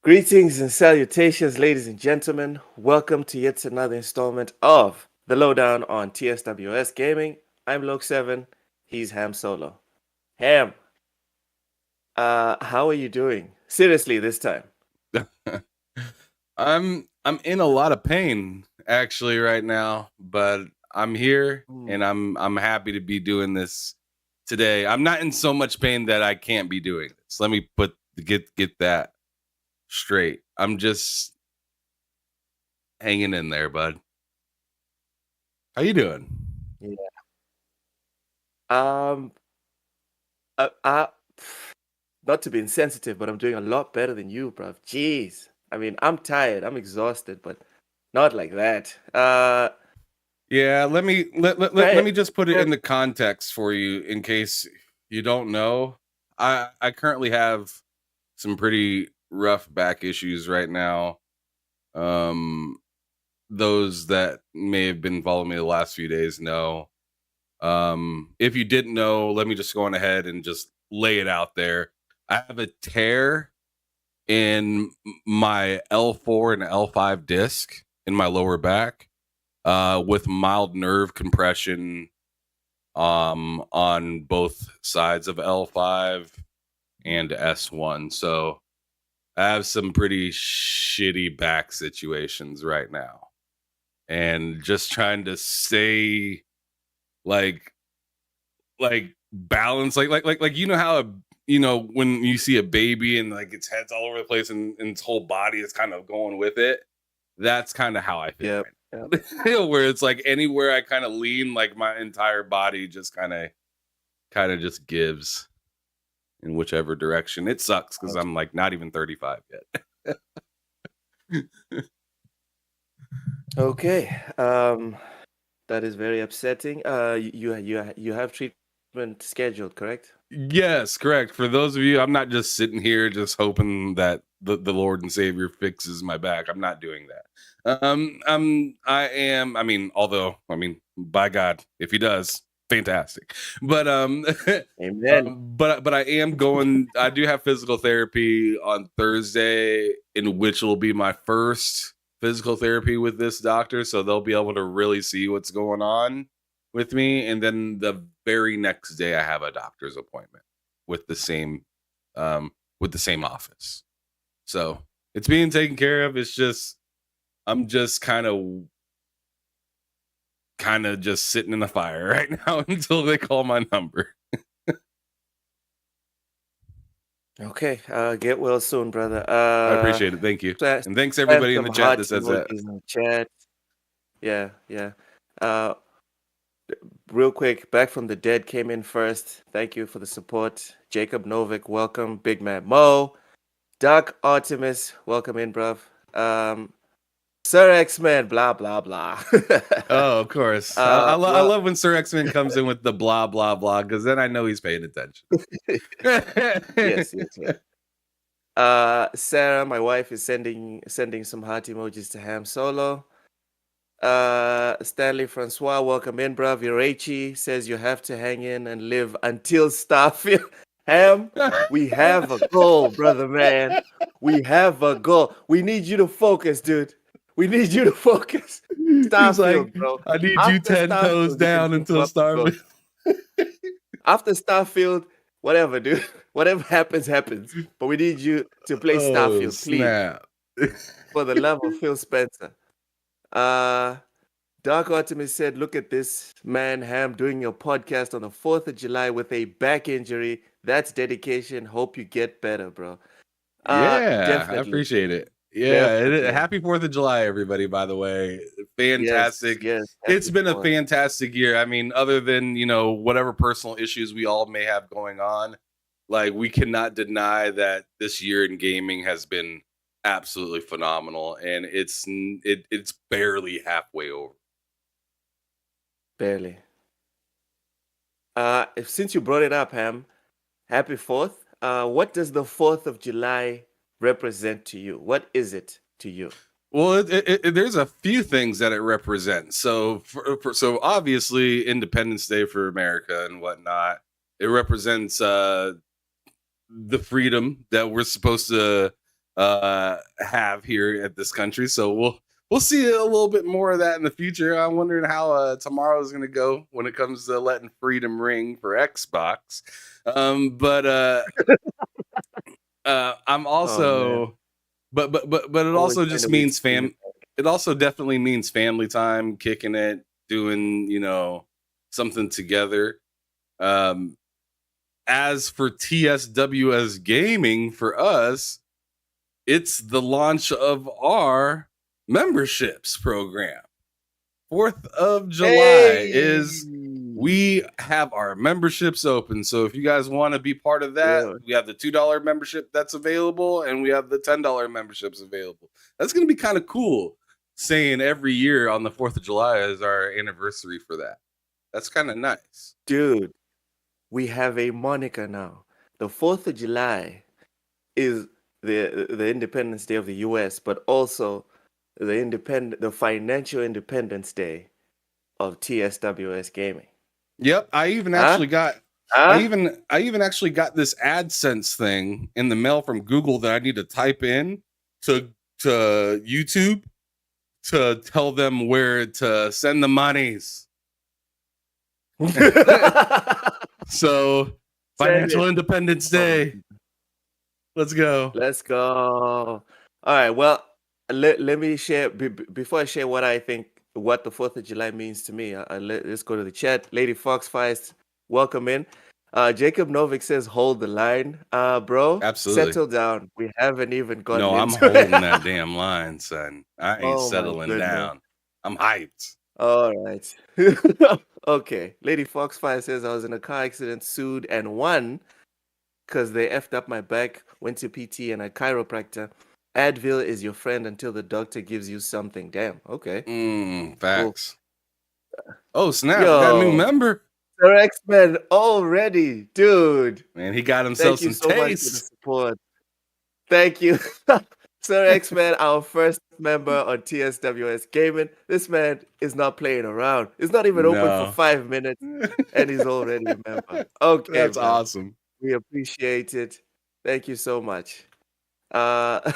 Greetings and salutations, ladies and gentlemen. Welcome to yet another installment of the Lowdown on TSWS Gaming. I'm Loke7. He's Ham Solo. Ham, how are you doing? Seriously, this time. I'm in a lot of pain actually right now, but I'm here Hmm. and I'm happy to be doing this today. I'm not in so much pain that I can't be doing this. Let me get that straight. I'm just hanging in there, bud. How you doing? Yeah. Um. Uh, uh, Not to be insensitive, but I'm doing a lot better than you, bruv. Jeez. I mean, I'm tired. I'm exhausted, but not like that. Yeah, let Hey, me just put it Ham. into context for you in case you don't know. I currently have some pretty rough back issues right now. Um those that may have been following me the last few days know. If you didn't know, let me just go on ahead and just lay it out there. I have a tear in my L4 and L5 disc in my lower back, with mild nerve compression on both sides of L5 and S1. So I have some pretty shitty back situations right now. And just trying to stay like balance, like you know how when you see a baby and like its head's all over the place and its whole body is kind of going with it. That's kind of how I feel Yep. Yep. right now. Where it's like anywhere I kind of lean, like my entire body just kind of just gives in whichever direction. It sucks because I'm like not even 35 yet. Okay. That is very upsetting. You have treatment scheduled, correct? Yes, correct. For those of you, I'm not just sitting here just hoping that the Lord and Savior fixes my back. I'm not doing that. I am. By God, if He does, fantastic. But Amen. but I am going. I do have physical therapy on Thursday, in which will be my first physical therapy with this doctor, so they'll be able to really see what's going on with me. And then the very next day I have a doctor's appointment with the same office. So it's being taken care of. It's just I'm just kind of just sitting in the fire right now until they call my number. Okay. Get well soon, brother. I appreciate it. Thank you. Spam And thanks spam everybody in some the chat heart that says that. emojis in the chat. Yeah, yeah. Uh, Real quick, Back from the Dead came in first. Thank you for the support. Jacob Novik, welcome. Big Man Mo. Doc Artemis, welcome in, bruv. Sir X-Men, blah, blah, blah. Oh, of course. I Well, love when Sir X-Men comes in with the blah blah blah, because then I know he's paying attention. yes, yes, yes. Sarah, my wife, is sending some heart emojis to Ham Solo. Stanley Francois, welcome in, bruv. Yorechi says you have to hang in and live until Starfield. Ham, we have a goal, brother man. We have a goal. We need you to focus, dude. We need you to focus. He's like, Starfield, bro. I need you After 10 toes Starfield, you can down think until about the goal. Starfield. After Starfield, whatever, dude. Whatever happens, happens. But we need you to play Oh, Starfield, please. snap. For the love of Phil Spencer. Dark Artemis said, look at this man, Ham, doing your podcast on the 4th of July with a back injury. That's dedication. Hope you get better, bro. Yeah, I Definitely. appreciate it. Yeah, Definitely. happy 4th of July, everybody, by the way. Yes, Fantastic. yes. It's Happy been a 4th. fantastic year. I mean, other than, whatever personal issues we all may have going on, like, we cannot deny that this year in gaming has been absolutely phenomenal, and it's barely halfway over. Barely. Since you brought it up, Ham, happy 4th. What does the 4th of July represent to you? What is it to you? Well, there's a few things that it represents. So, so obviously, Independence Day for America and whatnot. It represents the freedom that we're supposed to have here at this country. So we'll see a little bit more of that in the future. I'm wondering how tomorrow is going to go when it comes to letting freedom ring for Xbox. But I'm Oh man, also, but it always also find just a way to means skin it. It also definitely means family time, kicking it, doing something together. Um, as for TSWS gaming for us, it's the launch of our memberships program. 4th of July Hey, is we have our memberships open. So if you guys want to be part of that, yeah, we have the $2 membership that's available and we have the $10 memberships available. That's going to be kind of cool saying every year on the 4th of July is our anniversary for that. That's kind of nice. dude, we have a moniker now. The 4th of July is the Independence Day of the US, but also the financial Independence Day of TSWS gaming. Yep, I even Huh? actually got Huh? I even actually got this AdSense thing in the mail from Google that I need to type in to YouTube to tell them where to send the monies. So, Send Financial it. Independence Oh my Day. Let's go. Let's go. All right. Well, let me share before I share what I think what the 4th of July means to me. Let's go to the chat. Lady Foxfires, welcome in. Jacob Novik says, hold the line. Bro, Absolutely. settle down. We haven't even gotten No, I'm into it. holding that damn line, son. I ain't Oh my settling goodness. down. I'm hyped. All right. Okay. Lady Foxfire says, I was in a car accident, sued, and won because they effed up my back, went to PT and a chiropractor. Advil is your friend until the doctor gives you something. Damn. Okay. Cool. Facts. Oh, snap. We got a new Yo, member. Sir X-Men already. Dude. Man, he got himself Thank you some so much for the taste. support. Thank you. Sir X-Men, our first member on TSWS Gaming. This man is not playing around. It's not even open for No. 5 minutes and he's already a member. Okay, That's bro. awesome. We appreciate it. Thank you so much. Uh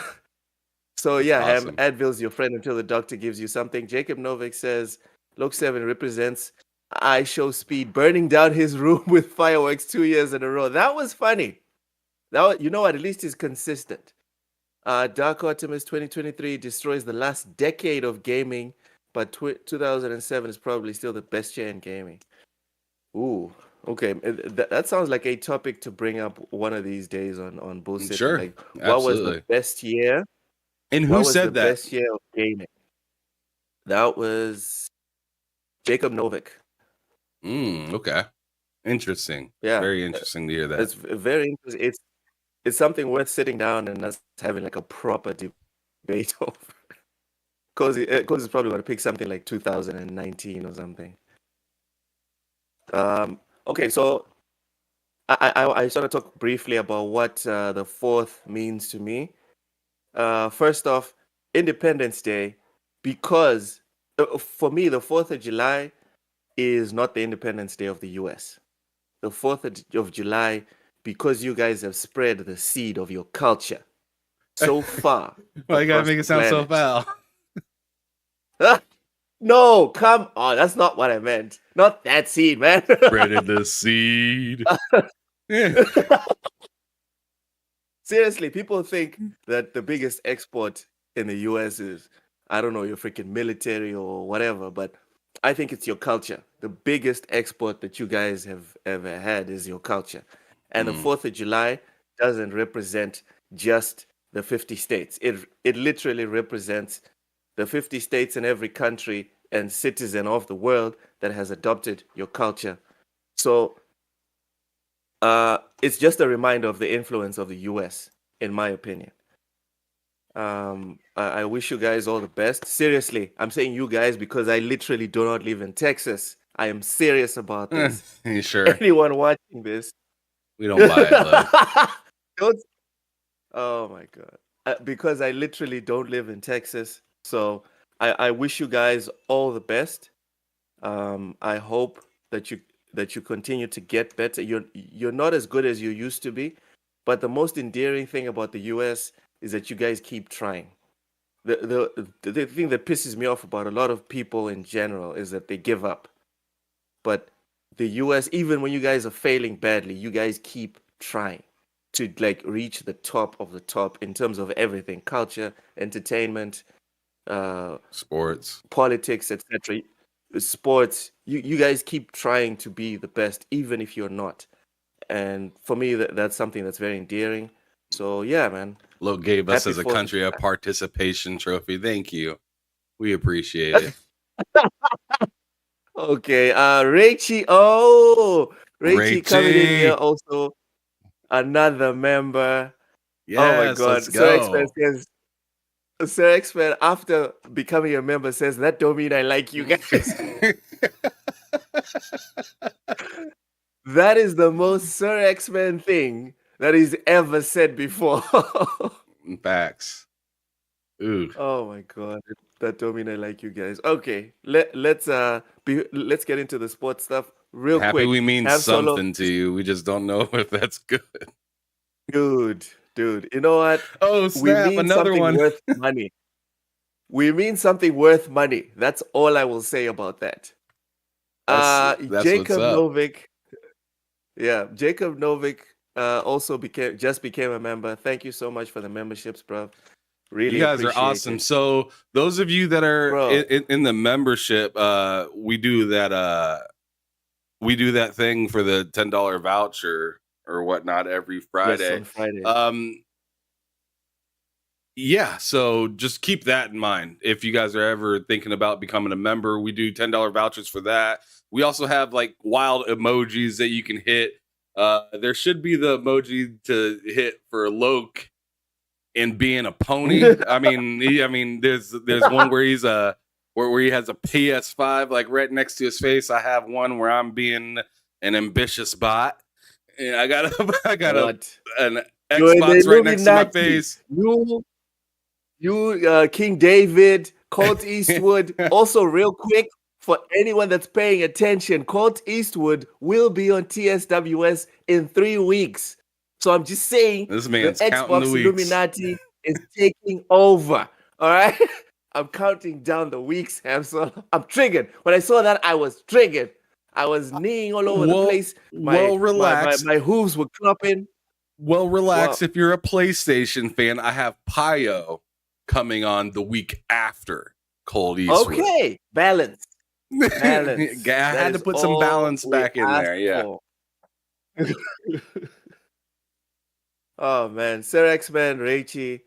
So That's yeah, awesome. Advil's your friend until the doctor gives you something. Jacob Novik says Loke 7 represents I show speed, burning down his room with fireworks 2 years in a row. That was funny. You know what? At least he's consistent. Dark Optimus 2023 destroys the last decade of gaming, but 2007 is probably still the best year in gaming. Ooh, okay. That sounds like a topic to bring up one of these days on bullshit. Sure. Like, what was the Absolutely. best year? And who What was the said that? best year of gaming? That was Jacob Novik. Okay. Interesting. Yeah, Very interesting to hear that. it's very interesting. It's something worth sitting down and us having like a proper debate over. Because it's probably going to pick something like 2019 or something. Okay, so I just want to talk briefly about what the 4th means to me. First off, Independence Day, because for me, the 4th of July is not the Independence Day of the US. The 4th of July, because you guys have spread the seed of your culture so far Why you gotta across make the it sound so planet. foul? No, come on. That's not what I meant. Not that seed, man. Spreading the seed. Yeah. Seriously, people think that the biggest export in the US is, I don't know, your freaking military or whatever, but I think it's your culture. The biggest export that you guys have ever had is your culture. And the Mm, 4th of July doesn't represent just the 50 states. It literally represents the 50 states in every country and citizen of the world that has adopted your culture. So it's just a reminder of the influence of the US, in my opinion. I wish you guys all the best. Seriously, I'm saying you guys because I literally do not live in Texas. I am serious about this. you sure? Anyone watching this? We don't buy it, Lug. Don't, oh my God. Because I literally don't live in Texas. So I wish you guys all the best. I hope that you continue to get better. You're not as good as you used to be, but the most endearing thing about the US is that you guys keep trying. The thing that pisses me off about a lot of people in general is that they give up. But the US, even when you guys are failing badly, you guys keep trying to like reach the top of the top in terms of everything: culture, entertainment, Sports. politics, etc. Sports. You guys keep trying to be the best, even if you're not. And for me, that's something that's very endearing. So yeah, man. Look gave us Happy as a 4th of country a July. participation trophy. Thank you. We appreciate it. Okay, Rachie. Oh, Rachie coming in here Rachie. also. Another member. Oh my Yes, let's God. Sir X-Men go. says, Sir X-Men, after becoming a member, says, that don't mean I like you guys. That is the most Sir X-Men thing that he's ever said before. Facts. Ooh. Oh my God. That don't mean I like you guys. Okay, let's get into the sports stuff real Happy we quick. mean Ham Solo, something to you. We just don't know if that's good. dude. You know what? Oh, We snap. mean Another something one. worth money. We mean something worth money. That's all I will say about that. That's what's Jacob up. Novik. Yeah, Jacob Novik also became a member. Thank you so much for the memberships, bro. You Really guys are appreciate awesome. it. So those of you that are Bro. in the membership, we do that thing for the $10 voucher or whatnot every Yes, Friday. on Friday. Yeah, so just keep that in mind. If you guys are ever thinking about becoming a member, we do $10 vouchers for that. We also have like wild emojis that you can hit. There should be the emoji to hit for Loke and being a pony. I mean, there's one where he's where he has a PS5 like right next to his face. I have one where I'm being an ambitious bot. And I got What? an You're in the Xbox right next to my Illuminati. face. You, King David, Colt Eastwood. Also, real quick, for anyone that's paying attention, Colt Eastwood will be on TSWS in 3 weeks. So I'm just saying, This the man's counting the Xbox weeks. Illuminati is taking over. All right, I'm counting down the weeks, Hamsel. I'm triggered. When I saw that, I was triggered. I was kneeing all over the place. Relax. My hooves were clumping. Well, relax. Well, If you're a PlayStation fan, I have Pio coming on the week after Cold Eastwood. okay, balance. Balance. I had to put some balance back in there. Yeah. Oh man, Sir X-Man, Raichi,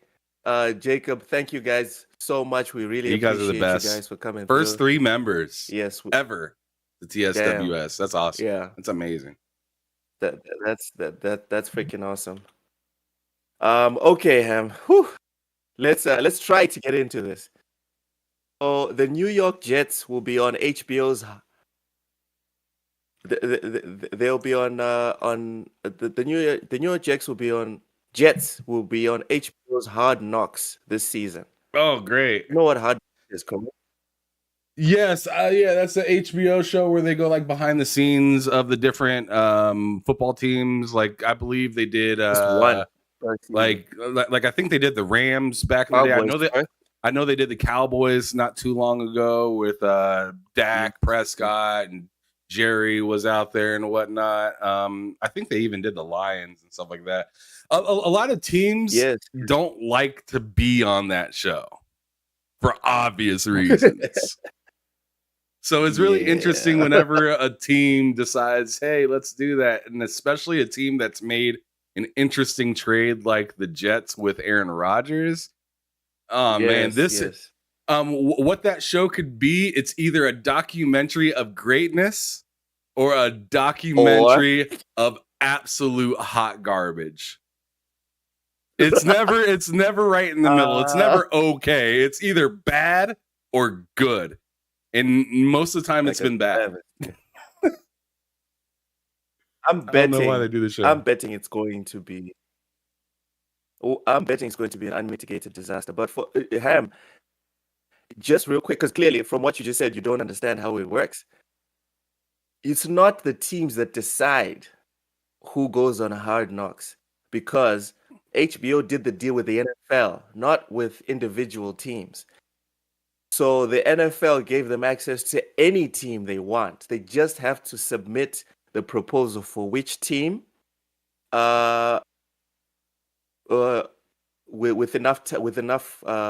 Jacob, thank you guys so much. We really You guys appreciate are the best. you guys for coming First through. 3 members. Yes, Ever. The TSWS. That's awesome. Yeah, That's amazing. that's freaking awesome. Okay, Ham. Whew. Let's try to get into this. So the New York Jets will be on HBO's. They'll be on the New York Jets will be on HBO's Hard Knocks this season. Oh, great. You know what Hard Knocks is, correct? Yes, yeah, that's the HBO show where they go like behind the scenes of the different football teams. Like I believe they did Just one. like I think they did the Rams back in the day. I know they did the Cowboys not too long ago with Dak Prescott and Jerry was out there and whatnot. I think they even did the Lions and stuff like that. A lot of teams don't like to be on that show for obvious reasons. So it's really interesting whenever a team decides, hey, let's do that. And especially a team that's made an interesting trade like the Jets with Aaron Rodgers. Oh man, this what that show could be, it's either a documentary of greatness or a documentary of absolute hot garbage. It's never right in the middle. It's never okay. It's either bad or good. And most of the time it's been bad. I'm betting. I don't know why they do the show. I'm betting it's going to be an unmitigated disaster. But for Ham, just real quick, because clearly from what you just said, you don't understand how it works. It's not the teams that decide who goes on Hard Knocks, because HBO did the deal with the NFL, not with individual teams. So the NFL gave them access to any team they want. They just have to submit the proposal for which team, uh, uh with enough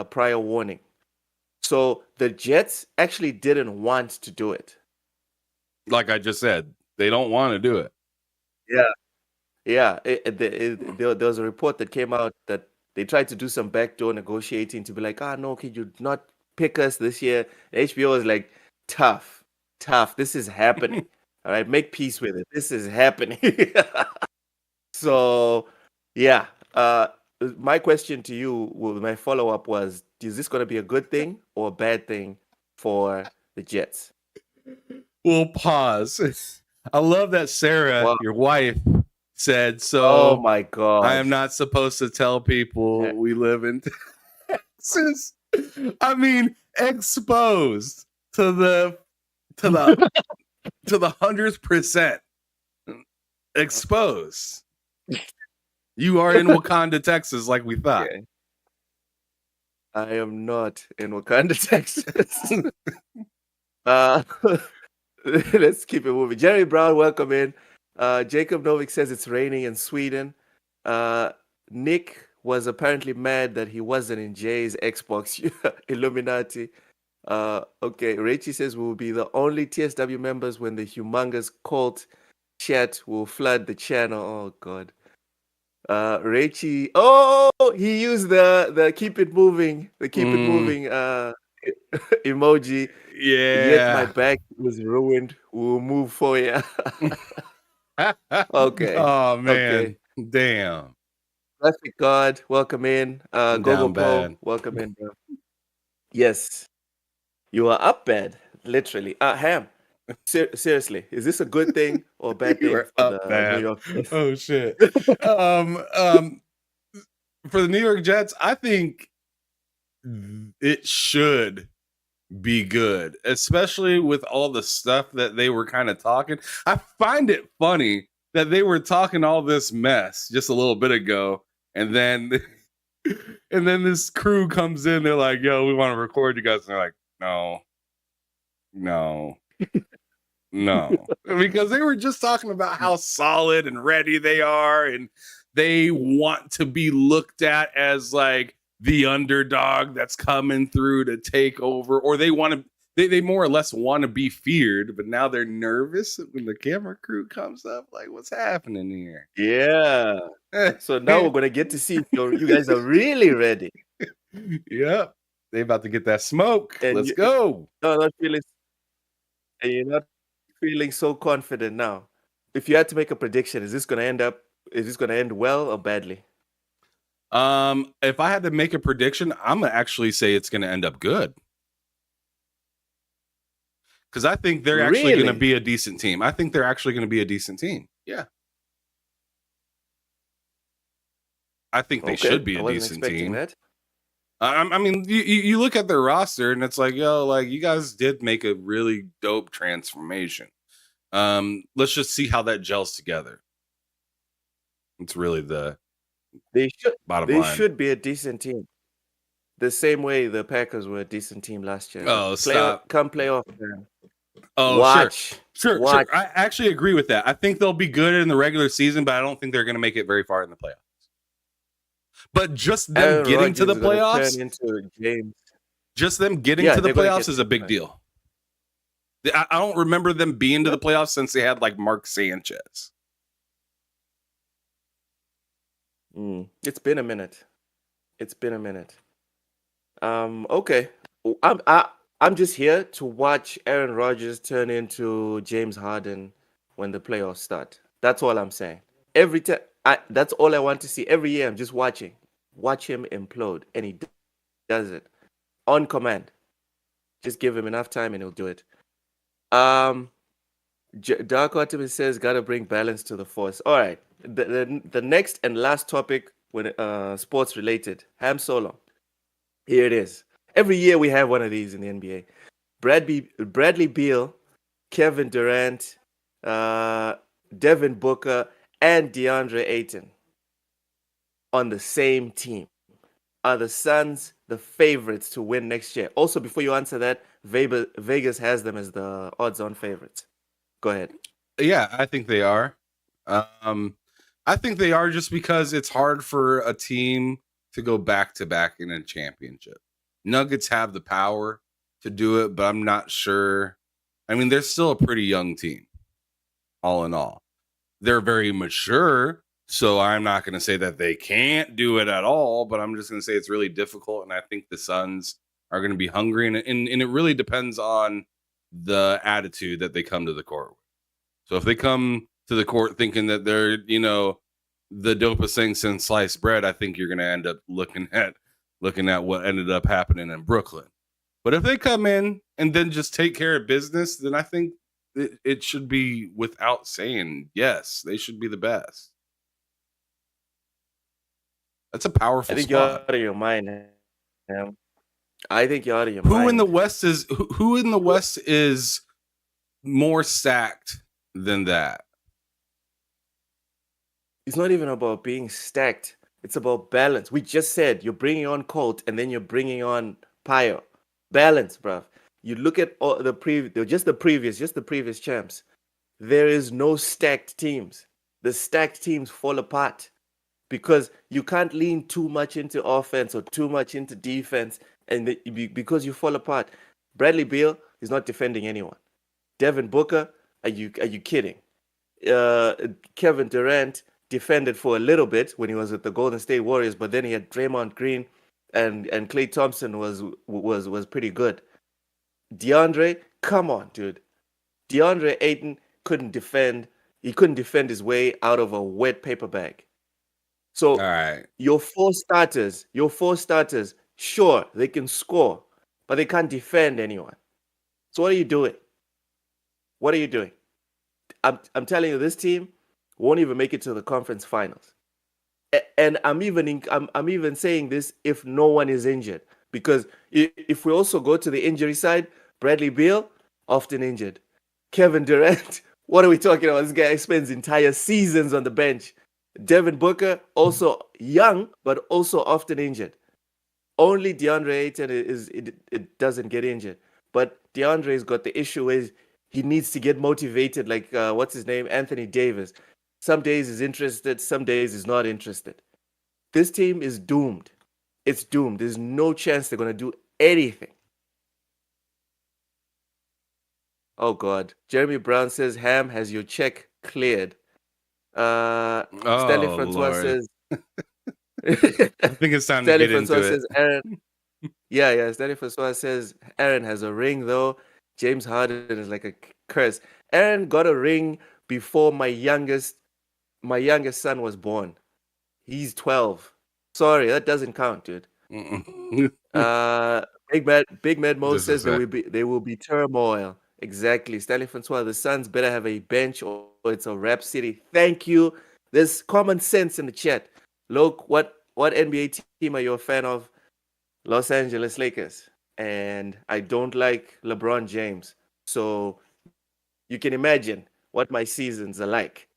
prior warning. So the Jets actually didn't want to do it. Like I just said, they don't want to do it. Yeah. Yeah, there was a report that came out that they tried to do some backdoor negotiating to be like, no, could you not pick us this year? HBO was like, tough, tough. This is happening. All right, make peace with it. This is happening. So, yeah. My question to you, my follow up was, is this going to be a good thing or a bad thing for the Jets? We'll pause. I love that Sarah, Wow. your wife, said, Oh so my God. I am not supposed to tell people we live in Texas. I mean, exposed to the 100% exposed. You are in Wakanda, Texas, like we thought. Okay. I am not in Wakanda, Texas. Let's keep it moving. Jerry Brown, welcome in. Jacob Novik says it's raining in Sweden. Nick was apparently mad that he wasn't in Jay's Xbox Illuminati. Okay, Rachie says we will be the only TSW members when the humongous cult chat will flood the channel. Oh God. Rachie, he used the keep it moving, emoji. Yeah. Yet my back was ruined. We'll move for you. Okay. Oh man. Okay. Damn. Graphic God, welcome in. Gogo Pro, welcome in, bro. Yes. You are up bad, literally. Ham. Seriously, is this a good thing or a bad thing for the New York Jets? Oh shit. For the New York Jets, I think it should be good, especially with all the stuff that they were kind of talking. I find it funny that they were talking all this mess just a little bit ago, and then this crew comes in. They're like, "Yo, we want to record you guys," and they're like, "No, no," because they were just talking about how solid and ready they are, and they want to be looked at as like the underdog that's coming through to take over, or they want to. They more or less want to be feared, but now they're nervous when the camera crew comes up. Like, what's happening here? Yeah. So now we're gonna get to see if you guys are really ready. Yep, they about to get that smoke. And Let's go. You're not feeling so confident now. If you had to make a prediction, is this gonna end well or badly? If I had to make a prediction, I'm gonna actually say it's gonna end up good. Because I think they're actually going to be a decent team. I think they're actually going to be a decent team. Yeah. I think they should be a decent team. That. I mean, you look at their roster and it's like, yo, like you guys did make a really dope transformation. Let's just see how that gels together. It's really bottom line. They should be a decent team. The same way the Packers were a decent team last year. Oh, stop. Come playoff, man. Oh, watch. Sure. I actually agree with that. I think they'll be good in the regular season, but I don't think they're going to make it very far in the playoffs. But just them getting to the playoffs, just them getting to the playoffs is a big deal. I don't remember them being to the playoffs since they had like Mark Sanchez. It's been a minute. Okay. I'm just here to watch Aaron Rodgers turn into James Harden when the playoffs start. That's all I'm saying. Every time, that's all I want to see. Every year, I'm just watch him implode, and he does it on command. Just give him enough time, and he'll do it. Dark Optimist says, "Gotta bring balance to the force." All right. The next and last topic, when sports related, Ham Solo. Here it is. Every year we have one of these in the NBA. Bradley Beal, Kevin Durant, Devin Booker, and DeAndre Ayton. on the same team. Are the Suns the favorites to win next year? Also, before you answer that, Vegas has them as the odds-on favorites. Go ahead. Yeah, I think they are. Um, I think they are just because it's hard for a team to go back to back in a championship. Nuggets have the power to do it, but I'm not sure. I mean, they're still a pretty young team, all in all. They're very mature, so I'm not going to say that they can't do it at all, but I'm just going to say it's really difficult. And I think the Suns are going to be hungry, and it really depends on the attitude that they come to the court with. So if they come to the court thinking that they're, the dopest thing since sliced bread, I think you're going to end up looking at what ended up happening in Brooklyn. But if they come in and then just take care of business, then I think it should be without saying, yes, they should be the best. That's a powerful I think you're spot. out of your mind. Man. I think you're out of your Who mind. in the West is more stacked than that? It's not even about being stacked. It's about balance. We just said you're bringing on Colt and then you're bringing on Pio. Balance, bruv. You look at all the previous champs. There is no stacked teams. The stacked teams fall apart because you can't lean too much into offense or too much into defense, and because you fall apart. Bradley Beal is not defending anyone. Devin Booker, are you kidding? Kevin Durant defended for a little bit when he was with the Golden State Warriors, but then he had Draymond Green and Klay Thompson was pretty good. DeAndre, come on, dude. DeAndre Ayton couldn't defend. He couldn't defend his way out of a wet paper bag. So All right. your four starters, sure, they can score, but they can't defend anyone. So what are you doing? What are you doing? I'm telling you, this team won't even make it to the conference finals. And I'm even saying this if no one is injured, because if we also go to the injury side, Bradley Beal often injured. Kevin Durant, what are we talking about? This guy spends entire seasons on the bench. Devin Booker, also young, but also often injured. Only DeAndre Ayton it doesn't get injured. But DeAndre's got the issue is he needs to get motivated, like what's his name? Anthony Davis. Some days he's interested, some days he's not interested. This team is doomed. It's doomed. There's no chance they're going to do anything. Oh, God. Jeremy Brown says, Ham, has your check cleared? Stanley Francois Lord. says... I think it's time to get into it. Says, Aaron... Yeah. Stanley Francois says, Aaron has a ring, though. James Harden is like a curse. Aaron got a ring before my youngest son was born. He's 12. Sorry, that doesn't count, dude. Big Mad Mo says there will be turmoil. Exactly. Stanley Francois, the Suns better have a bench or it's a rap city. Thank you. There's common sense in the chat. Look, what NBA team are you a fan of? Los Angeles Lakers. And I don't like LeBron James. So you can imagine what my seasons are like.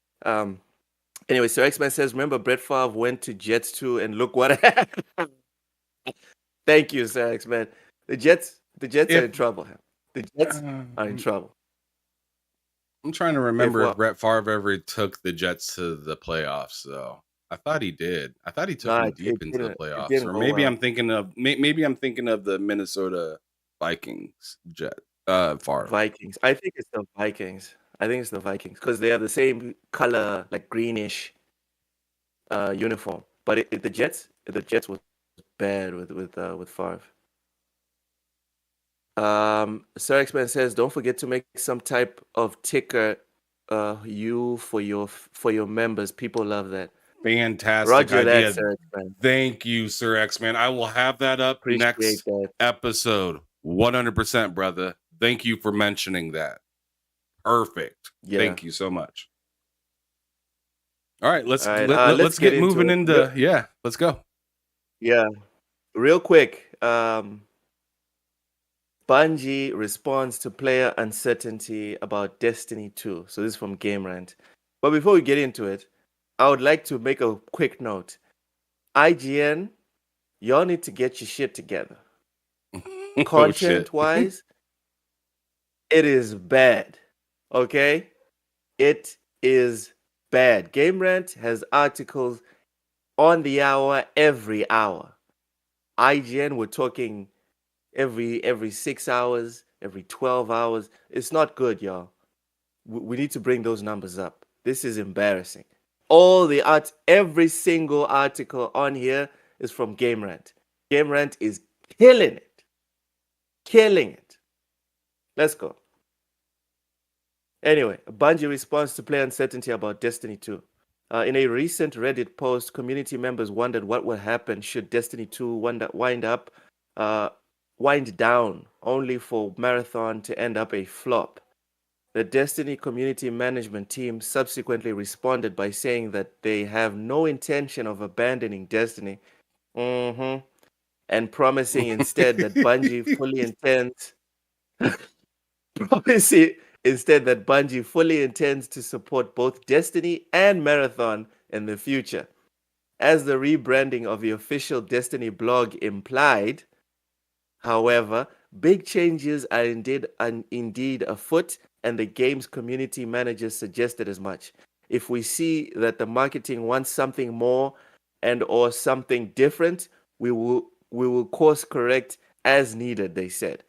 Anyway, Sir X-Man says, remember Brett Favre went to Jets too, and look what happened. Thank you, Sir X-Man. The Jets are in trouble. The Jets are in trouble. I'm trying to remember if Brett Favre ever took the Jets to the playoffs, though. I thought he did. I thought he took them deep into the playoffs. Or maybe I'm thinking of the Minnesota Vikings Favre. Vikings. I think it's the Vikings. Because they have the same color, like greenish uniform. But the Jets was bad with Favre. Sir X-Man says, don't forget to make some type of ticker for your members. People love that. Fantastic Roger idea. That, Sir X-Man. Thank you, Sir X-Man. I will have that up next episode. 100%, brother. Thank you for mentioning that. Perfect. Yeah. Thank you so much. All right, let's get moving into let's go. Yeah. Real quick, Bungie responds to player uncertainty about Destiny 2. So this is from Game Rant. But before we get into it, I would like to make a quick note. IGN, y'all need to get your shit together. Oh shit. Content-wise, it is bad. Okay? It is bad. Game Rant has articles on the hour, every hour. IGN, we're talking every 6 hours, every 12 hours. It's not good, y'all. We need to bring those numbers up. This is embarrassing. All the every single article on here is from Game Rant. Game Rant is killing it. Killing it. Let's go. Anyway, Bungie responds to player uncertainty about Destiny 2. In a recent Reddit post, community members wondered what would happen should Destiny 2 wind down, only for Marathon to end up a flop. The Destiny community management team subsequently responded by saying that they have no intention of abandoning Destiny, and promising instead that Bungie fully intends promising instead that Bungie fully intends to support both Destiny and Marathon in the future. As the rebranding of the official Destiny blog implied, however, big changes are indeed afoot, and the game's community managers suggested as much. If we see that the marketing wants something more and or something different, we will course correct as needed, they said.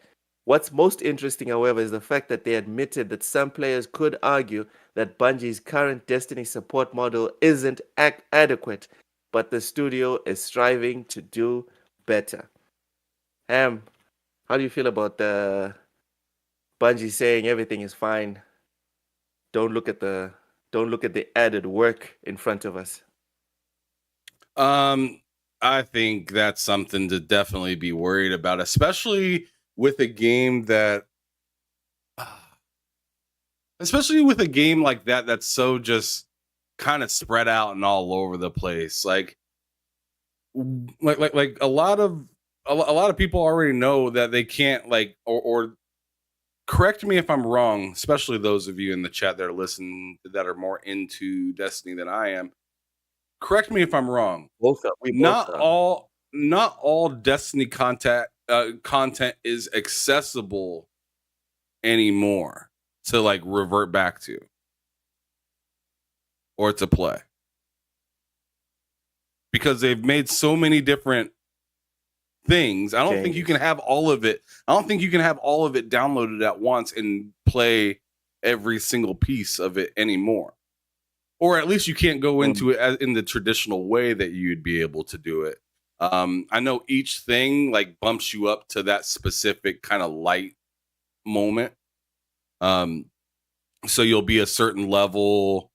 What's most interesting, however, is the fact that they admitted that some players could argue that Bungie's current Destiny support model isn't adequate, but the studio is striving to do better. Ham, how do you feel about the Bungie saying everything is fine? Don't look at the added work in front of us. I think that's something to definitely be worried about, especially with a game that like that that's so just kind of spread out and all over the place. Like a lot of people already know that they can't or correct me if I'm wrong, especially those of you in the chat that are listening that are more into Destiny than I am. Correct me if I'm wrong. Both are. Not all Destiny content is accessible anymore to like revert back to or to play, because they've made so many different things. I don't think you can have all of it. I don't think you can have all of it downloaded at once and play every single piece of it anymore. Or at least you can't go into it as in the traditional way that you'd be able to do it. I know each thing like bumps you up to that specific kind of light moment. So you'll be a certain level,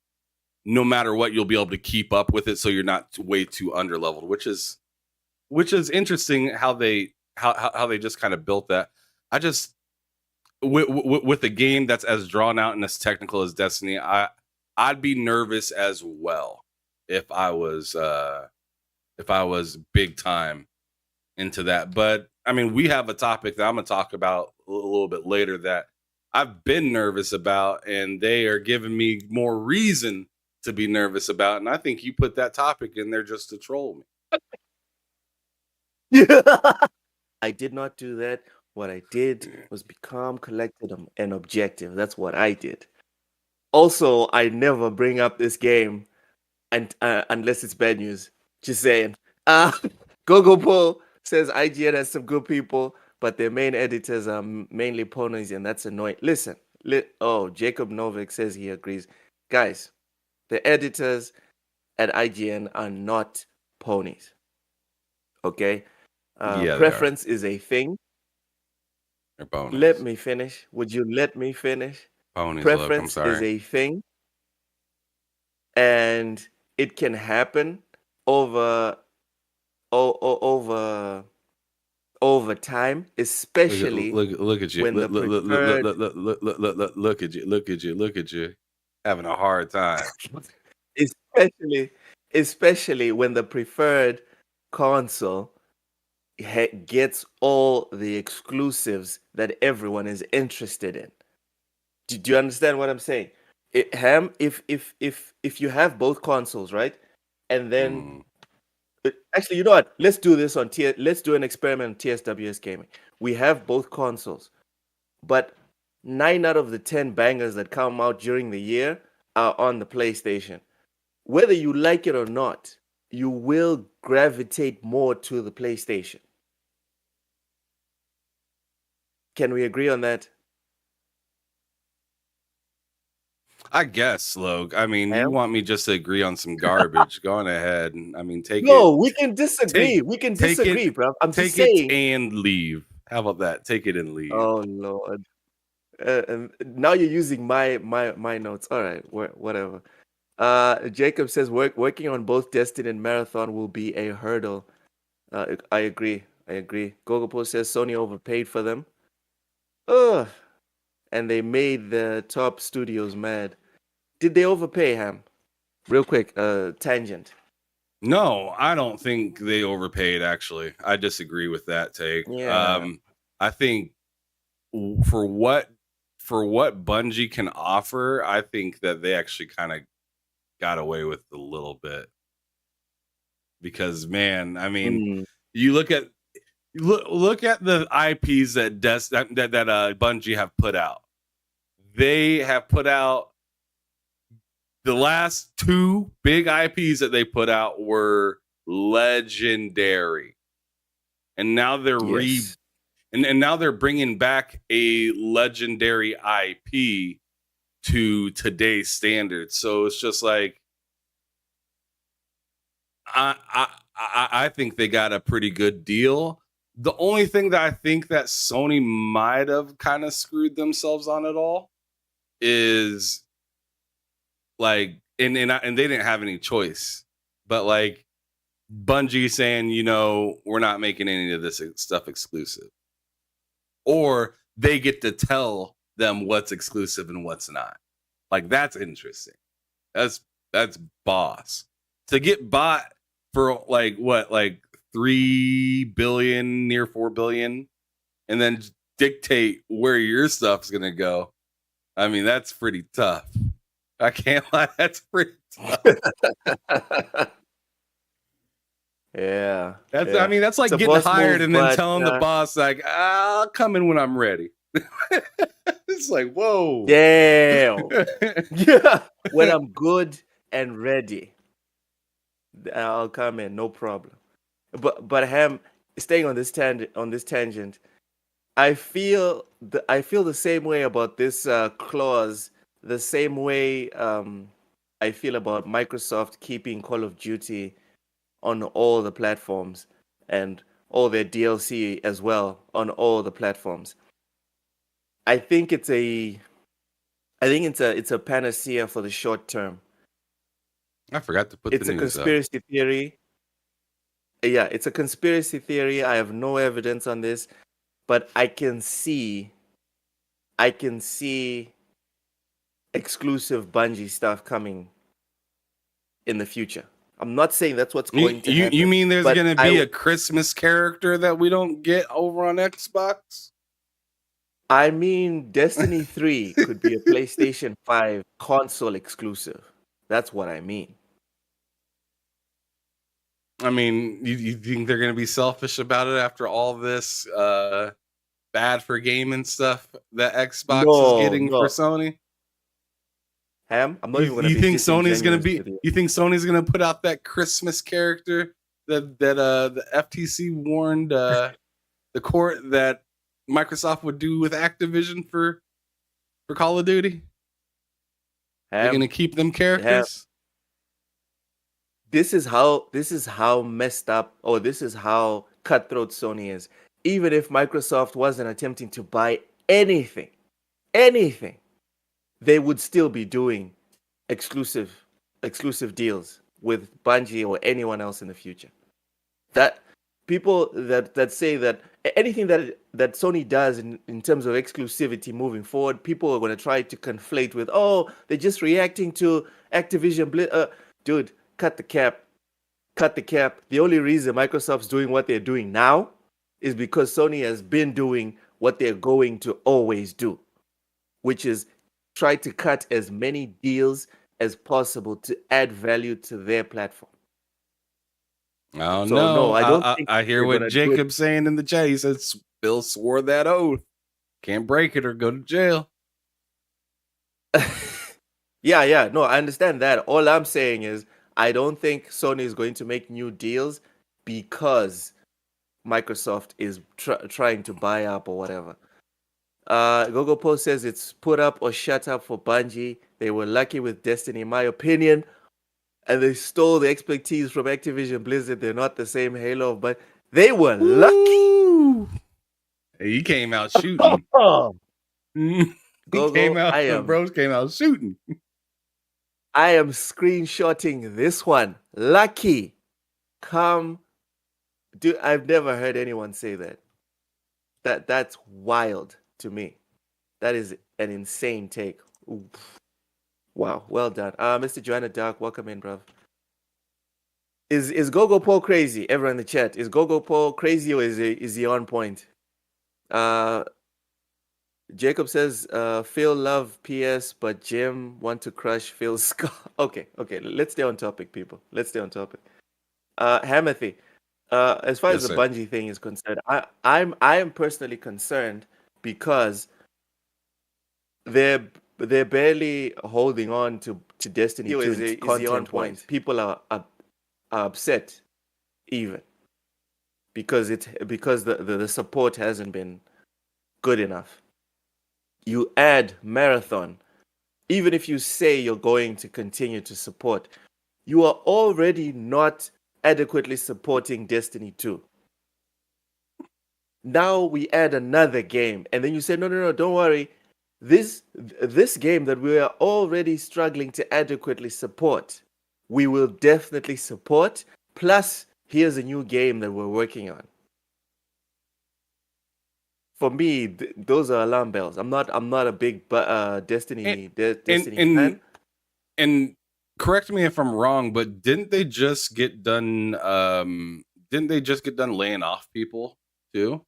no matter what, you'll be able to keep up with it. So you're not way too under leveled, which is interesting how they just kind of built that. I just with a game that's as drawn out and as technical as Destiny, I'd be nervous as well if I was big time into that. But I mean, we have a topic that I'm gonna talk about a little bit later that I've been nervous about, and they are giving me more reason to be nervous about. And I think you put that topic in there just to troll me. I did not do that. What I did was be calm, collected, and objective. That's what I did. Also, I never bring up this game and unless it's bad news. Just saying. Gogopo says IGN has some good people, but their main editors are mainly ponies, and that's annoying. Listen, Jacob Novik says he agrees. Guys, the editors at IGN are not ponies. Okay? Preference is a thing. They're ponies. Let me finish. Would you let me finish? Ponies, Preference look, I'm is sorry. a thing, and it can happen over time, especially look at you. when the preferred Look at you having a hard time. especially when the preferred console gets all the exclusives that everyone is interested in. Do you understand what I'm saying? If you have both consoles, right, and then Actually, you know what? Let's do this on Let's do an experiment on TSWS Gaming. We have both consoles, but 9 out of the 10 bangers that come out during the year are on the PlayStation. Whether you like it or not, you will gravitate more to the PlayStation. Can we agree on that? I guess, Log. I mean, you Ham? want me just to agree on some garbage? Go on ahead. I mean, take it. No, we can disagree. We can take disagree, it. bro. I'm just Take it saying. and leave. How about that? Take it and leave. Oh Lord. And now you're using my notes. All right, whatever. Jacob says working on both Destiny and Marathon will be a hurdle. I agree. Gogopo says Sony overpaid for them. Ugh. And they made the top studios mad. Did they overpay, Ham? Real quick, tangent. No, I don't think they overpaid. Actually, I disagree with that take. Yeah. I think for what Bungie can offer, I think that they actually kind of got away with a little bit. Because man, I mean, you look at the IPs that Bungie have put out. They have put out the last 2 big IPs that they put out were legendary, and now they're and now they're bringing back a legendary IP to today's standards. So it's just like I think they got a pretty good deal. The only thing that I think that Sony might have kind of screwed themselves on it all is like, and they didn't have any choice, but like Bungie saying, you know, we're not making any of this stuff exclusive, or they get to tell them what's exclusive and what's not. Like, that's interesting. That's boss. To get bought for like 3 billion, near 4 billion, and then dictate where your stuff's gonna go. I mean, that's pretty tough. I can't lie, that's pretty tough. Yeah. I mean, that's like getting hired and then telling the boss, like, I'll come in when I'm ready. It's like, whoa. Damn. Yeah. When I'm good and ready, I'll come in, no problem. But Ham, staying on this tangent, I feel the same way about this clause, the same way I feel about Microsoft keeping Call of Duty on all the platforms and all their DLC as well on all the platforms. I think it's a panacea for the short term. I forgot to put it's the a news conspiracy theory. Yeah, it's a conspiracy theory. I have no evidence on this, but I can see exclusive Bungie stuff coming in the future. I'm not saying that's what's going to happen. You mean there's going to be a Christmas character that we don't get over on Xbox? I mean, Destiny 3 could be a PlayStation 5 console exclusive. That's what I mean. I mean, you think they're going to be selfish about it after all this bad for gaming stuff that Xbox is getting for Sony? Ham, I'm not even going to be. You think Sony's going to put out that Christmas character that the FTC warned the court that Microsoft would do with Activision for Call of Duty? They're going to keep them characters. This is how messed up, or this is how cutthroat Sony is. Even if Microsoft wasn't attempting to buy anything, they would still be doing exclusive deals with Bungie or anyone else in the future. That people that say that anything that Sony does in terms of exclusivity moving forward, people are going to try to conflate with, oh, they're just reacting to Activision. Dude, cut the cap. The only reason Microsoft's doing what they're doing now is because Sony has been doing what they're going to always do, which is try to cut as many deals as possible to add value to their platform. Oh So no, no, I don't think I hear they're what gonna do it. Jacob's saying in the chat. He says Bill swore that oath. Can't break it or go to jail. Yeah. No, I understand that. All I'm saying is I don't think Sony is going to make new deals because Microsoft is trying to buy up or whatever. Google Post says it's put up or shut up for Bungie. They were lucky with Destiny, in my opinion, and they stole the expertise from Activision Blizzard. They're not the same Halo, but they were lucky. Woo! He came out shooting. He came Gogo, out. The bros came out shooting. I am screenshotting this one. Lucky. Come, dude. I've never heard anyone say that. That's wild to me. That is an insane take. Oof. Wow, well done. Mr. Joanna Dark, welcome in, bro. Is Gogo Paul crazy? Everyone in the chat. Is Gogo Paul crazy or is he on point? Jacob says Phil love PS, but Jim want to crush Phil's skull. Okay. Let's stay on topic, people. Let's stay on topic. Hamathy, as far as Yes, the sir. Bungie thing is concerned, I am personally concerned because they're barely holding on to Destiny 2 Is and he content on point? wise. People are upset even because the support hasn't been good enough. You add Marathon, even if you say you're going to continue to support, you are already not adequately supporting Destiny 2. Now we add another game, and then you say, no, don't worry. This game that we are already struggling to adequately support, we will definitely support. Plus, here's a new game that we're working on. For me, those are alarm bells. I'm not a big Destiny fan. And correct me if I'm wrong, but didn't they just get done? Didn't they just get done laying off people too?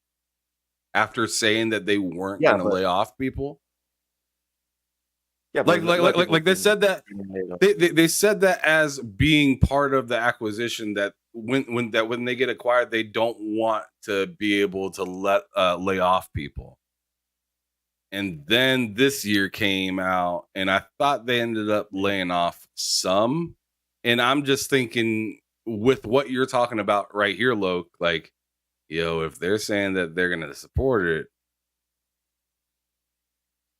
After saying that they weren't Yeah, going to lay off people, but a lot of people like they have said that been laid off. they said that as being part of the acquisition, that when they get acquired, they don't want to be able to lay off people. And then this year came out, and I thought they ended up laying off some. And I'm just thinking, with what you're talking about right here, Loke, like, if they're saying that they're going to support it,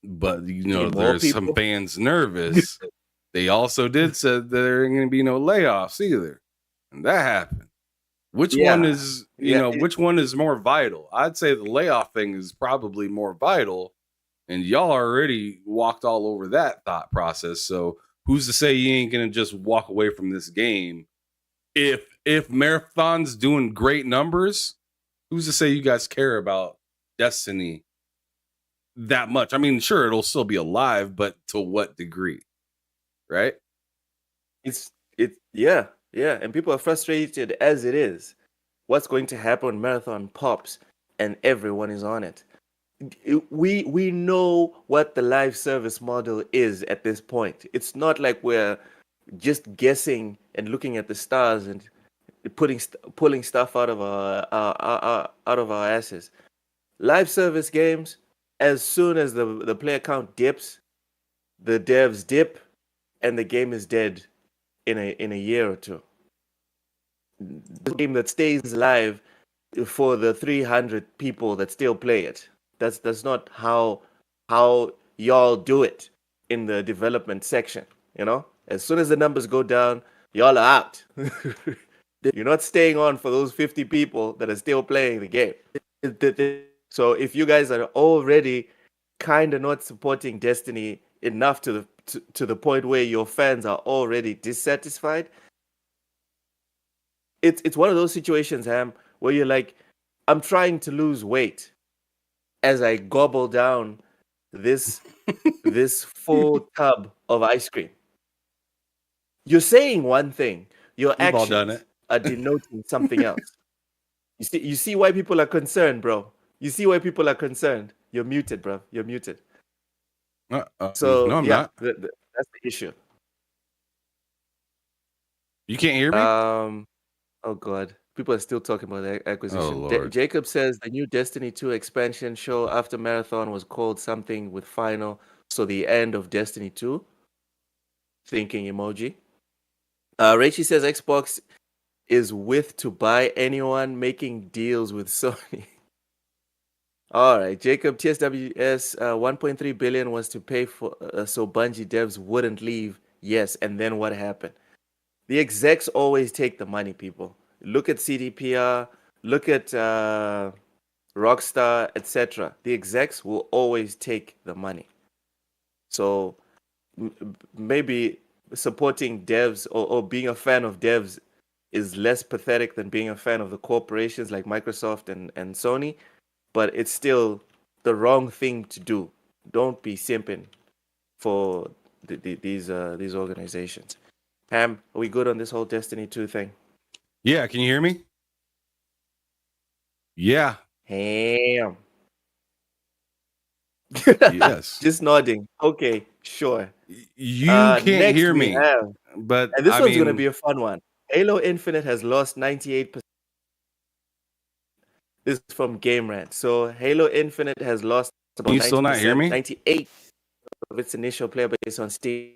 but there's some fans nervous. They also did said there ain't going to be no layoffs either, and that happened. Which one is which one is more vital? I'd say the layoff thing is probably more vital, and y'all already walked all over that thought process. So who's to say you ain't going to just walk away from this game? If Marathon's doing great numbers, who's to say you guys care about Destiny that much? I mean, sure, it'll still be alive, but to what degree? Right? Yeah, and people are frustrated as it is. What's going to happen when Marathon pops and everyone is on it? We know what the live service model is at this point. It's not like we're just guessing and looking at the stars and pulling stuff out of our asses. Live service games, as soon as the player count dips, the devs dip, and the game is dead in a year or two. The game that stays live for the 300 people that still play it. That's not how y'all do it in the development section. As soon as the numbers go down, y'all are out. You're not staying on for those 50 people that are still playing the game. So if you guys are already kind of not supporting Destiny enough to the point where your fans are already dissatisfied, it's one of those situations, Ham, where you're like, I'm trying to lose weight as I gobble down this full tub of ice cream. You're saying one thing, your We've all done actions it. are denoting something else. You see why people are concerned, bro. You see why people are concerned. You're muted, bro. You're muted. So no, I'm yeah, not. that's the issue. You can't hear me? Oh God, people are still talking about the Oh acquisition. Lord. Jacob says the new Destiny 2 expansion show after Marathon was called something with final, so the end of Destiny 2. Thinking emoji. Rachie says Xbox is with to buy anyone making deals with Sony. All right, Jacob, TSWS 1.3 billion was to pay for so Bungie devs wouldn't leave. Yes, and then what happened? The execs always take the money, people. Look at CDPR, look at Rockstar, etc. The execs will always take the money. So maybe supporting devs or being a fan of devs is less pathetic than being a fan of the corporations like Microsoft and Sony, but it's still the wrong thing to do. Don't be simping for these organizations. Ham, are we good on this whole Destiny 2 thing? Yeah, can you hear me? Yeah. Ham. Yes. Just nodding. Okay, sure. You can't Next hear we me, have, but and this I one's gonna mean, be a fun one. Halo Infinite has lost 98%. This is from Game Rant. So Halo Infinite has lost can about you still not hear 90%, me? 98 of its initial player base on Steam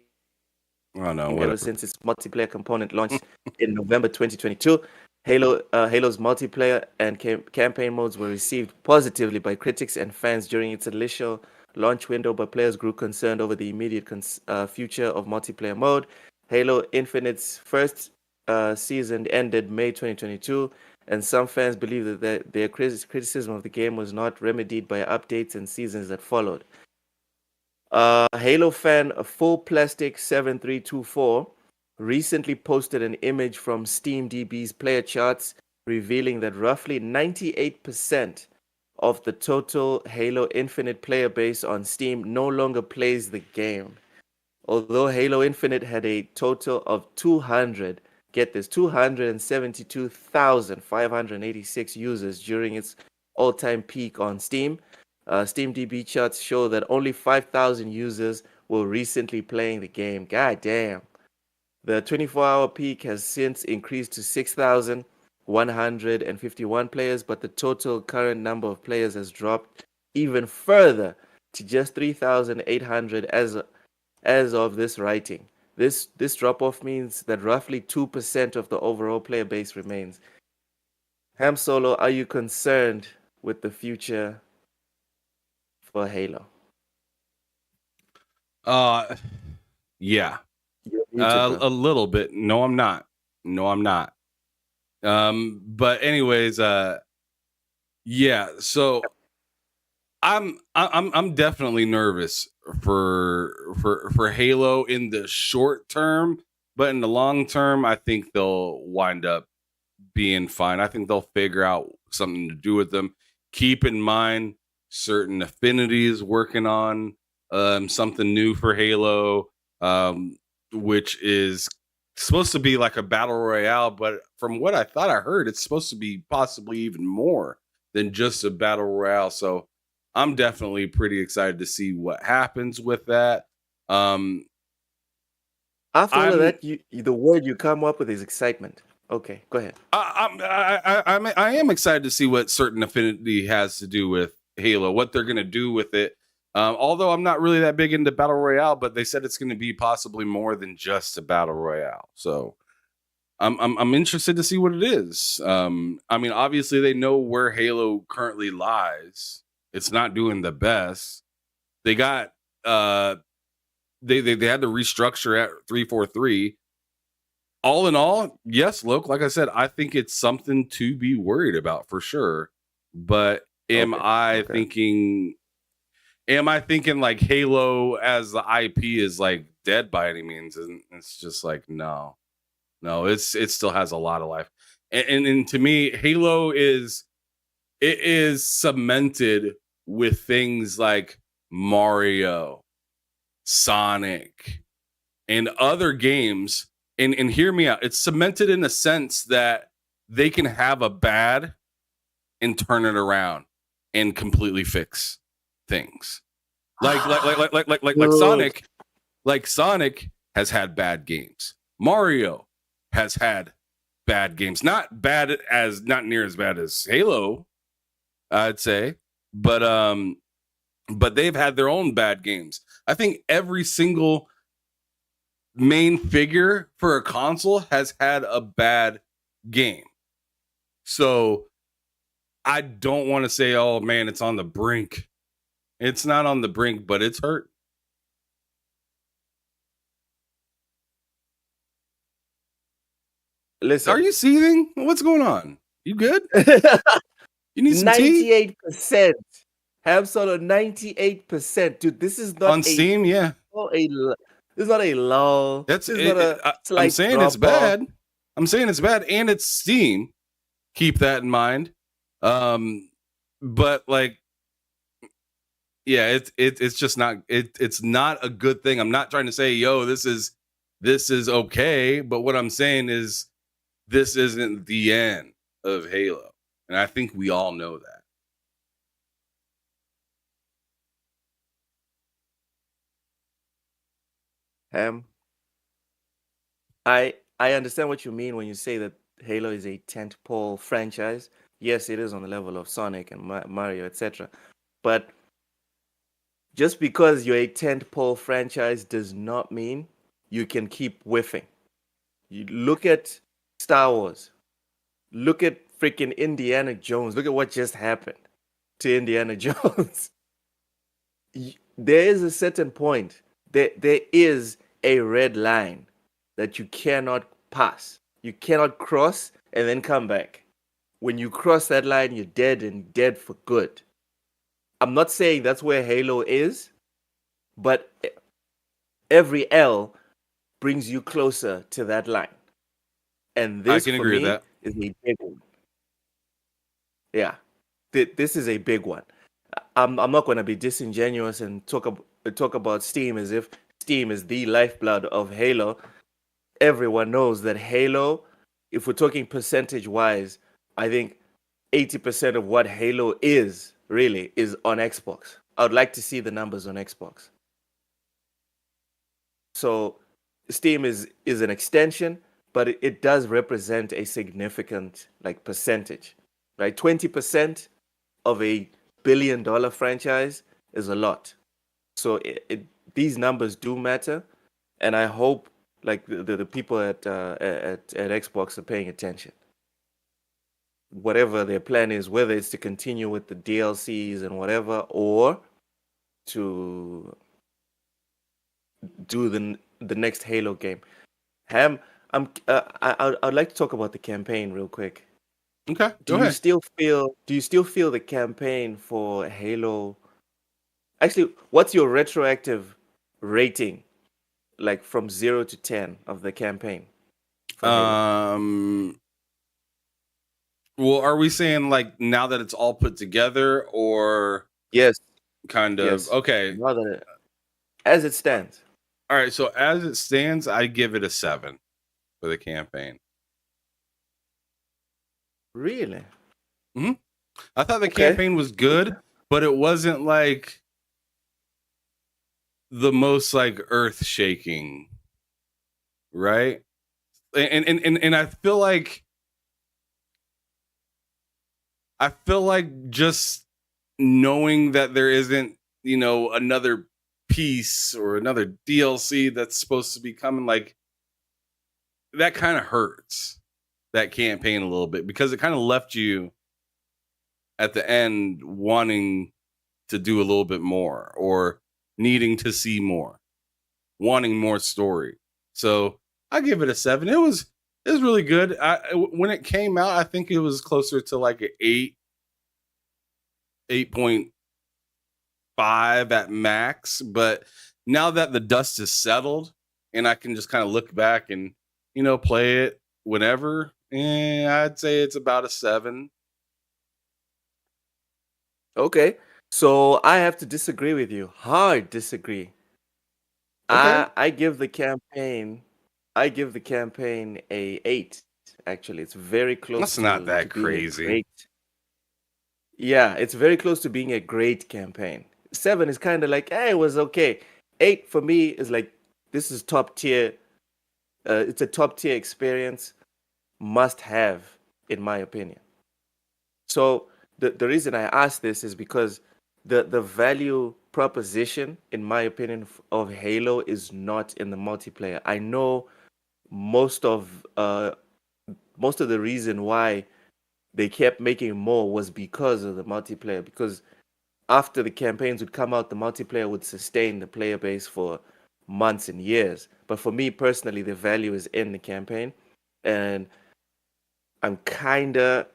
Oh no, ever whatever. since its multiplayer component launched in November 2022. Halo's multiplayer and campaign modes were received positively by critics and fans during its initial launch window, but players grew concerned over the immediate future of multiplayer mode. Halo Infinite's first season ended May 2022, and some fans believe that their criticism of the game was not remedied by updates and seasons that followed. Halo fan Full Plastic 7324 recently posted an image from SteamDB's player charts revealing that roughly 98% of the total Halo Infinite player base on Steam no longer plays the game. Although Halo Infinite had a total of 272,586 users during its all-time peak on Steam, SteamDB charts show that only 5,000 users were recently playing the game. God damn. The 24-hour peak has since increased to 6,151 players, but the total current number of players has dropped even further to just 3,800 as of this writing. This drop off means that roughly 2% of the overall player base remains. Ham Solo, are you concerned with the future for Halo? Yeah. You're muted, bro. A little bit. No, I'm not. No, I'm not. But anyways, yeah. So I'm definitely nervous for Halo in the short term, but in the long term, I think they'll wind up being fine. I think they'll figure out something to do with them. Keep in mind certain affinities working on something new for Halo, which is supposed to be like a battle royale, but from what I thought I heard, it's supposed to be possibly even more than just a battle royale. So I'm definitely pretty excited to see what happens with that. After all of I'm that, the word you come up with is excitement. Okay, go ahead. I am excited to see what certain affinity has to do with Halo, what they're going to do with it. Although I'm not really that big into battle royale, but they said it's going to be possibly more than just a battle royale. So I'm interested to see what it is. I mean, obviously they know where Halo currently lies. It's not doing the best. They got they had to restructure at 343. All in all, yes, Loke, like I said, I think it's something to be worried about for sure. But Okay, okay. am I thinking like Halo as the IP is like dead by any means? And it's just like, no. No, it still has a lot of life. And to me, Halo is cemented with things like Mario, Sonic, and other games. And hear me out. It's cemented in a sense that they can have a bad and turn it around and completely fix things. Like Good. Sonic, Sonic has had bad games. Mario has had bad games. Not near as bad as Halo, I'd say, but they've had their own bad games. I think every single main figure for a console has had a bad game. So I don't want to say, oh man, it's on the brink. It's not on the brink, but it's hurt. Listen, Are you seething? What's going on? You good? You need some tea? 98%. Have solo 98%. Dude, this is not On Steam, yeah. This is not a lull. That's This is it, not a I'm slight saying it's drop off. bad. I'm saying it's bad, and it's Steam. Keep that in mind. But like, yeah, it's just not it's not a good thing. I'm not trying to say, yo, this is okay, but what I'm saying is this isn't the end of Halo. And I think we all know that. I understand what you mean when you say that Halo is a tentpole franchise. Yes, it is on the level of Sonic and Mario, etc. But just because you're a tentpole franchise does not mean you can keep whiffing. You look at Star Wars. Look at freaking Indiana Jones. Look at what just happened to Indiana Jones. There is a certain point. There is a red line that you cannot pass. You cannot cross and then come back. When you cross that line, you're dead and dead for good. I'm not saying that's where Halo is, but every L brings you closer to that line. And this, I can for agree with me, that. is a big one. Yeah, this is a big one. I'm not going to be disingenuous and talk about Steam as if Steam is the lifeblood of Halo. Everyone knows that Halo, if we're talking percentage wise, I think 80% of what Halo is really is on Xbox. I would like to see the numbers on Xbox. So Steam is an extension, but it does represent a significant like percentage, right? 20% of a billion-dollar franchise is a lot. So these numbers do matter, and I hope like the people at Xbox are paying attention. Whatever their plan is, whether it's to continue with the DLCs and whatever, or to do the next Halo game. I'd like to talk about the campaign real quick. Okay, Do you still feel the campaign for Halo? Actually, what's your retroactive rating, like from 0 to 10 of the campaign for Halo? Well, are we saying like now that it's all put together, or Yes, kind of yes. okay? Now that as it stands. All right, so as it stands, I give it a 7 for the campaign. Really? Mm-hmm. I thought the campaign was good, but it wasn't like the most like earth shaking, right? And I feel like just knowing that there isn't, another piece or another DLC that's supposed to be coming, like that kind of hurts that campaign a little bit, because it kind of left you at the end wanting to do a little bit more, or needing to see more, wanting more story. So I give it a 7. It was really good. When it came out, I think it was closer to like an 8.5 at max. But now that the dust is settled and I can just kind of look back and, play it whenever, I'd say it's about a 7. Okay. So I have to disagree with you. Hard disagree. Okay. I give the campaign a 8. Actually, it's very close That's not to that being a crazy. great. Yeah, it's very close to being a great campaign. 7 is kind of like, hey, it was okay. 8 for me is like, this is top tier. It's a top tier experience. must have, in my opinion. So the reason I ask this is because the value proposition, in my opinion, of Halo is not in the multiplayer. I know most of uh most of the reason why they kept making more was because of the multiplayer. Because after the campaigns would come out, the multiplayer would sustain the player base for months and years. But for me personally, the value is in the campaign, and I'm kind of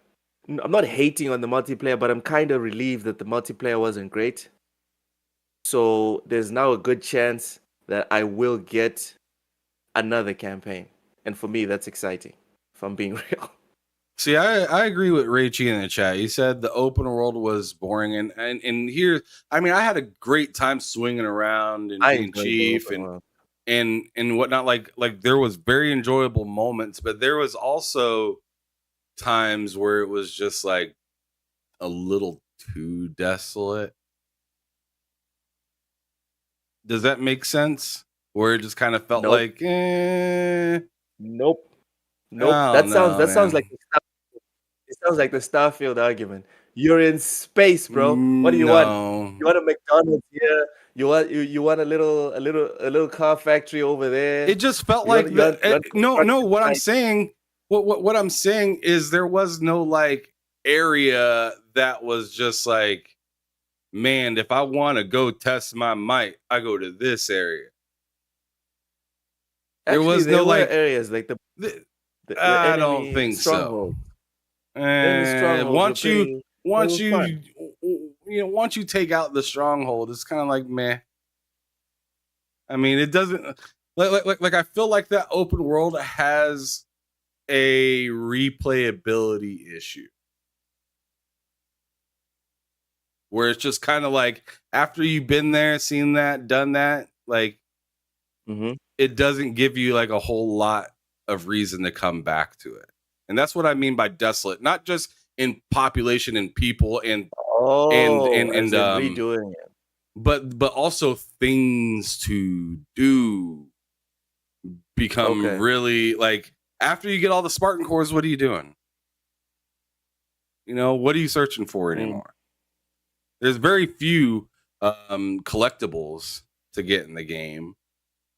I'm not hating on the multiplayer, but I'm kind of relieved that the multiplayer wasn't great. So there's now a good chance that I will get another campaign. And for me, that's exciting, if I'm being real. See, I agree with Rachie in the chat. He said the open world was boring, and here, I mean, I had a great time swinging around and I being enjoyed the chief open world. and whatnot. Like there was very enjoyable moments, but there was also times where it was just like a little too desolate. Does that make sense? Where it just kind of felt Nope. like, eh, Nope. Nope. oh no, That sounds like man, it sounds like the Starfield argument. You're in space, bro. What do you want? no. You want a McDonald's here? You want a little car factory over there? It just felt You want like you want no. construction What I'm site? saying, what I'm saying is there was no like area that was just like, man, if I want to go test my might, I go to this area. There Actually, was no there were like, areas like th- the I don't enemy think so. strongholds. Enemy strongholds were pretty. They Once were fun. once you take out the stronghold, it's kind of like meh. I mean, it doesn't like I feel like that open world has a replayability issue where it's just kind of like after you've been there, seen that, done that, like Mm-hmm. it doesn't give you like a whole lot of reason to come back to it. And that's what I mean by desolate, not just in population and people Oh, and as in redoing it. but also things to do become Okay. really like after you get all the Spartan cores, what are you doing? You know, what are you searching for Mm. anymore? There's very few collectibles to get in the game.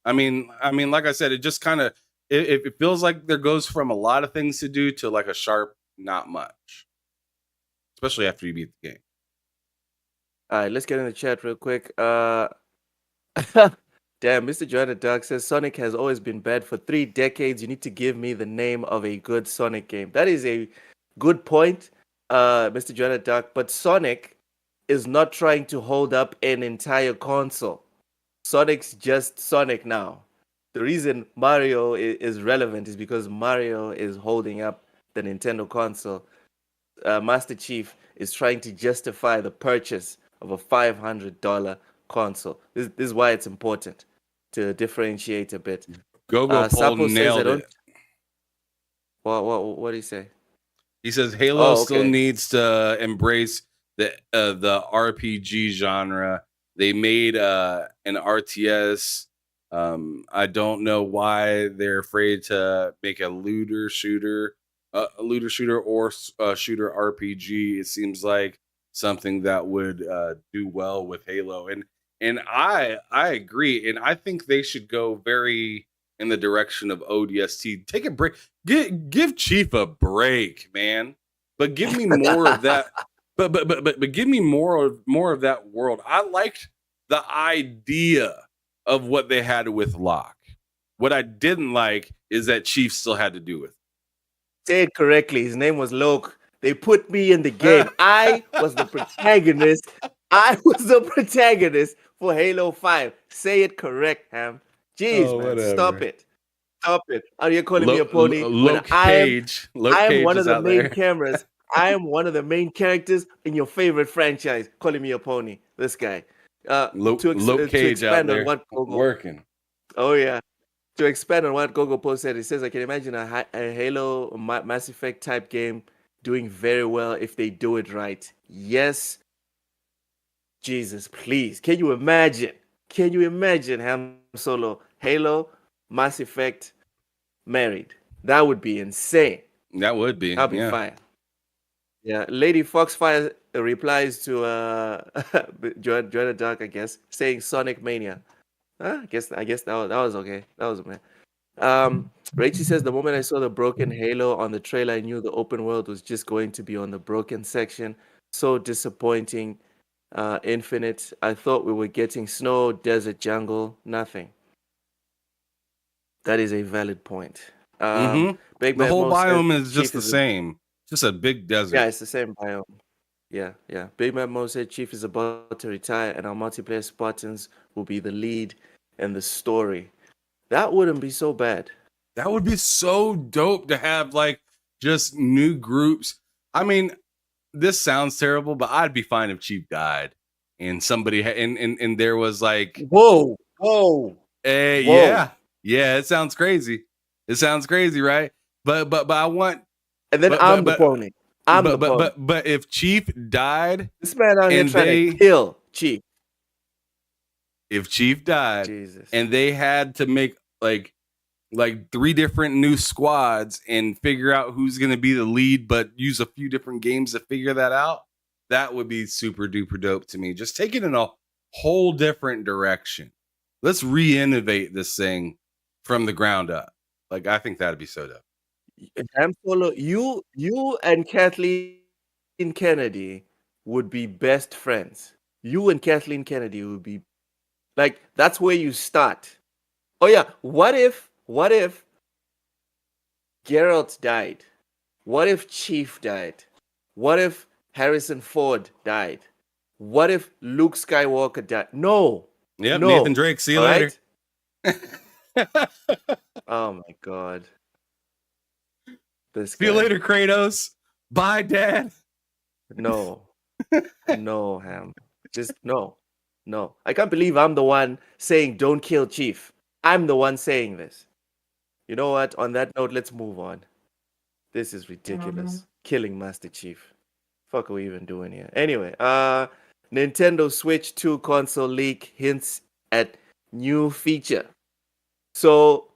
I mean, like I said, it just kind of it feels like there goes from a lot of things to do to like a sharp not much, especially after you beat the game. All right, let's get in the chat real quick. Damn, Mr. Joanna Dark says Sonic has always been bad for 3 decades. You need to give me the name of a good Sonic game. That is a good point, Mr. Joanna Dark. But Sonic is not trying to hold up an entire console. Sonic's just Sonic now. The reason Mario is relevant is because Mario is holding up the Nintendo console. Master Chief is trying to justify the purchase of a $500 console. This is why it's important to differentiate a bit. Go Pole Sapo says, I nailed don't. it. What did he say? He says Halo Oh, still okay. needs to embrace the RPG genre. They made an RTS. I don't know why they're afraid to make a looter shooter or a shooter RPG. It seems like something that would do well with Halo, and I agree, and I think they should go very in the direction of ODST. Take a break. Give Chief a break, man. But give me more of that. But give me more of that world. I liked the idea of what they had with Locke. What I didn't like is that Chief still had to do with Say it correctly. His name was Loke. They put me in the game. it. I was the protagonist. I was the protagonist for Halo 5. Say it correct, Ham. Jeez, Oh, man. Stop whatever. it. Stop it. Are you calling me a pony when Luke Cage. Luke I am Cage one of is the out main there. cameras. I am one of the main characters in your favorite franchise. Calling me a pony. This guy. Luke To Cage out expand on there what Gogo. working. Oh yeah. To expand on what Gogo Post said, it says I can imagine a Halo Mass Effect type game doing very well if they do it right. Yes. Jesus, please. Can you imagine? Can you imagine Ham Solo, Halo, Mass Effect, married? That would be insane. That would be, I'll be yeah. fine. Yeah, Lady Foxfire replies to Joanna Dark, I guess, saying Sonic Mania. I guess that was okay. That was man. Rachie says the moment I saw the broken Halo on the trailer, I knew the open world was just going to be on the broken section. So disappointing. Infinite. I thought we were getting snow, desert, jungle, nothing. That is a valid point. Mm-hmm. Big The Bad whole Mo says biome is just Chief the is a same. Just a big yeah, desert. it's the same biome. Yeah, yeah. Big Bad Mo said Chief is about to retire, and our multiplayer Spartans will be the lead in the story. That wouldn't be so bad. That would be so dope to have like just new groups. I mean, this sounds terrible, but I'd be fine if Chief died and somebody and there was like, Whoa, whoa, whoa. yeah, yeah. It sounds crazy. It sounds crazy, right? But I want, And then but I'm but the but pony. I'm the pony. but if Chief died This man out here and trying to kill Chief. if Chief died Jesus. and they had to make like 3 different new squads and figure out who's going to be the lead, but use a few different games to figure that out, that would be super duper dope to me. Just take it in a whole different direction. Let's re-innovate this thing from the ground up. Like, I think that'd be so dope. Ham Solo, you and Kathleen Kennedy would be best friends. You and Kathleen Kennedy would be like that's where you start. Oh yeah, what if Geralt died? What if Chief died? What if Harrison Ford died? What if Luke Skywalker died? No. Yep, Nathan No. Drake, see you All later. right? Oh my god. This See you guy. later, Kratos. Bye, Dad. No. No, Ham. Just no. No. I can't believe I'm the one saying don't kill Chief. I'm the one saying this. You know what? On that note, let's move on. This is ridiculous. Killing Master Chief. Fuck are we even doing here? Anyway, Nintendo Switch 2 console leak hints at new feature. So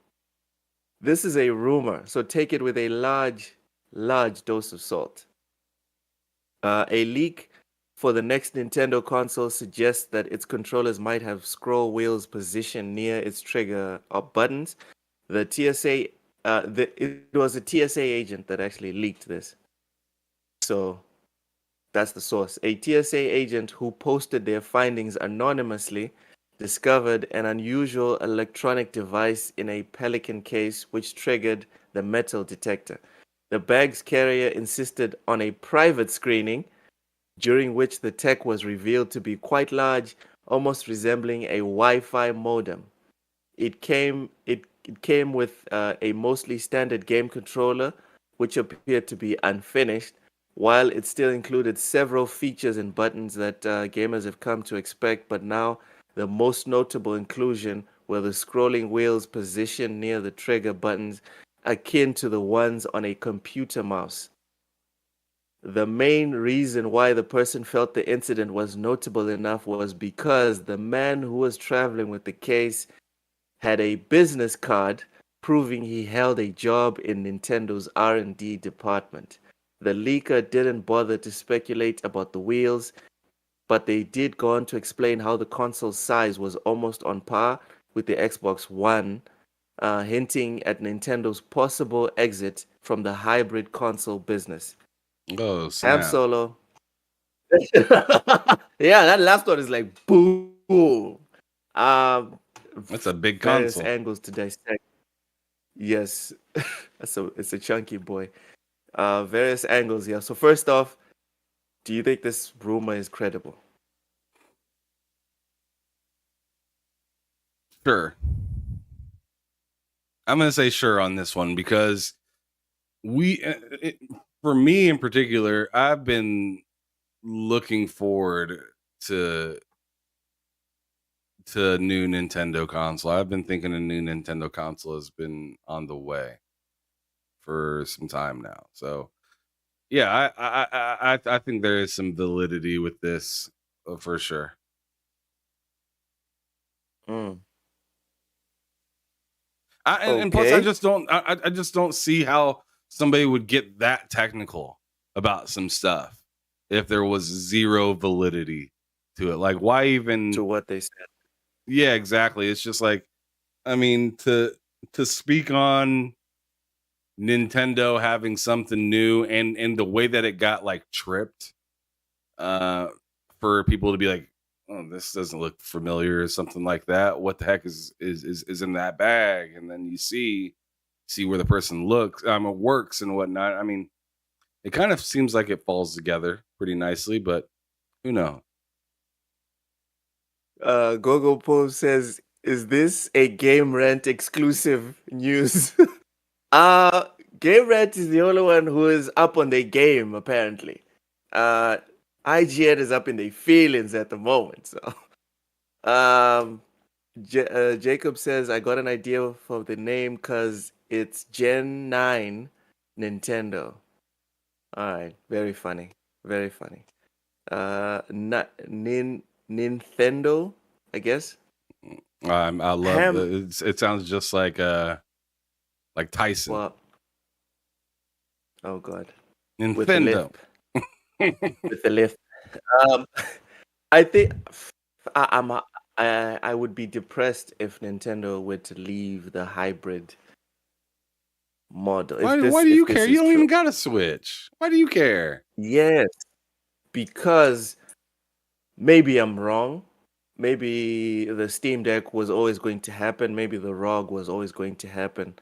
this is a rumor. So take it with a large dose of salt. A leak for the next Nintendo console suggests that its controllers might have scroll wheels positioned near its trigger or buttons. The TSA, it was a TSA agent that actually leaked this. So that's the source. A TSA agent who posted their findings anonymously discovered an unusual electronic device in a Pelican case which triggered the metal detector. The bag's carrier insisted on a private screening, during which the tech was revealed to be quite large, almost resembling a Wi-Fi modem. It came with a mostly standard game controller, which appeared to be unfinished, while it still included several features and buttons that gamers have come to expect. But now, the most notable inclusion were the scrolling wheels positioned near the trigger buttons, akin to the ones on a computer mouse. The main reason why the person felt the incident was notable enough was because the man who was traveling with the case had a business card proving he held a job in Nintendo's R&D department. The leaker didn't bother to speculate about the wheels, but they did go on to explain how the console's size was almost on par with the Xbox One, hinting at Nintendo's possible exit from the hybrid console business. Oh, Ham snap. Solo. Yeah, that last one is like boom. Um, That's a big various console. angles to dissect. Yes, it's a chunky boy. Various angles here. So first off, do you think this rumor is credible? Sure. I'm going to say sure on this one because we, for me in particular, I've been looking forward to a new Nintendo console. I've been thinking a new Nintendo console has been on the way for some time now. So yeah, I think there is some validity with this for sure. Mm, And plus, I okay. just don't. I just don't see how somebody would get that technical about some stuff if there was zero validity to it. Like, why even? To what they said. Yeah, exactly. It's just like, I mean, to speak on Nintendo having something new and the way that it got like tripped, uh, for people to be like, oh, this doesn't look familiar or something like that. What the heck is in that bag? And then you see where the person looks, works and whatnot. I mean, it kind of seems like it falls together pretty nicely, but who knows? Gogo Post says, "Is this a Game Rant exclusive news?" uh Game Rant is the only one who is up on their game apparently. Uh, IGN is up in their feelings at the moment. So, um, Jacob says, "I got an idea for the name because it's Gen 9 Nintendo." All right, very funny, very funny. Not Nintendo, I guess. I love Ham. it sounds just like Tyson. Well, oh god, with the Nintendo. lisp, with the lisp. Um, I think I, I'm a- I would be depressed if Nintendo were to leave the hybrid model. Why do If you this care? You is don't true, even got a Switch. Why do you care? yes, because maybe I'm wrong. Maybe the Steam Deck was always going to happen. Maybe the ROG was always going to happen,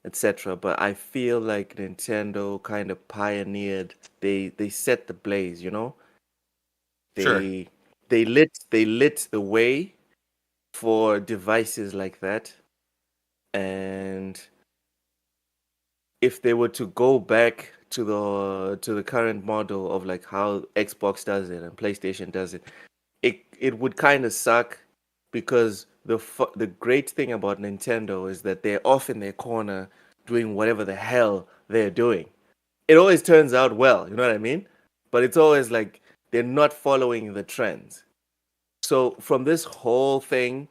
etc. But I feel like Nintendo kind of pioneered. They set the blaze. Sure. They they lit the way for devices like that. And if they were to go back to the current model of like how Xbox does it and PlayStation does it, it would kind of suck because the great thing about Nintendo is that they're off in their corner doing whatever the hell they're doing. It always turns out well, you know what I mean? But it's always like they're not following the trends. So from this whole thing,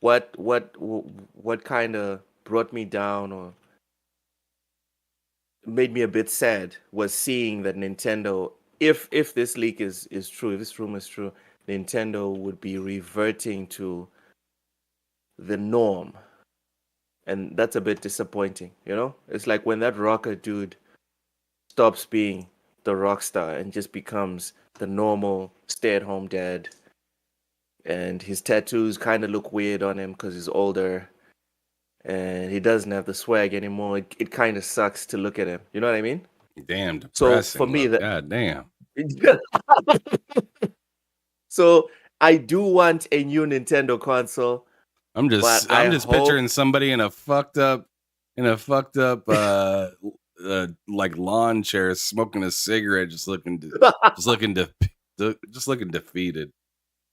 what kind of brought me down or made me a bit sad was seeing that Nintendo, if this leak is true, if this rumor is true, Nintendo would be reverting to the norm, and that's a bit disappointing. It's like when that rocker dude stops being the rock star and just becomes the normal stay-at-home dad, and his tattoos kind of look weird on him because he's older and he doesn't have the swag anymore. It kind of sucks to look at him. You know what I mean? Damn So for depressing. me, Look, that god damn. so I do want a new Nintendo console, but I I'm just hope picturing somebody in a fucked up like lawn chair smoking a cigarette, just looking defeated.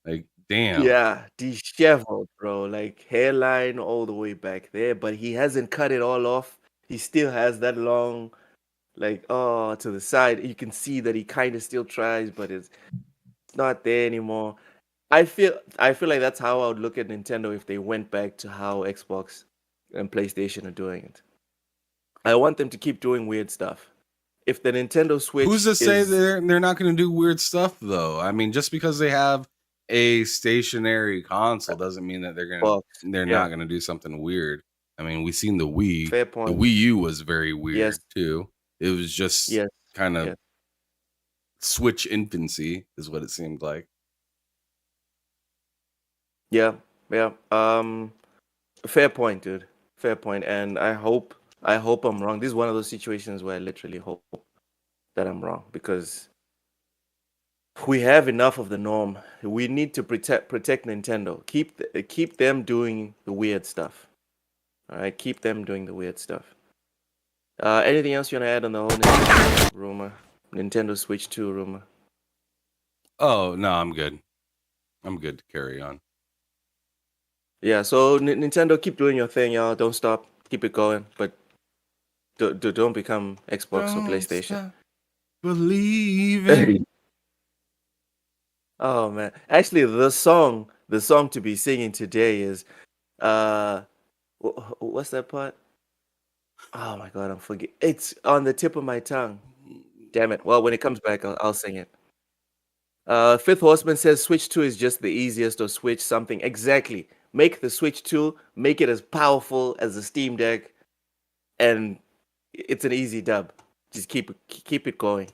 Like, damn. yeah, disheveled, bro. Like hairline all the way back there, but he hasn't cut it all off. He still has that long, like, to the side. You can see that he kind of still tries, but it's not there anymore. I feel like that's how I would look at Nintendo if they went back to how Xbox and PlayStation are doing it. I want them to keep doing weird stuff. If the Nintendo Who's Switch to say is they're not going to do weird stuff though? I mean, just because they have a stationary console doesn't mean that box, they're yeah, not going to do something weird. I mean, we seen the Wii. fair The point. Wii U was very Yes, weird too. It was just yes, kind of yes, Switch infancy is what it seemed like. yeah, yeah. Fair point, dude. Fair point. And I hope I'm wrong. This is one of those situations where I literally hope that I'm wrong because we have enough of the norm. We need to protect Nintendo. Keep them doing the weird stuff. All right, keep them doing the weird stuff. Anything else you want to add on the whole Nintendo rumor? Nintendo Switch 2 rumor. Oh no, I'm good. I'm good to carry on. Yeah, so Nintendo, keep doing your thing, y'all. Don't stop. Keep it going, but don't become Xbox or Don't PlayStation. stop believing. Oh man, actually, the song to be singing today is what's that part? Oh my God, I'm forgetting. It's on the tip of my tongue. Damn it. Well, when it comes back, I'll sing it. Fifth Horseman says Switch 2 is just the easiest or Switch something. Exactly. Make the Switch 2, make it as powerful as the Steam Deck, and it's an easy dub. Just keep it going.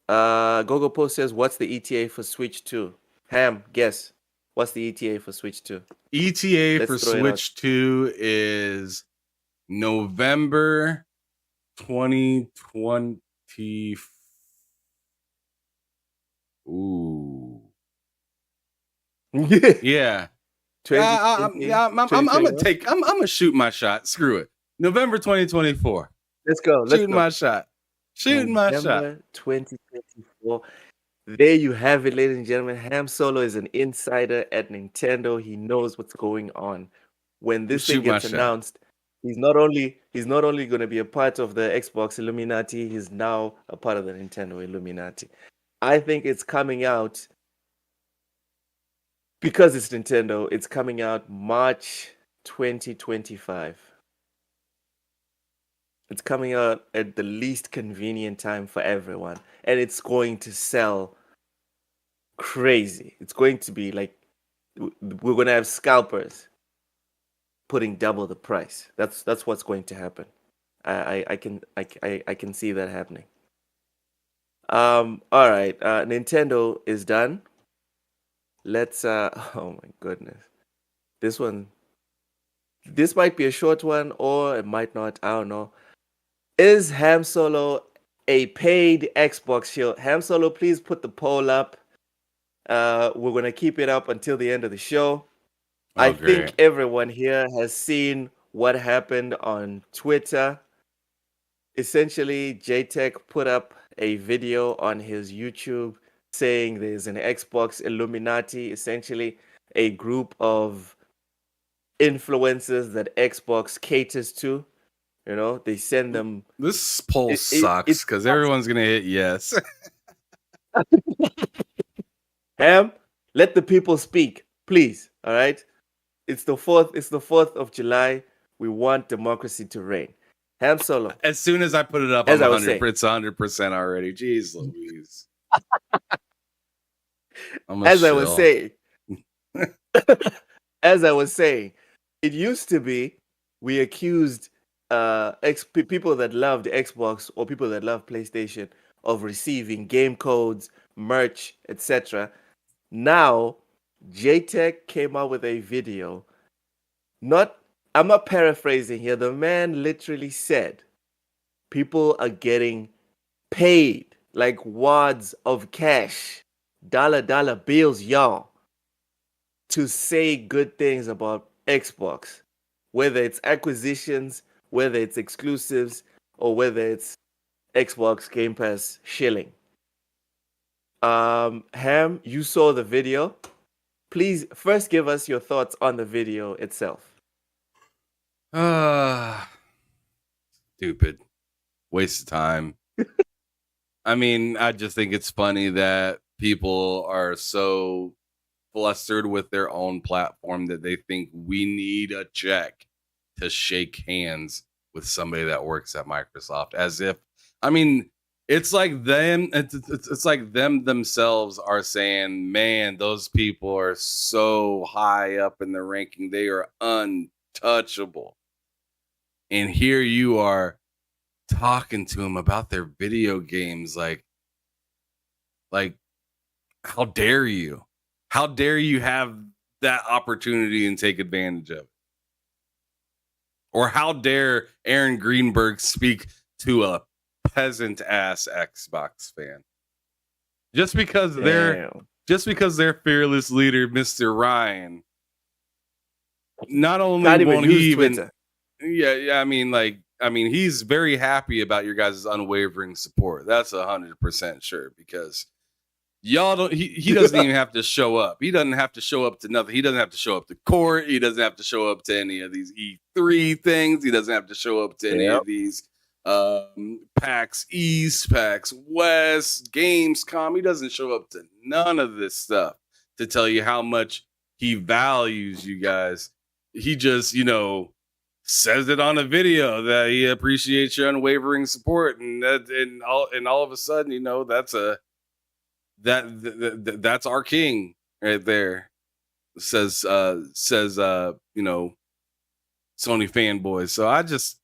Gogo Post says, what's the ETA for Switch 2? Ham, guess. What's the ETA for Switch 2? ETA Let's for throw it out. Switch 2 is November 2020. Ooh. Yeah. 2020, I'm gonna 2021. I'm gonna shoot my shot. Screw it. November 2024. Let's go. Let's Shooting go. my shot. Shooting my shot. November 2024. There you have it, ladies and gentlemen. Ham Solo is an insider at Nintendo. He knows what's going on. When this thing Shoot my gets shot. announced, he's not only going to be a part of the Xbox Illuminati, he's now a part of the Nintendo Illuminati. I think it's coming out because it's Nintendo. It's coming out March 2025. It's coming out at the least convenient time for everyone, and it's going to sell crazy. It's going to be like we're going to have scalpers putting double the price. That's what's going to happen. I can see that happening. All right. Nintendo is done. Let's oh my goodness. This might be a short one or it might not. I don't know. Is Ham Solo a paid Xbox shield? Ham Solo, please put the poll up. We're gonna keep it up until the end of the show. I think everyone here has seen what happened on Twitter. Essentially, JTech put up a video on his YouTube saying there's an Xbox Illuminati, essentially a group of influencers that Xbox caters to. You know, they send them. This poll It sucks because everyone's gonna hit yes. Ham, let the people speak, please. All right. It's the 4th. It's the 4th of July. We want democracy to reign. Ham Solo. As soon as I put it up, As I'm I was saying. 100%. It's 100% already. Jeez Louise. As I was saying. As I was saying, it used to be we accused people that loved Xbox or people that love PlayStation of receiving game codes, merch, etc. Now, JTech came out with a video. I'm not paraphrasing here. The man literally said people are getting paid like wads of cash, dollar bills, y'all, to say good things about Xbox, whether it's acquisitions, whether it's exclusives, or whether it's Xbox Game Pass shilling. Ham, you saw the video. Please first give us your thoughts on the video itself. Stupid. Waste of time. I mean, I just think it's funny that people are so flustered with their own platform that they think we need a check to shake hands with somebody that works at Microsoft. As if, I mean, it's like them. It's like them themselves are saying, "Man, those people are so high up in the ranking; they are untouchable." And here you are talking to them about their video games, like, how dare you? How dare you have that opportunity and take advantage of it? Or how dare Aaron Greenberg speak to a peasant ass Xbox fan? Just because their fearless leader, Mr. Ryan, not only won't he even I mean, he's very happy about your guys' unwavering support. That's 100% sure, because y'all don't. He doesn't even have to show up. He doesn't have to show up to nothing. He doesn't have to show up to court. He doesn't have to show up to any of these E3 things. He doesn't have to show up to any of these PAX East, PAX West, Gamescom. He doesn't show up to none of this stuff to tell you how much he values you guys. He just, says it on a video that he appreciates your unwavering support, and all of a sudden, you know, that's that's our king right there. Says you know, Sony fanboys. So I just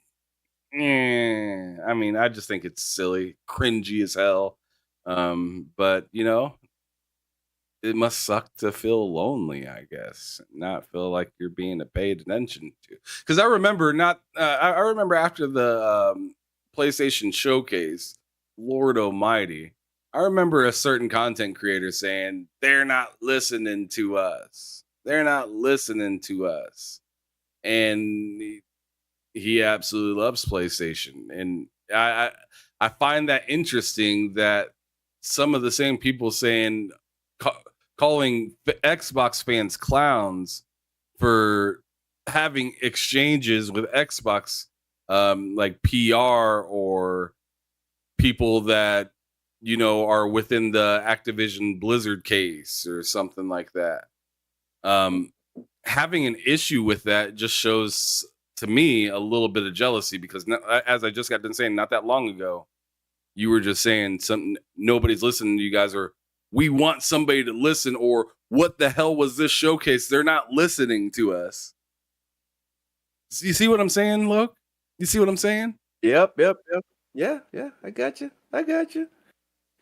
I mean, I just think it's silly, cringy as hell. But you know, it must suck to feel lonely, I guess, not feel like you're being paid attention to. Because I remember I remember after the PlayStation Showcase, Lord Almighty, I remember a certain content creator saying they're not listening to us. They're not listening to us, and he absolutely loves PlayStation, and I find that interesting that some of the same people saying calling Xbox fans clowns for having exchanges with Xbox, like PR or people that, you know, are within the Activision Blizzard case or something like that. Having an issue with that just shows to me a little bit of jealousy, because as I just got done saying not that long ago, you were just saying something, nobody's listening to you guys, or we want somebody to listen, or what the hell was this showcase? They're not listening to us. You see what I'm saying, Luke? You see what I'm saying? Yep. Yeah. I got you.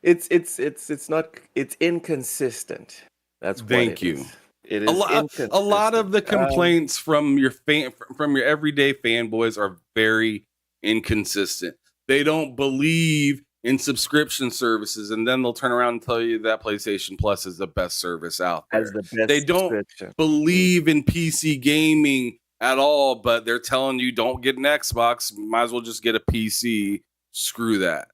It's not. It's inconsistent. That's what Thank it you. is. It is inconsistent. A lot of the complaints from your everyday fanboys are very inconsistent. They don't believe in subscription services, and then they'll turn around and tell you that PlayStation Plus is the best service out there. They don't believe in PC gaming at all, but they're telling you don't get an Xbox, might as well just get a PC. Screw that.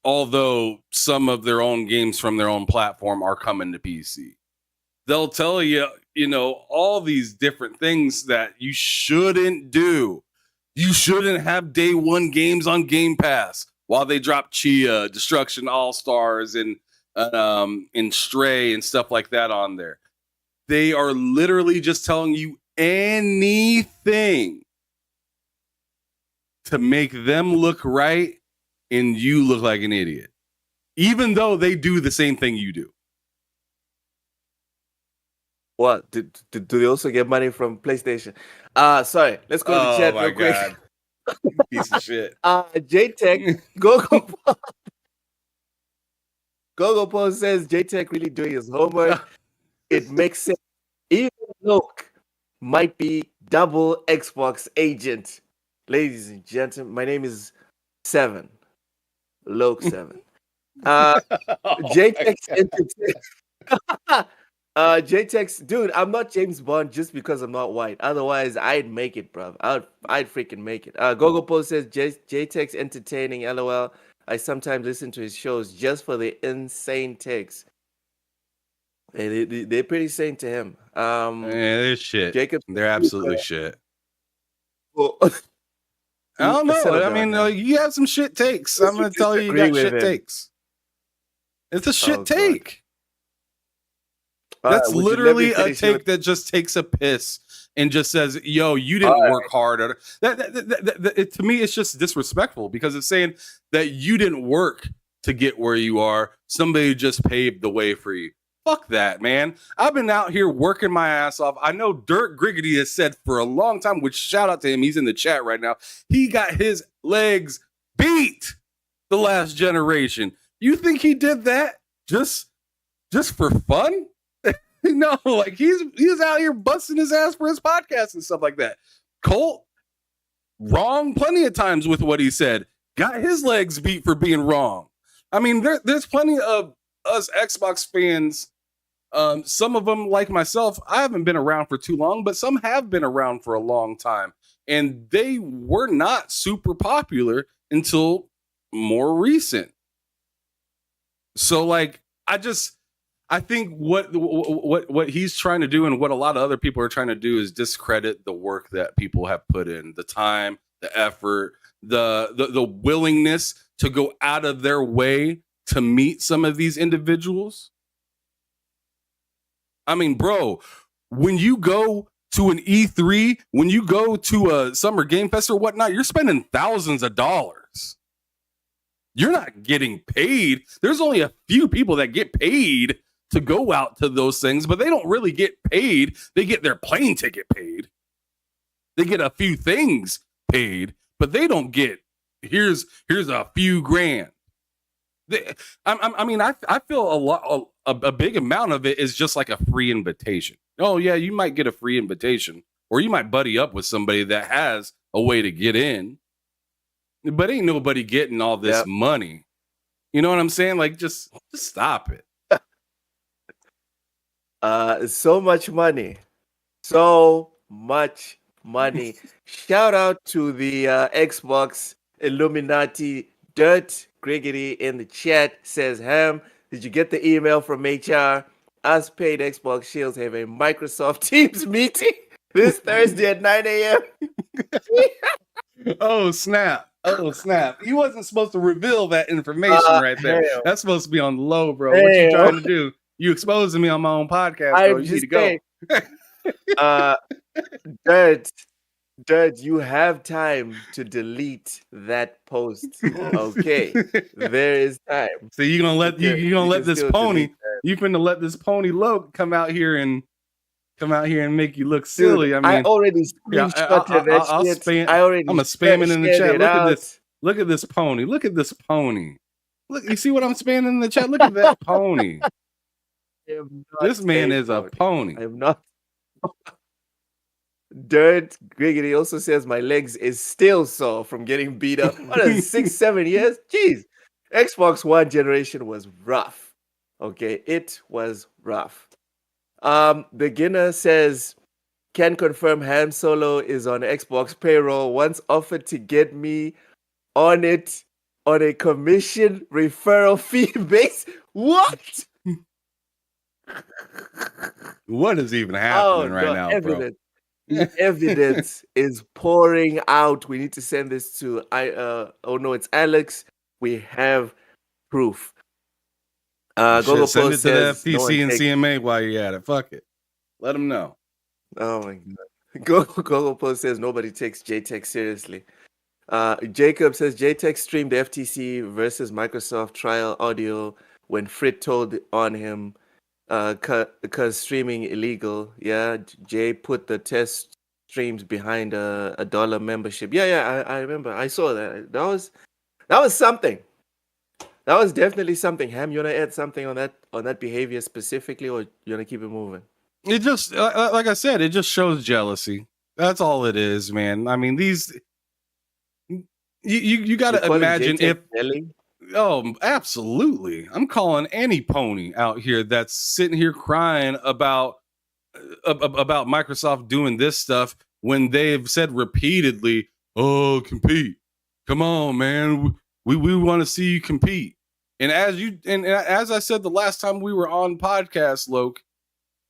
Although some of their own games from their own platform are coming to PC. They'll tell you, you know, all these different things that you shouldn't do. You shouldn't have day one games on Game Pass while they drop Chia, Destruction All-Stars, and Stray and stuff like that on there. They are literally just telling you anything to make them look right and you look like an idiot, even though they do the same thing you do. What? Do they also get money from PlayStation? Sorry. Let's go to the chat real quick. God. Piece of shit. JTech, Gogo Post says JTech really doing his homework. It makes sense. Even Loke might be double Xbox agent. Ladies and gentlemen, my name is Seven. Loke 7. JTech's entertainment. JTech's, dude, I'm not James Bond just because I'm not white. Otherwise, I'd make it, bro. I'd freaking make it. Gogo Post says JTech's entertaining. LOL. I sometimes listen to his shows just for the insane takes. They're pretty sane to him. Yeah, they're shit. Jacob, they're absolutely shit. Well, I don't know. I mean, you have some shit takes. I'm gonna tell you, got shit takes. It's a shit take. That's literally a take that just takes a piss and just says, yo, you didn't work hard. To me, it's just disrespectful, because it's saying that you didn't work to get where you are. Somebody just paved the way for you. Fuck that, man. I've been out here working my ass off. I know Dirk Griggity has said for a long time, which shout out to him. He's in the chat right now. He got his legs beat the last generation. You think he did that just for fun? No, like he's out here busting his ass for his podcast and stuff like that. Colt, wrong plenty of times with what he said. Got his legs beat for being wrong. I mean, there's plenty of us Xbox fans. Some of them, like myself, I haven't been around for too long, but some have been around for a long time. And they were not super popular until more recent. So, like, I think what he's trying to do, and what a lot of other people are trying to do, is discredit the work that people have put in, the time, the effort, the willingness to go out of their way to meet some of these individuals. I mean, bro, when you go to an E3, when you go to a Summer Game Fest or whatnot, you're spending thousands of dollars. You're not getting paid. There's only a few people that get paid to go out to those things, but they don't really get paid. They get their plane ticket paid. They get a few things paid, but they don't get, here's a few grand. I feel a big amount of it is just like a free invitation. Oh yeah, you might get a free invitation, or you might buddy up with somebody that has a way to get in, but ain't nobody getting all this money. You know what I'm saying? Like, just stop it. So much money. So much money. Shout out to the Xbox Illuminati. Dirt Griggity in the chat says, Ham, did you get the email from HR? Us paid Xbox Shields have a Microsoft Teams meeting this Thursday at 9 a.m. Oh, snap. Oh, snap. He wasn't supposed to reveal that information right there. Hell. That's supposed to be on the low, bro. What you trying to do? You exposing me on my own podcast, bro. You need to go. Dirt, you have time to delete that post. Okay, there is time. So you're gonna let this pony. You finna let this pony Loke come out here and make you look silly. Dude, I already screenshotted that shit. I'm gonna spam it in the chat. Look at this. Look at this pony. Look at this pony. Look, you see what I'm spamming in the chat? Look at that pony. This man is a pony. I am not. Dirt Griggity also says my legs is still sore from getting beat up. What is 6-7 years? Jeez. Xbox One generation was rough. Okay, it was rough. Beginner says can confirm Han Solo is on Xbox payroll. Once offered to get me on it on a commission referral fee base. What? What is even happening right now, evidence. Bro? The evidence is pouring out. We need to send this to it's Alex. We have proof. Google send it to the FTC and CMA while you're at it. Fuck it. Let them know. Oh my god. Google Post says nobody takes JTech seriously. Jacob says JTech streamed the FTC versus Microsoft trial audio when Frit told on him because streaming illegal. Yeah, Jay put the test streams behind a $1 membership. Yeah, I remember. I saw that. That was something. That was definitely something. Ham, you wanna add something on that behavior specifically, or you wanna keep it moving? It just, like I said, it just shows jealousy. That's all it is, man. I mean, you got to imagine if. Oh, absolutely. I'm calling any pony out here that's sitting here crying about Microsoft doing this stuff when they've said repeatedly, "Oh, compete. Come on, man. We want to see you compete." And as I said the last time we were on podcast, Loke,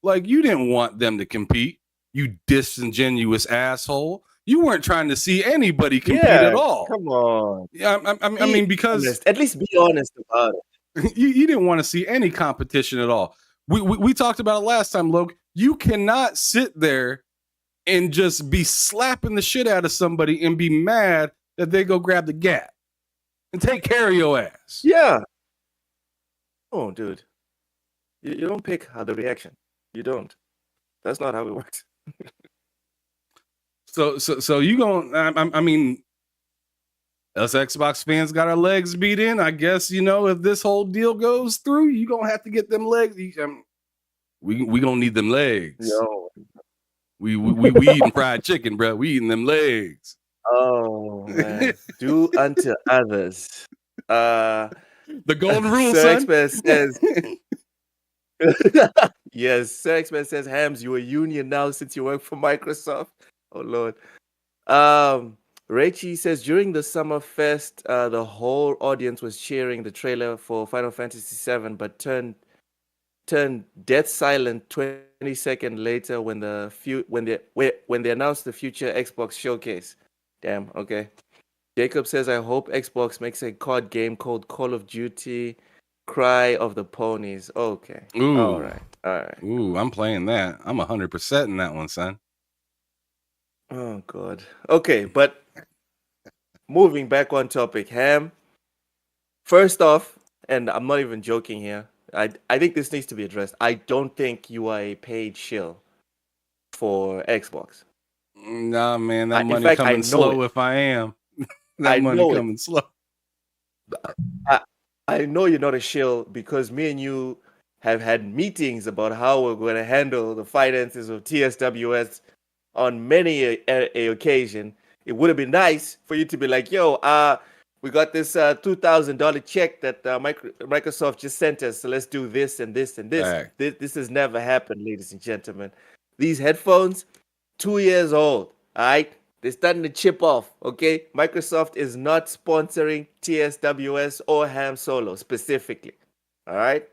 like, you didn't want them to compete, you disingenuous asshole. You weren't trying to see anybody compete at all. Come on. Yeah, I mean, because honest. At least be honest about it. You didn't want to see any competition at all. We talked about it last time, Loke. You cannot sit there and just be slapping the shit out of somebody and be mad that they go grab the gap and take care of your ass. Yeah. Oh, dude. You don't pick the reaction. You don't. That's not how it works. So you going? I mean, us Xbox fans got our legs beat in. I guess, if this whole deal goes through, you gonna have to get them legs. We gonna need them legs. Yo. We eating fried chicken, bro. We eating them legs. Oh man, do unto others. The golden rule, Sir son. Expert says. Yes, Sir Expert says, Hams, you're a union now since you work for Microsoft. Oh Lord. Rachie says during the Summer Fest, the whole audience was cheering the trailer for Final Fantasy VII, but turned dead silent 20 seconds later when they announced the future Xbox showcase. Damn. Okay. Jacob says, I hope Xbox makes a COD game called Call of Duty Cry of the Ponies. Okay. Ooh. All right. Ooh, I'm playing that. I'm 100% in that one, son. Oh God. Okay, but moving back on topic, Ham. First off, and I'm not even joking here. I think this needs to be addressed. I don't think you are a paid shill for Xbox. Nah, man, that In money fact, I coming know it. slow. If I am, that I money know it. coming slow. I, I know you're not a shill because me and you have had meetings about how we're going to handle the finances of TSWS on many a occasion. It would have been nice for you to be like, "Yo, we got this $2,000 check that Microsoft just sent us. So let's do this and this and this." Fact. This has never happened, ladies and gentlemen. These headphones, 2 years old. All right, they're starting to chip off. Okay, Microsoft is not sponsoring TSWS or Ham Solo specifically. All right,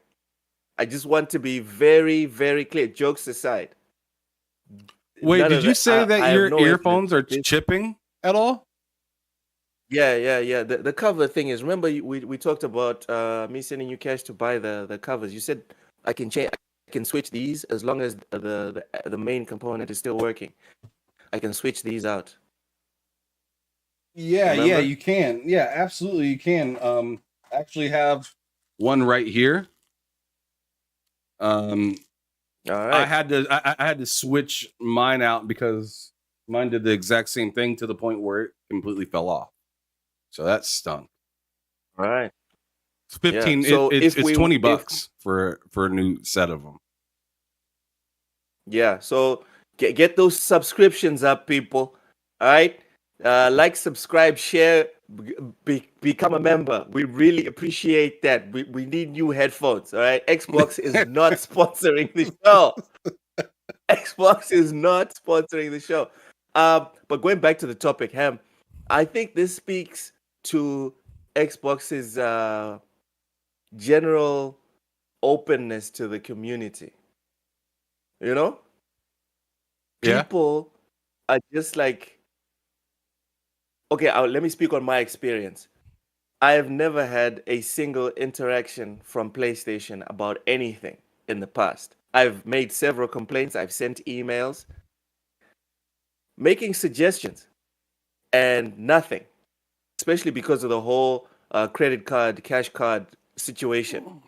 I just want to be very, very clear. Jokes aside, Wait, none did of you that. say that I have your no evidence earphones that are this. chipping at all? Yeah. The cover thing is. Remember, we talked about me sending you cash to buy the covers. You said I can change. I can switch these as long as the main component is still working. I can switch these out. Yeah, Remember? you can. Yeah, absolutely, you can. I actually have one right here. Um, All right. I had to switch mine out because mine did the exact same thing to the point where it completely fell off. So that stunk. All right. It's Yeah. 15. So It's 20 if bucks for a new set of them. yeah, so get those subscriptions up, people. All right. Like, subscribe, share, become a member. We really appreciate that. We need new headphones. All right. Xbox is not sponsoring the show. Xbox is not sponsoring the show. But going back to the topic, Ham, I think this speaks to Xbox's general openness to the community. You know, Yeah. people are just like, okay, let me speak on my experience. I have never had a single interaction from PlayStation about anything in the past. I've made several complaints, I've sent emails, making suggestions, and nothing, especially because of the whole credit card, cash card situation.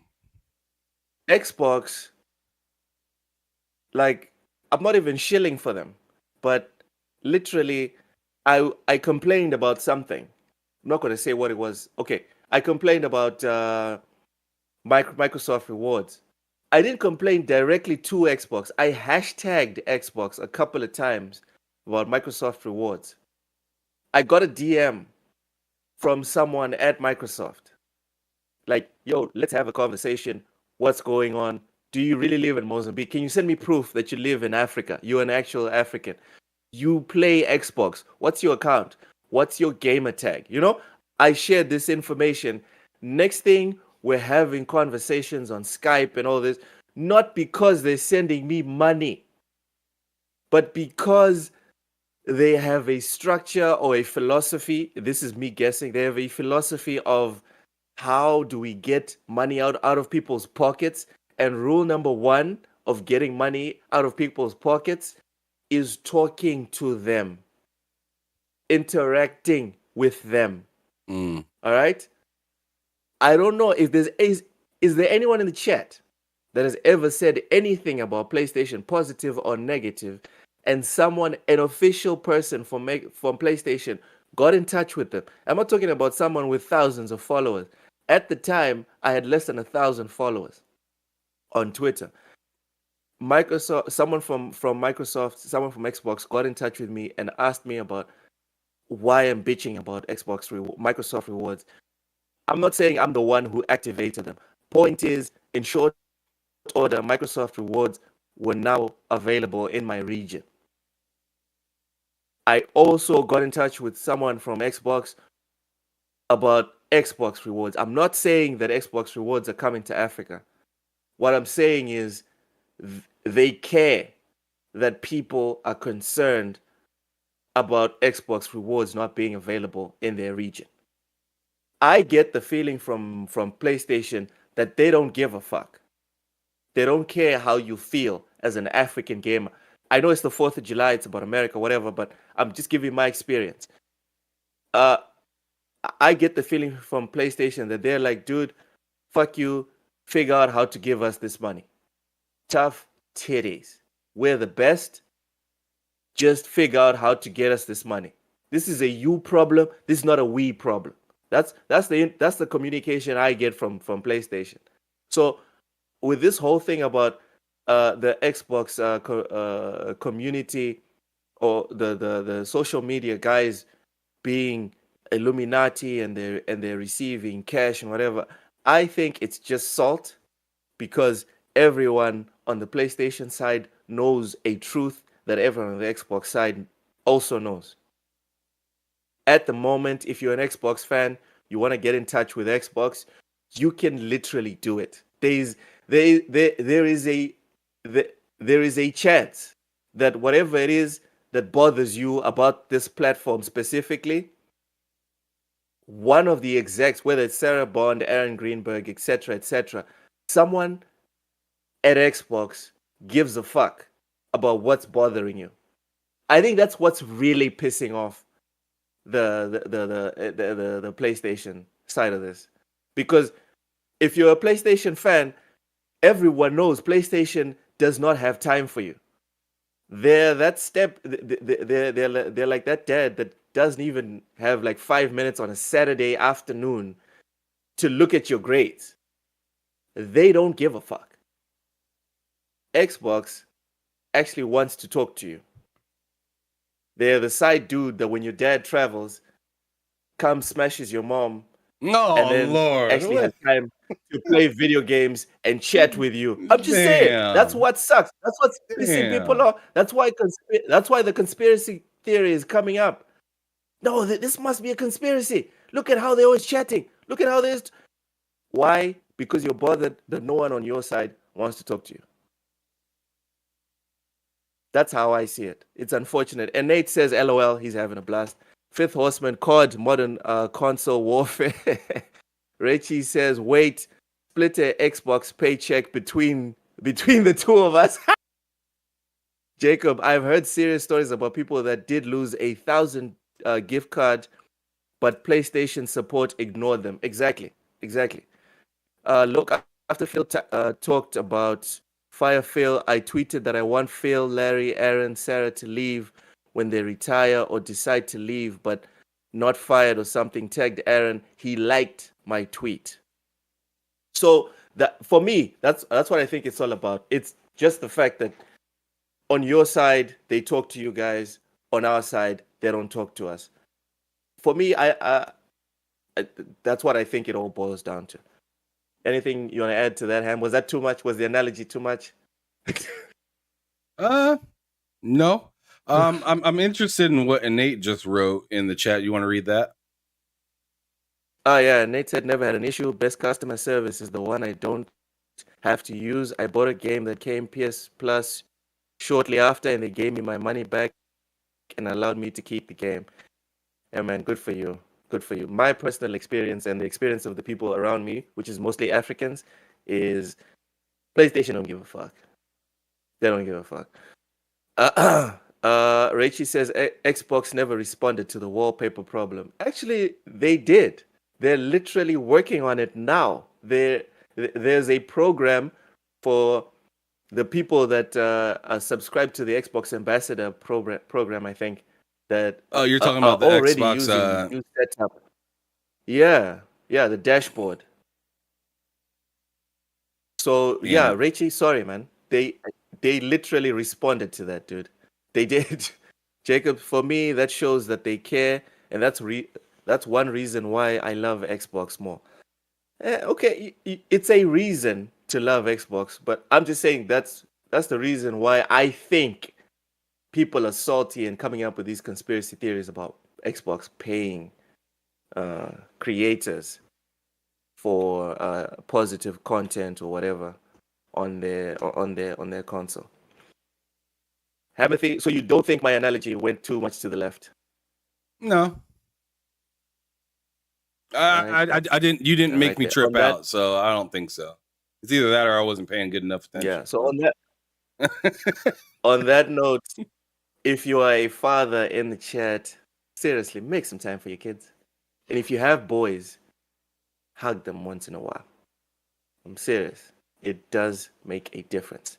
Xbox, like, I'm not even shilling for them, but literally, I complained about something. I'm not going to say what it was. Okay, I complained about Microsoft Rewards. I didn't complain directly to Xbox. I hashtagged Xbox a couple of times about Microsoft Rewards. I got a DM from someone at Microsoft, like, "Yo, let's have a conversation. What's going on? Do you really live in Mozambique? Can you send me proof that you live in Africa? You're an actual African. You play Xbox. What's your account? What's your gamer tag?" I shared this information. Next thing, we're having conversations on Skype and all this, not because they're sending me money, but because they have a structure or a philosophy. This is me guessing. They have a philosophy of how do we get money out of people's pockets. And rule number one of getting money out of people's pockets is talking to them, interacting with them. Mm. All right. I don't know if is there anyone in the chat that has ever said anything about PlayStation, positive or negative, and an official person from PlayStation, got in touch with them. I'm not talking about someone with thousands of followers. At the time, I had less than 1,000 followers on Twitter. Someone from Microsoft, someone from Xbox got in touch with me and asked me about why I'm bitching about Microsoft rewards. I'm not saying I'm the one who activated them. Point is, in short order, Microsoft rewards were now available in my region. I also got in touch with someone from Xbox about Xbox rewards. I'm not saying that Xbox rewards are coming to Africa. What I'm saying is they care that people are concerned about Xbox rewards not being available in their region. I get the feeling from PlayStation that they don't give a fuck. They don't care how you feel as an African gamer. I know it's the 4th of July, it's about America, whatever, but I'm just giving my experience. I get the feeling from PlayStation that they're like, dude, fuck you, figure out how to give us this money. Tough titties. We're the best. Just figure out how to get us this money. This is a you problem. This is not a we problem. That's the communication I get from PlayStation. So with this whole thing about the Xbox community or the social media guys being Illuminati and they're receiving cash and whatever, I think it's just salt because everyone on the PlayStation side knows a truth that everyone on the Xbox side also knows. At the moment, if you're an Xbox fan, you want to get in touch with Xbox, you can literally do it. There is a chance that whatever it is that bothers you about this platform specifically, one of the execs, whether it's Sarah Bond, Aaron Greenberg, etc., someone at Xbox gives a fuck about what's bothering you. I think that's what's really pissing off the PlayStation side of this. Because if you're a PlayStation fan, everyone knows PlayStation does not have time for you. They're that step. They're like that dad that doesn't even have like 5 minutes on a Saturday afternoon to look at your grades. They don't give a fuck. Xbox actually wants to talk to you. They're the side dude that when your dad travels, comes, smashes your mom, and then Lord, actually has time to play video games and chat with you. I'm just saying, that's what sucks. That's what's pissing people off. That's why the conspiracy theory is coming up. No, this must be a conspiracy. Look at how they're always chatting. Look at how they're... Why? Because you're bothered that no one on your side wants to talk to you. That's how I see it. It's unfortunate. And Nate says, LOL, he's having a blast. Fifth Horseman, COD, modern console warfare. Richie says, wait, split a Xbox paycheck between the two of us. Jacob, I've heard serious stories about people that did lose 1,000 gift card, but PlayStation support ignored them. Exactly. Look, after Phil talked about Fire Phil, I tweeted that I want Phil, Larry, Aaron, Sarah to leave when they retire or decide to leave, but not fired or something. Tagged Aaron. He liked my tweet. So that for me, that's what I think it's all about. It's just the fact that on your side they talk to you guys, on our side they don't talk to us. For me, I that's what I think it all boils down to. Anything you want to add to that, Ham? Was that too much? Was the analogy too much? No. I'm interested in what Nate just wrote in the chat. You want to read that? Oh yeah, Nate said never had an issue. Best customer service is the one I don't have to use. I bought a game that came PS Plus shortly after, and they gave me my money back and allowed me to keep the game. Yeah, man, good for you. Good for you. My personal experience and the experience of the people around me, which is mostly Africans, is PlayStation don't give a fuck. They don't give a fuck. Rachie says Xbox never responded to the wallpaper problem. Actually, they did. They're literally working on it now. There's a program for the people that are subscribed to the Xbox Ambassador program, I think, that you're talking are about the already Xbox using the new setup. Yeah, the dashboard. So yeah, Rachie, sorry, man. They literally responded to that, dude. They did. Jacob, for me, that shows that they care, and that's one reason why I love Xbox more. Okay, it's a reason to love Xbox, but I'm just saying that's the reason why I think people are salty and coming up with these conspiracy theories about Xbox paying creators for positive content or whatever on their console. Hamothy, so you don't think my analogy went too much to the left? No. I didn't. You didn't make me trip out, so I don't think so. It's either that or I wasn't paying good enough attention. Yeah. So on that, On that note, if you are a father in the chat, seriously, make some time for your kids. And if you have boys, hug them once in a while. I'm serious. It does make a difference.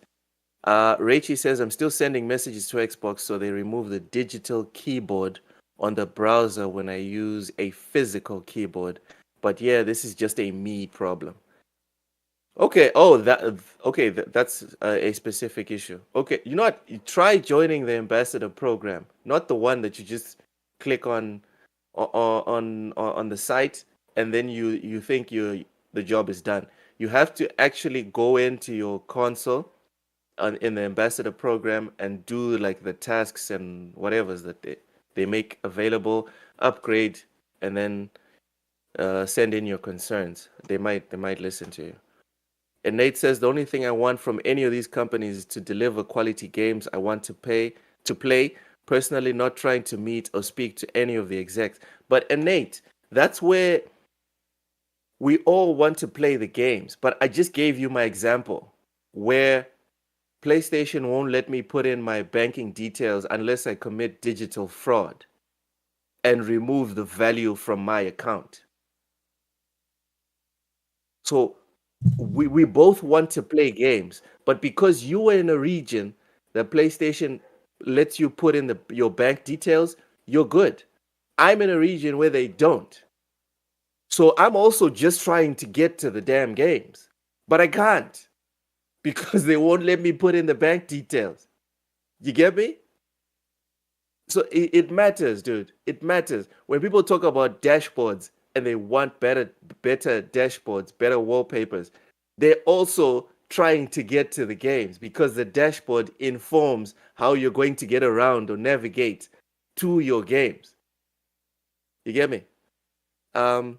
Rachie says, I'm still sending messages to Xbox, so they remove the digital keyboard on the browser when I use a physical keyboard. But yeah, this is just a me problem. Okay. Oh, that's a specific issue. Okay. You know what? You try joining the ambassador program, not the one that you just click on the site and then you think the job is done. You have to actually go into your console in the ambassador program and do like the tasks and whatever's that they make available, upgrade, and then send in your concerns. They might listen to you. And Nate says the only thing I want from any of these companies is to deliver quality games. I want to play. Personally, not trying to meet or speak to any of the execs. But Nate, that's where we all want to play the games. But I just gave you my example where PlayStation won't let me put in my banking details unless I commit digital fraud and remove the value from my account. So we both want to play games, but because you were in a region that PlayStation lets you put in your bank details, you're good. I'm in a region where they don't. So I'm also just trying to get to the damn games, but I can't because they won't let me put in the bank details. You get me? So it matters, dude. It matters. When people talk about dashboards and they want better dashboards, better wallpapers, they're also trying to get to the games because the dashboard informs how you're going to get around or navigate to your games. You get me? Um,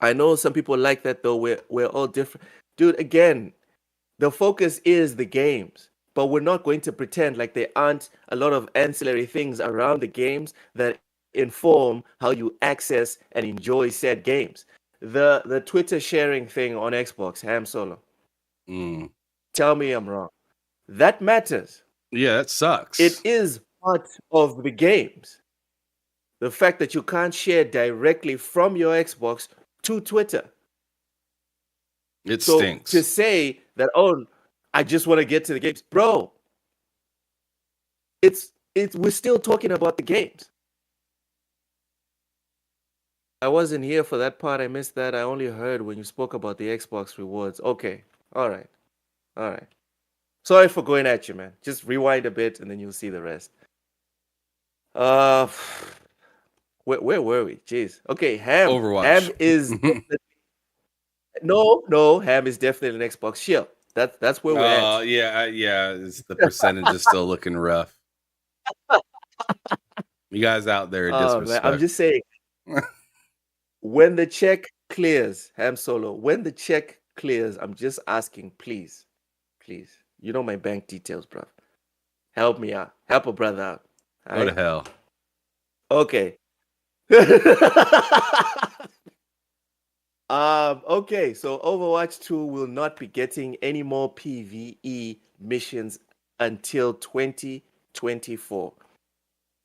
I know some people like that though. We're all different, dude. Again, the focus is the games, but we're not going to pretend like there aren't a lot of ancillary things around the games that inform how you access and enjoy said games. The Twitter sharing thing on Xbox, Ham Solo. Tell me I'm wrong. That matters. Yeah, that sucks. It is part of the games. The fact that you can't share directly from your Xbox to Twitter. It So stinks. to say that, oh, I just want to get to the games, bro. It's we're still talking about the games. I wasn't here for that part. I missed that. I only heard when you spoke about the Xbox rewards. Okay. All right. All right. Sorry for going at you, man. Just rewind a bit and then you'll see the rest. Uh where were we? Jeez. Okay, Ham. Overwatch. Ham is no, Ham is definitely an Xbox shield. That's where we're at. Yeah. The percentage is still looking rough. You guys out there, disrespect. Man, I'm just saying. When the check clears, Ham Solo, when the check clears, I'm just asking, please. You know my bank details, bro. Help me out. Help a brother out. Go to hell. Okay. Okay, so Overwatch 2 will not be getting any more PvE missions until 2024.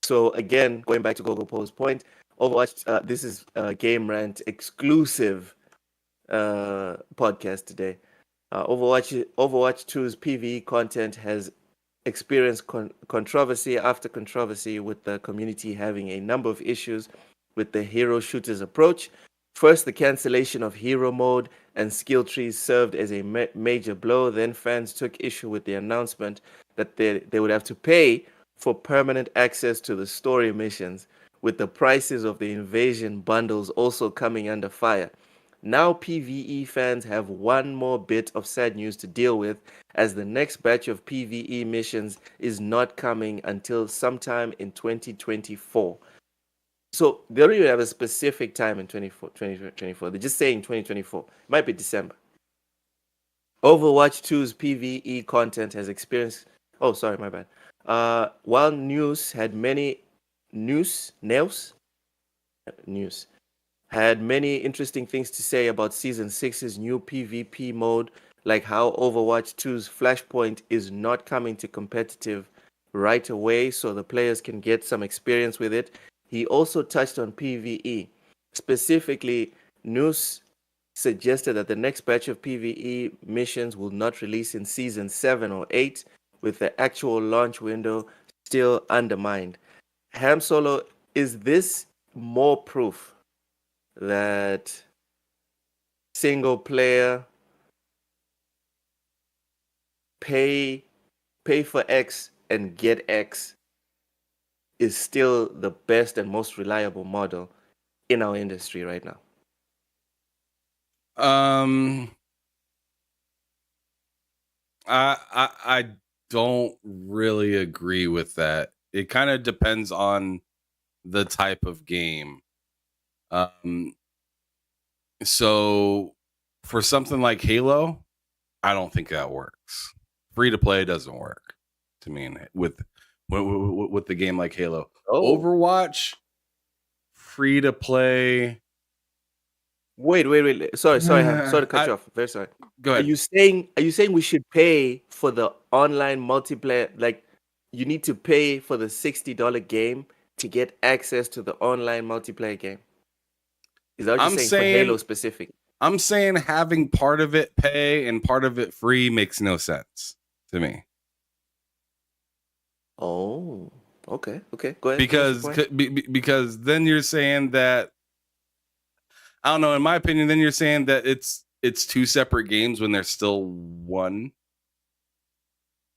So again, going back to Gogo Poe's point, Overwatch, this is Game Rant exclusive podcast today. Overwatch 2's PvE content has experienced controversy after controversy, with the community having a number of issues with the hero shooters approach. First, the cancellation of hero mode and skill trees served as a major blow. Then fans took issue with the announcement that they would have to pay for permanent access to the story missions, with the prices of the invasion bundles also coming under fire. Now PvE fans have one more bit of sad news to deal with, as the next batch of PvE missions is not coming until sometime in 2024. So they don't even have a specific time in 2024. They're just saying 2024. It might be December. Overwatch 2's PvE content has experienced... Oh, sorry, my bad. While News had many interesting things to say about Season 6's new PvP mode, like how Overwatch 2's Flashpoint is not coming to competitive right away so the players can get some experience with it. He also touched on PvE. Specifically, news suggested that the next batch of PvE missions will not release in season 7 or 8, with the actual launch window still undermined. Ham Solo, is this more proof that single player pay for X and get X is still the best and most reliable model in our industry right now? I don't really agree with that. It kind of depends on the type of game. So for something like Halo, I don't think that works. Free to play doesn't work to me with the game like Halo. Oh, Overwatch, free to play. wait. Sorry, Ham. Sorry to cut you off. Very sorry. Go ahead. Are you saying we should pay for the online multiplayer? Like, you need to pay for the $60 game to get access to the online multiplayer game? Is that what you're saying for Halo specific? I'm saying having part of it pay and part of it free makes no sense to me. Oh, okay. Go ahead. Because then you're saying that, I don't know, in my opinion, then you're saying that it's two separate games when they're still one.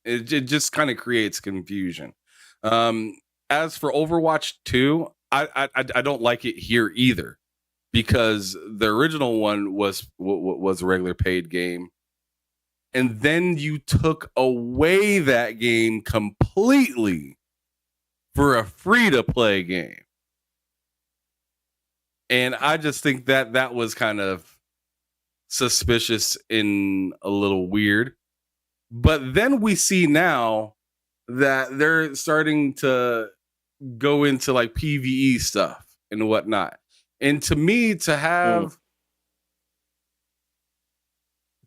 It just kind of creates confusion. As for Overwatch 2, I don't like it here either, because the original one was a regular paid game, and then you took away that game completely for a free to play game. And I just think that was kind of suspicious and a little weird. But then we see now that they're starting to go into like PvE stuff and whatnot. And to me, to have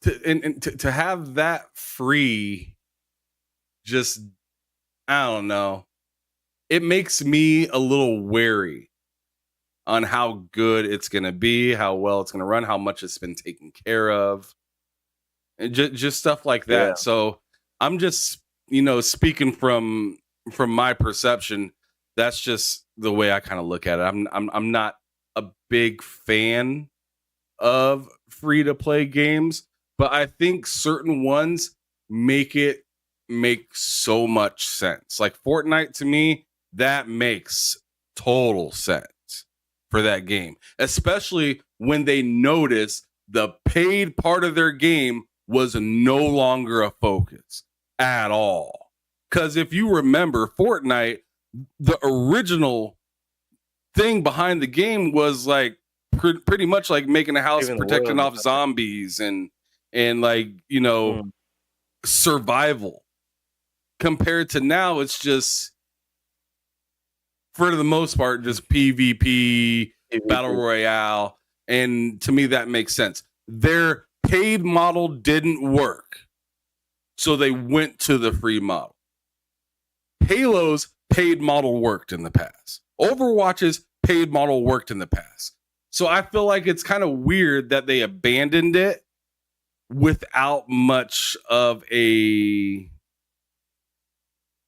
to have that free, just, I don't know, it makes me a little wary on how good it's going to be, how well it's going to run, how much it's been taken care of, and just stuff like that. Yeah. So I'm just, speaking from my perception, that's just the way I kind of look at it. I'm not a big fan of free to play games, but I think certain ones make so much sense. Like Fortnite, to me, that makes total sense for that game, especially when they notice the paid part of their game was no longer a focus at all. Because if you remember, Fortnite, the original thing behind the game was like pretty much like making a house, protecting off zombies and like, survival. Compared to now, it's just, for the most part, just PvP, battle royale. And to me, that makes sense. Their paid model didn't work, so they went to the free model. Halo's paid model worked in the past. Overwatch's paid model worked in the past. So I feel like it's kind of weird that they abandoned it without much of a...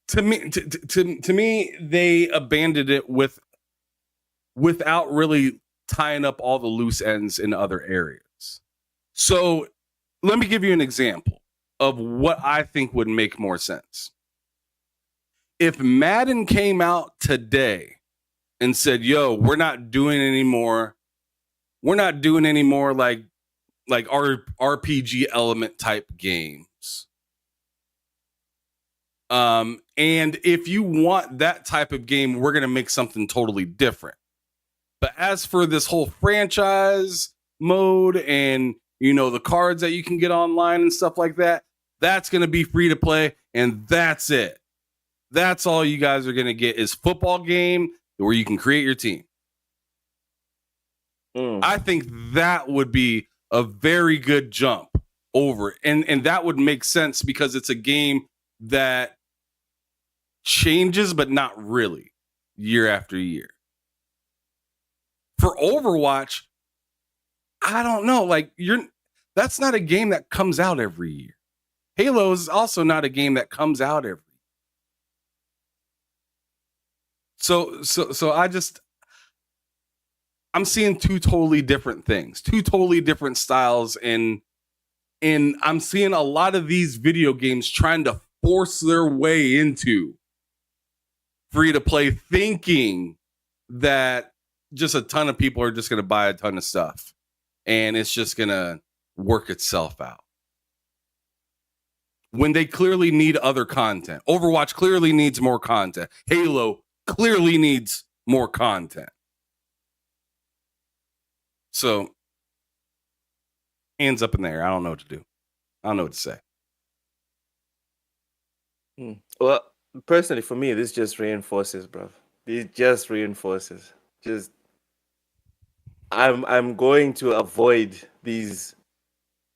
To me, they abandoned it without really tying up all the loose ends in other areas. So let me give you an example of what I think would make more sense. If Madden came out today and said, "Yo, we're not doing any more like RPG element type games." And if you want that type of game, we're going to make something totally different. But as for this whole franchise mode and, the cards that you can get online and stuff like that, that's going to be free to play. And that's it. That's all you guys are going to get is football game where you can create your team. I think that would be a very good jump over. And that would make sense because it's a game that changes, but not really, year after year. For Overwatch, I don't know. Like that's not a game that comes out every year. Halo is also not a game that comes out every year. So I'm seeing two totally different things, two totally different styles, and I'm seeing a lot of these video games trying to force their way into free to play, thinking that just a ton of people are just going to buy a ton of stuff and it's just going to work itself out. When they clearly need other content. Overwatch clearly needs more content. Halo clearly needs more content. So, hands up in the air. I don't know what to do. I don't know what to say. Well, personally, for me, this just reinforces, bro. This just reinforces. Just, I'm going to avoid these.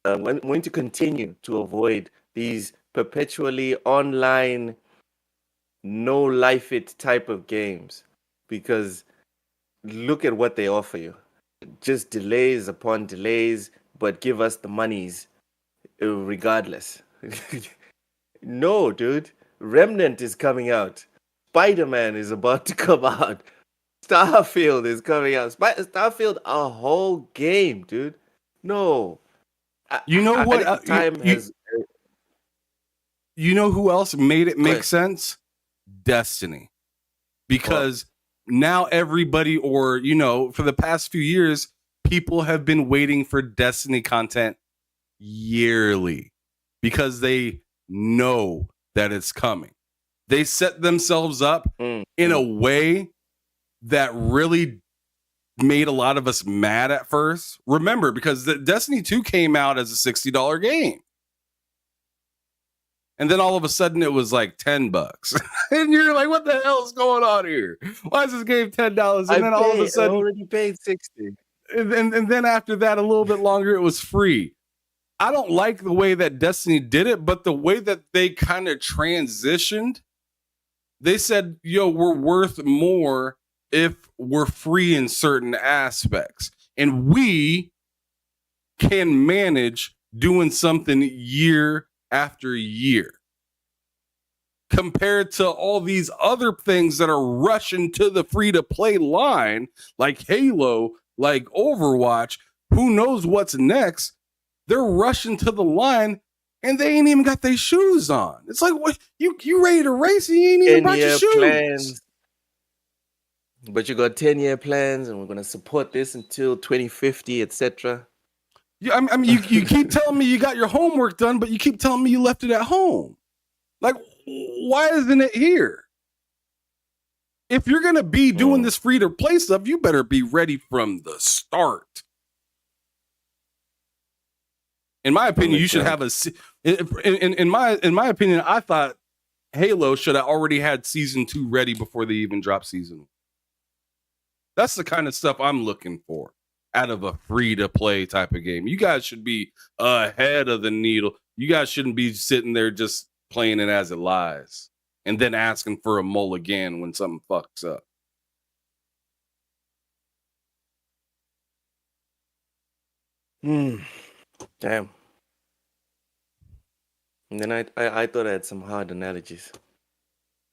I'm going to continue to avoid these perpetually online, no life it type of games, because look at what they offer you. Just delays upon delays, but give us the monies regardless. No, dude. Remnant is coming out. Spider-Man is about to come out. Starfield is coming out. Starfield, a whole game, dude. No. You know I what? think the time has. You know who else made it Go make ahead. sense? Destiny. Because now everybody, or, you know, for the past few years, people have been waiting for Destiny content yearly because they know that it's coming. They set themselves up in a way that really made a lot of us mad at first. Remember, because the Destiny 2 came out as a $60 game. And then all of a sudden it was like $10. And you're like, what the hell is going on here? Why is this game $10? And then all of a sudden I already paid $60. And then after that, a little bit longer, it was free. I don't like the way that Destiny did it, but the way that they kind of transitioned, they said, yo, we're worth more if we're free in certain aspects. And we can manage doing something year after year. Compared to all these other things that are rushing to the free-to-play line, like Halo, like Overwatch, who knows what's next? They're rushing to the line and they ain't even got their shoes on. It's like, what? You ready to race and you ain't even brought your shoes. Plans. But you got 10-year plans and we're going to support this until 2050, etc. Yeah, I mean, you keep telling me you got your homework done, but you keep telling me you left it at home. Like, why isn't it here? If you're going to be doing this free-to-play stuff, you better be ready from the start. In my opinion, you should have a. In my opinion, I thought Halo should have already had season 2 ready before they even dropped season 1. That's the kind of stuff I'm looking for out of a free-to-play type of game. You guys should be ahead of the needle. You guys shouldn't be sitting there just playing it as it lies and then asking for a mulligan when something fucks up. Damn. And then I thought I had some hard analogies.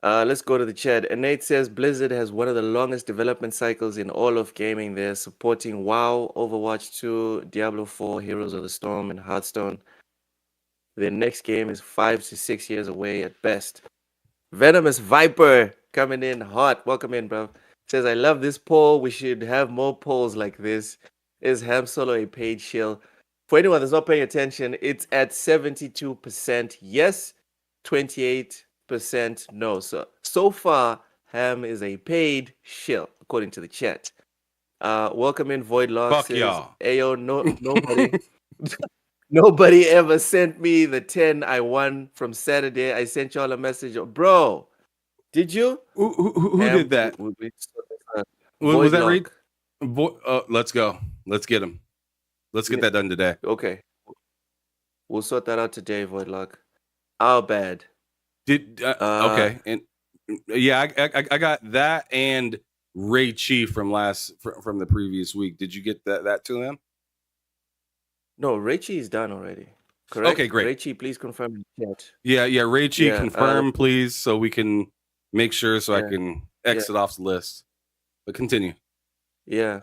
Let's go to the chat. And Nate says Blizzard has one of the longest development cycles in all of gaming. They're supporting WoW, Overwatch 2, Diablo 4, Heroes of the Storm, and Hearthstone. Their next game is 5 to 6 years away at best. Venomous Viper coming in hot. Welcome in, bro. Says, I love this poll. We should have more polls like this. Is Ham Solo a paid shill? For anyone that's not paying attention, it's at 72% yes, 28% no. So far, Ham is a paid shill, according to the chat. Welcome in, Void Log. Fuck y'all. Ayo, nobody. Nobody ever sent me the 10 I won from Saturday. I sent y'all a message. Bro, did you? Who did that? Was that Reed? Let's go. Let's get him. Let's get that done today. Okay. We'll sort that out today, Voidlock. Our bad. Did Uh, okay, and yeah, I got that and Ray Chi from the previous week. Did you get that to him? no, Raichi is done already. Okay, Correct? great. Raichi, please confirm in the chat. Yeah, Ray Chi, Yeah, confirm please, so we can make sure so I yeah, can yeah, exit off the list. But continue. yeah.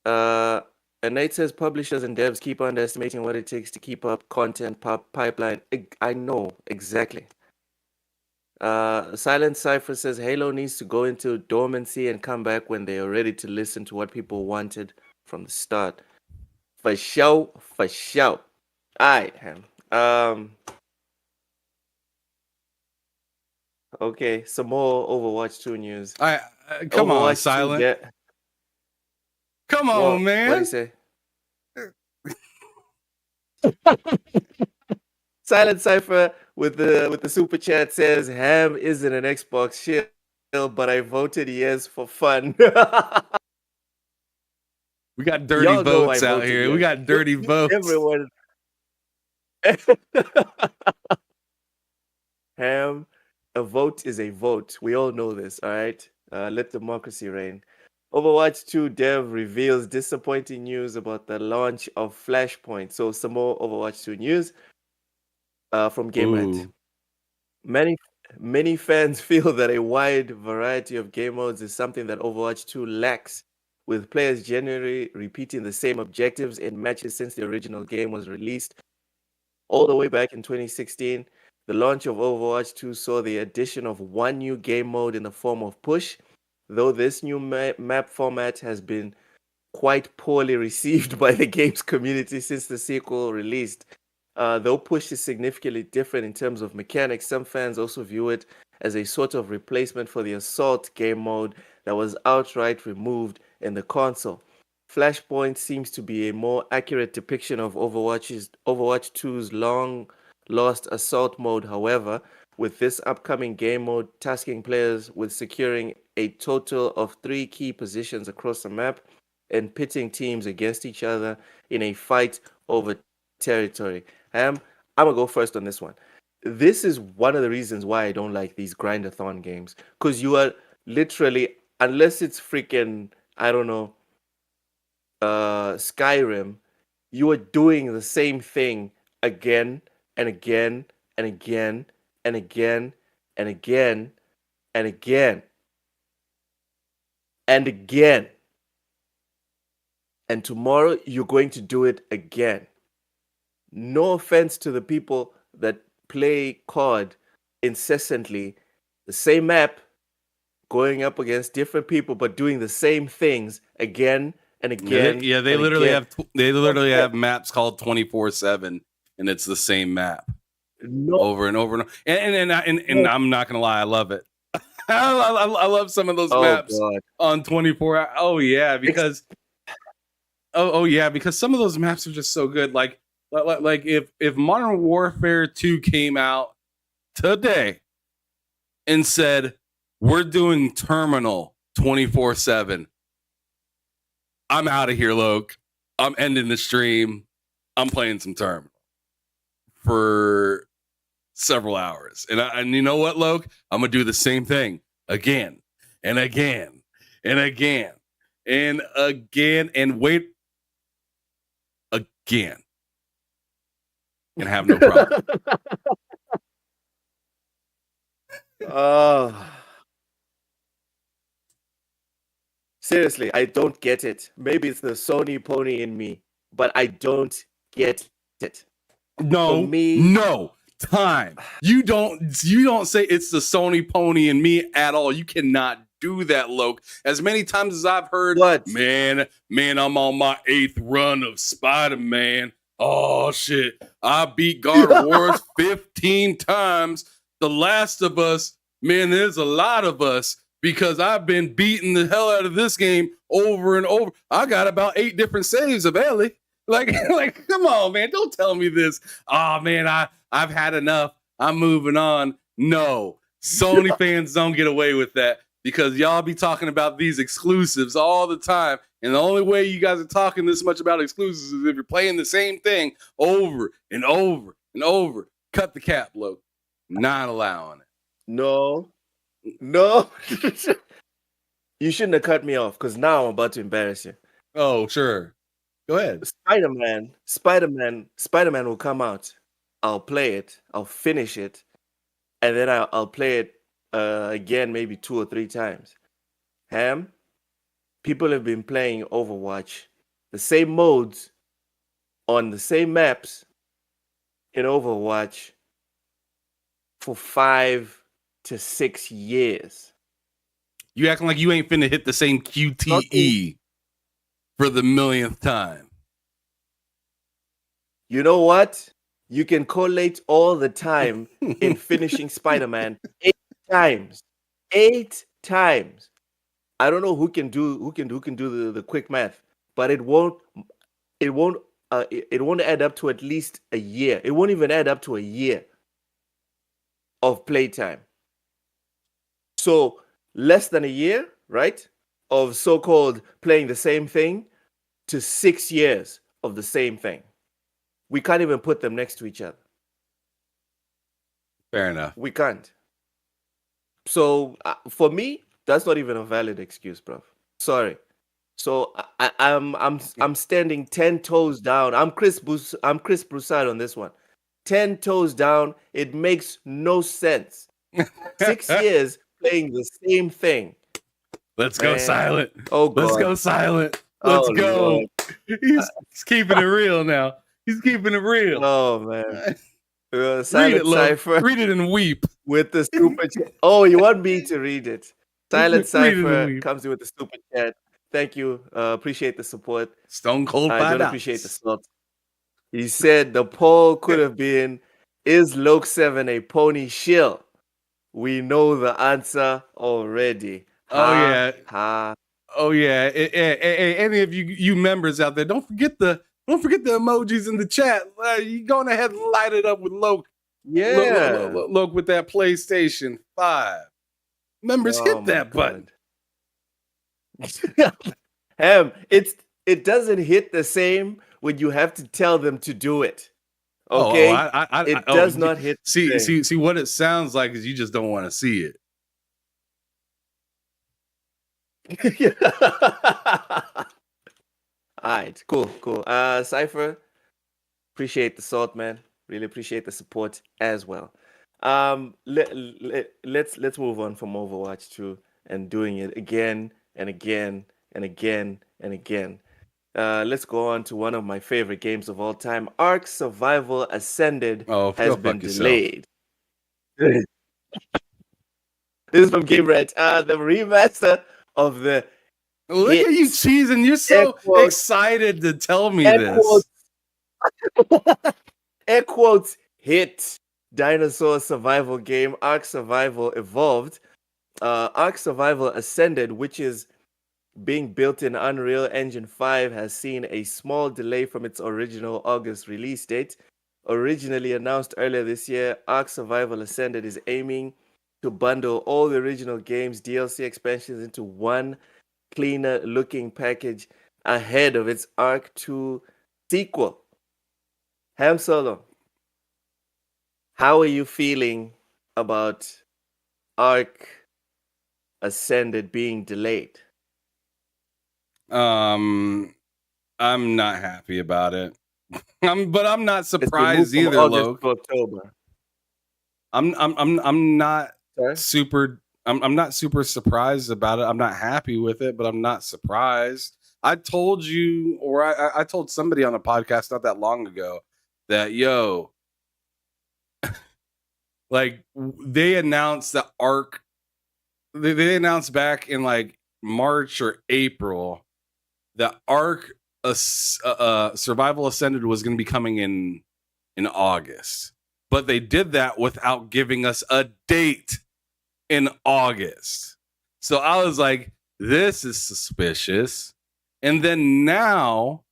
Uh, and Nate says publishers and devs keep underestimating what it takes to keep up content pipeline. I know exactly. Silent Cipher says Halo needs to go into dormancy and come back when they are ready to listen to what people wanted from the start. For sure, for sure. All right, Ham. Okay, some more Overwatch 2 news. I come on, Overwatch 2 Silent. get Come on, what do you man. say? Silent Cipher with the super chat says Ham isn't an Xbox shill, but I voted yes for fun. We got dirty Y'all know I votes out voted here. We yes. got dirty votes. Everyone. Ham, a vote is a vote. We all know this, all right? Let democracy reign. Overwatch 2 dev reveals disappointing news about the launch of Flashpoint. So some more Overwatch 2 news from GameRant. Ooh. Many fans feel that a wide variety of game modes is something that Overwatch 2 lacks, with players generally repeating the same objectives in matches since the original game was released all the way back in 2016. The launch of Overwatch 2 saw the addition of one new game mode in the form of Push, though this new map format has been quite poorly received by the game's community since the sequel released. Though Push is significantly different in terms of mechanics, some fans also view it as a sort of replacement for the Assault game mode that was outright removed in the console. Flashpoint seems to be a more accurate depiction of Overwatch 2's long lost Assault mode, however, with this upcoming game mode tasking players with securing a total of 3 key positions across the map and pitting teams against each other in a fight over territory. I'm gonna go first on this one. This is one of the reasons why I don't like these grindathon games, because you are literally, unless it's freaking, I don't know, Skyrim, you are doing the same thing again and again and again and again and again and again and again. And tomorrow you're going to do it again. No offense to the people that play COD incessantly, the same map, going up against different people, but doing the same things again and again. They and literally again. have maps called 24/7, and it's the same map No, over and over and I'm not gonna lie, I love it. I love some of those maps God. on 24. Oh yeah, because because some of those maps are just so good. Like if Modern Warfare 2 came out today and said we're doing Terminal 24/7, I'm out of here, Loke. I'm ending the stream. I'm playing some Terminal for several hours. And you know what, Loke? I'm going to do the same thing again and again and again and again and wait again and have no problem. Seriously, I don't get it. Maybe it's the Sony pony in me, but I don't get it. No, For me, no time. You don't say it's the Sony pony in me at all. You cannot do that, Loke. As many times as I've heard, what? Man, I'm on my 8th run of Spider-Man. Oh shit. I beat God of War 15 times. The Last of Us, man, there's a lot of us because I've been beating the hell out of this game over and over. I got about 8 different saves of Ellie. Like, come on, man. Don't tell me this. Oh man, I've had enough. I'm moving on. No, Sony fans don't get away with that. because y'all be talking about these exclusives all the time. And the only way you guys are talking this much about exclusives is if you're playing the same thing over and over and over. Cut the cap, Loke. Not allowing it. No. You shouldn't have cut me off because now I'm about to embarrass you. Oh, sure. Go ahead. Spider-Man will come out. I'll play it. I'll finish it. And then I'll play it again maybe 2 or 3 times. Ham, people have been playing Overwatch, the same modes on the same maps in Overwatch for 5 to 6 years. You acting like you ain't finna hit the same QTE for the millionth time. You know what? You can collate all the time in finishing Spider-Man 8 times. 8 times. I don't know who can do the quick math, but it won't add up to at least a year. It won't even add up to a year of playtime. So less than a year, right? Of so-called playing the same thing to 6 years of the same thing. We can't even put them next to each other. Fair enough. We can't. So for me, that's not even a valid excuse, bro. Sorry. So I'm standing 10 toes down. I'm Chris Broussard on this one. 10 toes down. It makes no sense. 6 years playing the same thing. Let's go silent. Oh, God. Let's go silent. Let's go. Lord. He's keeping it real now. He's keeping it real. Oh, man. Read it, Cypher. Read it and weep. With the super chat. Oh, you want me to read it? Silent Cypher comes in with the super chat. Thank you. Appreciate the support. Stone Cold $5. I don't appreciate the slot. He said the poll could have been, is Loke 7 a pony shill? We know the answer already. Oh yeah. Any of you members out there, don't forget the emojis in the chat. You going ahead and light it up with Loke. Yeah. Loke with that PlayStation 5. Members, hit that button. Ham, it doesn't hit the same when you have to tell them to do it. Okay? It does not hit the same. See what it sounds like is you just don't want to see it. All right, cool. Cypher, appreciate the salt, man. Really appreciate the support as well. Let's move on from Overwatch 2 and doing it again and again and again and again. Let's go on to one of my favorite games of all time. Ark Survival Ascended has been delayed. This is from Game Red. The remaster of the Look at you cheesing. You're so excited to tell me this. Air quotes hit dinosaur survival game Ark Survival Evolved. Ark Survival Ascended, which is being built in Unreal Engine 5, has seen a small delay from its original August release date. Originally announced earlier this year, Ark Survival Ascended is aiming to bundle all the original game's DLC expansions into one cleaner looking package ahead of its Ark 2 sequel. Ham Solo, how are you feeling about Ark Ascended being delayed? I'm not happy about it. But I'm not surprised either, August to October. I'm not super. I'm not super surprised about it. I'm not happy with it, but I'm not surprised. I told you, or I told somebody on a podcast not that long ago that like they announced that Ark. They announced back in like March or April that Ark Survival Ascended was going to be coming in August, but they did that without giving us a date in August. So I was like, this is suspicious. And then now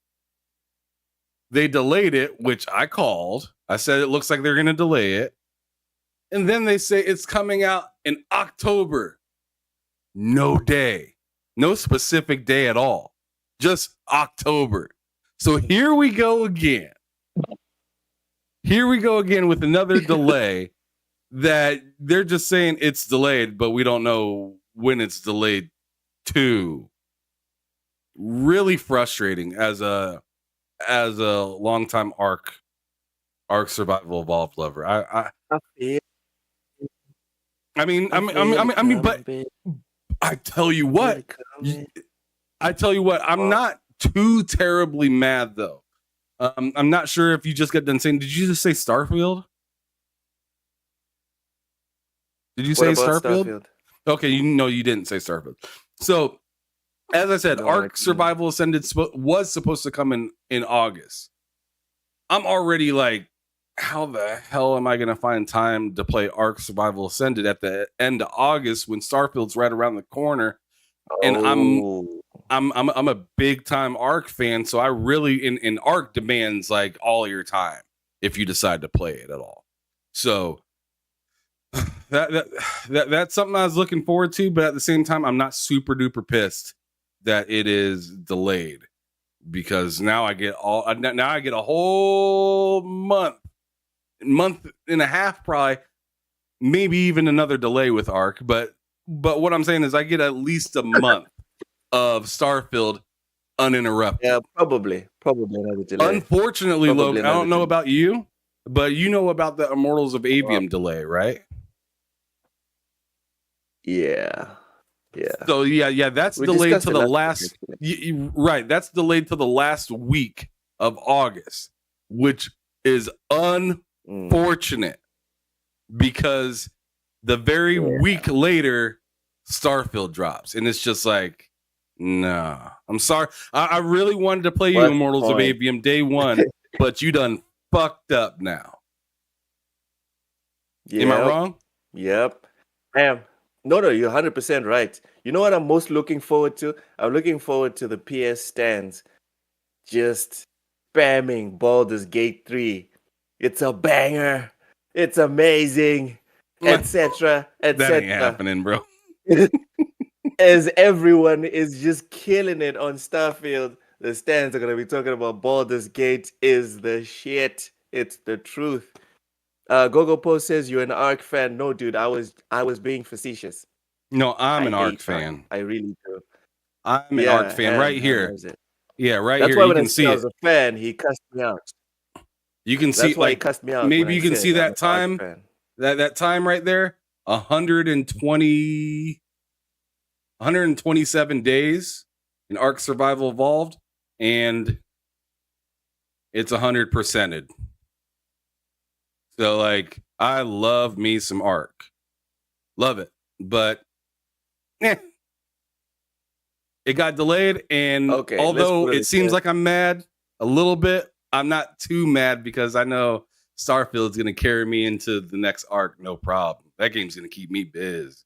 they delayed it, which I called. I said it looks like they're going to delay it. And then they say it's coming out in October. No day, no specific day at all, just October. So here we go again. Here we go again with another delay that they're just saying it's delayed, but we don't know when it's delayed to. Really frustrating as a longtime Ark Survival Evolved lover. I feel I mean, I feel it coming, but babe. I tell you Feel what, it coming. I'm not too terribly mad though. I'm not sure if you just got done saying. Did you just say Starfield? Did you What say about Starfield? Starfield? Okay, you didn't say Starfield. So, as I said, No, I Ark didn't. Survival Ascended was supposed to come in August. I'm already like, how the hell am I going to find time to play Ark Survival Ascended at the end of August when Starfield's right around the corner? And Oh, I'm a big time Ark fan, so I really in Ark demands like all your time if you decide to play it at all. So that's something I was looking forward to, but at the same time, I'm not super duper pissed that it is delayed because now I get a whole month and a half, probably maybe even another delay with Ark. But what I'm saying is I get at least a month of Starfield uninterrupted. yeah, probably another delay. Unfortunately, Probably Logan, I another don't know delay. about you, but you know about the Immortals of Wow. Avium delay, right? Yeah, yeah. So yeah, that's We delayed discussed to it the last week, last. actually. Right, that's delayed to the last week of August, which is Mm. unfortunate because the very Yeah. week later, Starfield drops, and it's just like, nah. I'm sorry. I really wanted to play you What's the Immortals of point? Avium day one, but you done fucked up now. Am I Yep, wrong? yep. I am. No, you're 100% right. You know what I'm most looking forward to? I'm looking forward to the PS stands just spamming Baldur's Gate 3. It's a banger. It's amazing, etc., That ain't etc. happening, bro. As everyone is just killing it on Starfield, the stands are gonna be talking about Baldur's Gate is the shit. It's the truth. Gogo Post says you're an Ark fan. No, dude, I was being facetious. No, I'm I an Ark hate Ark. fan. I really do. I'm an Ark Yeah, fan right Ham here. loves it. Yeah, right That's here. why You when I can said see I it. was a fan, he cussed me out. You can see That's why he like cussed me out when maybe I you can see said I'm an that Ark time fan. that time right there 127 days in Ark Survival Evolved, and it's 100%ed. So like I love me some Ark, love it, but it got delayed, and Okay, let's although put it it seems this. like I'm mad a little bit, I'm not too mad because I know Starfield's gonna carry me into the next Ark, no problem. That game's gonna keep me biz.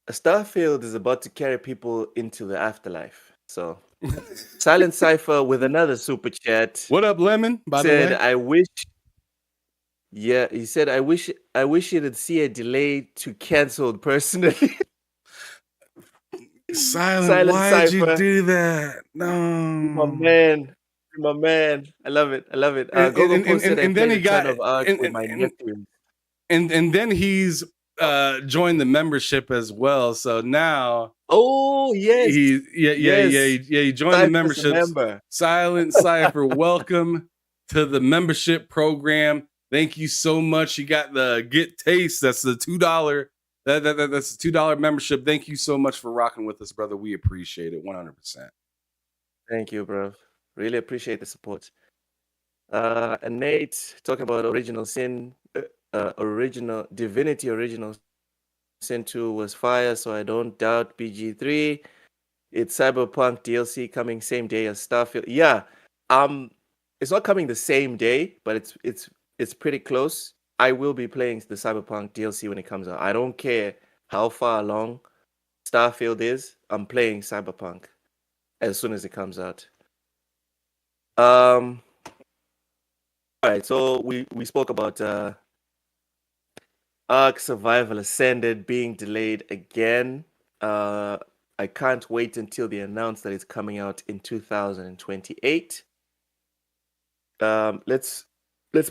Starfield is about to carry people into the afterlife. So, Silent Cipher with another super chat What up, Lemon? By the said, way, "I wish." Yeah, he said, "I wish you'd see a delay to canceled personally." Silent, Silent why'd you Cipher, do that? my No. man, my man. I love it. I love it. Gogo posted, "I And then played he a ton got of Ark with my and nephew." and then he's joined the membership as well. So now Oh yes, yes. he joined the Cypher's a memberships. member. Silent Cipher, welcome to the membership program. Thank you so much. You got the Get Taste. That's the $2. That's the $2 membership. Thank you so much for rocking with us, brother. We appreciate it 100%. Thank you, bro. Really appreciate the support. And Nate talking about Original Sin, original Divinity, Original Sin 2 was fire, so I don't doubt BG3. It's Cyberpunk DLC coming same day as Starfield. Yeah, it's not coming the same day, but it's pretty close. I will be playing the Cyberpunk DLC when it comes out. I don't care how far along Starfield is. I'm playing Cyberpunk as soon as it comes out. All right, so we spoke about Ark Survival Ascended being delayed again. I can't wait until they announce that it's coming out in 2028. Let's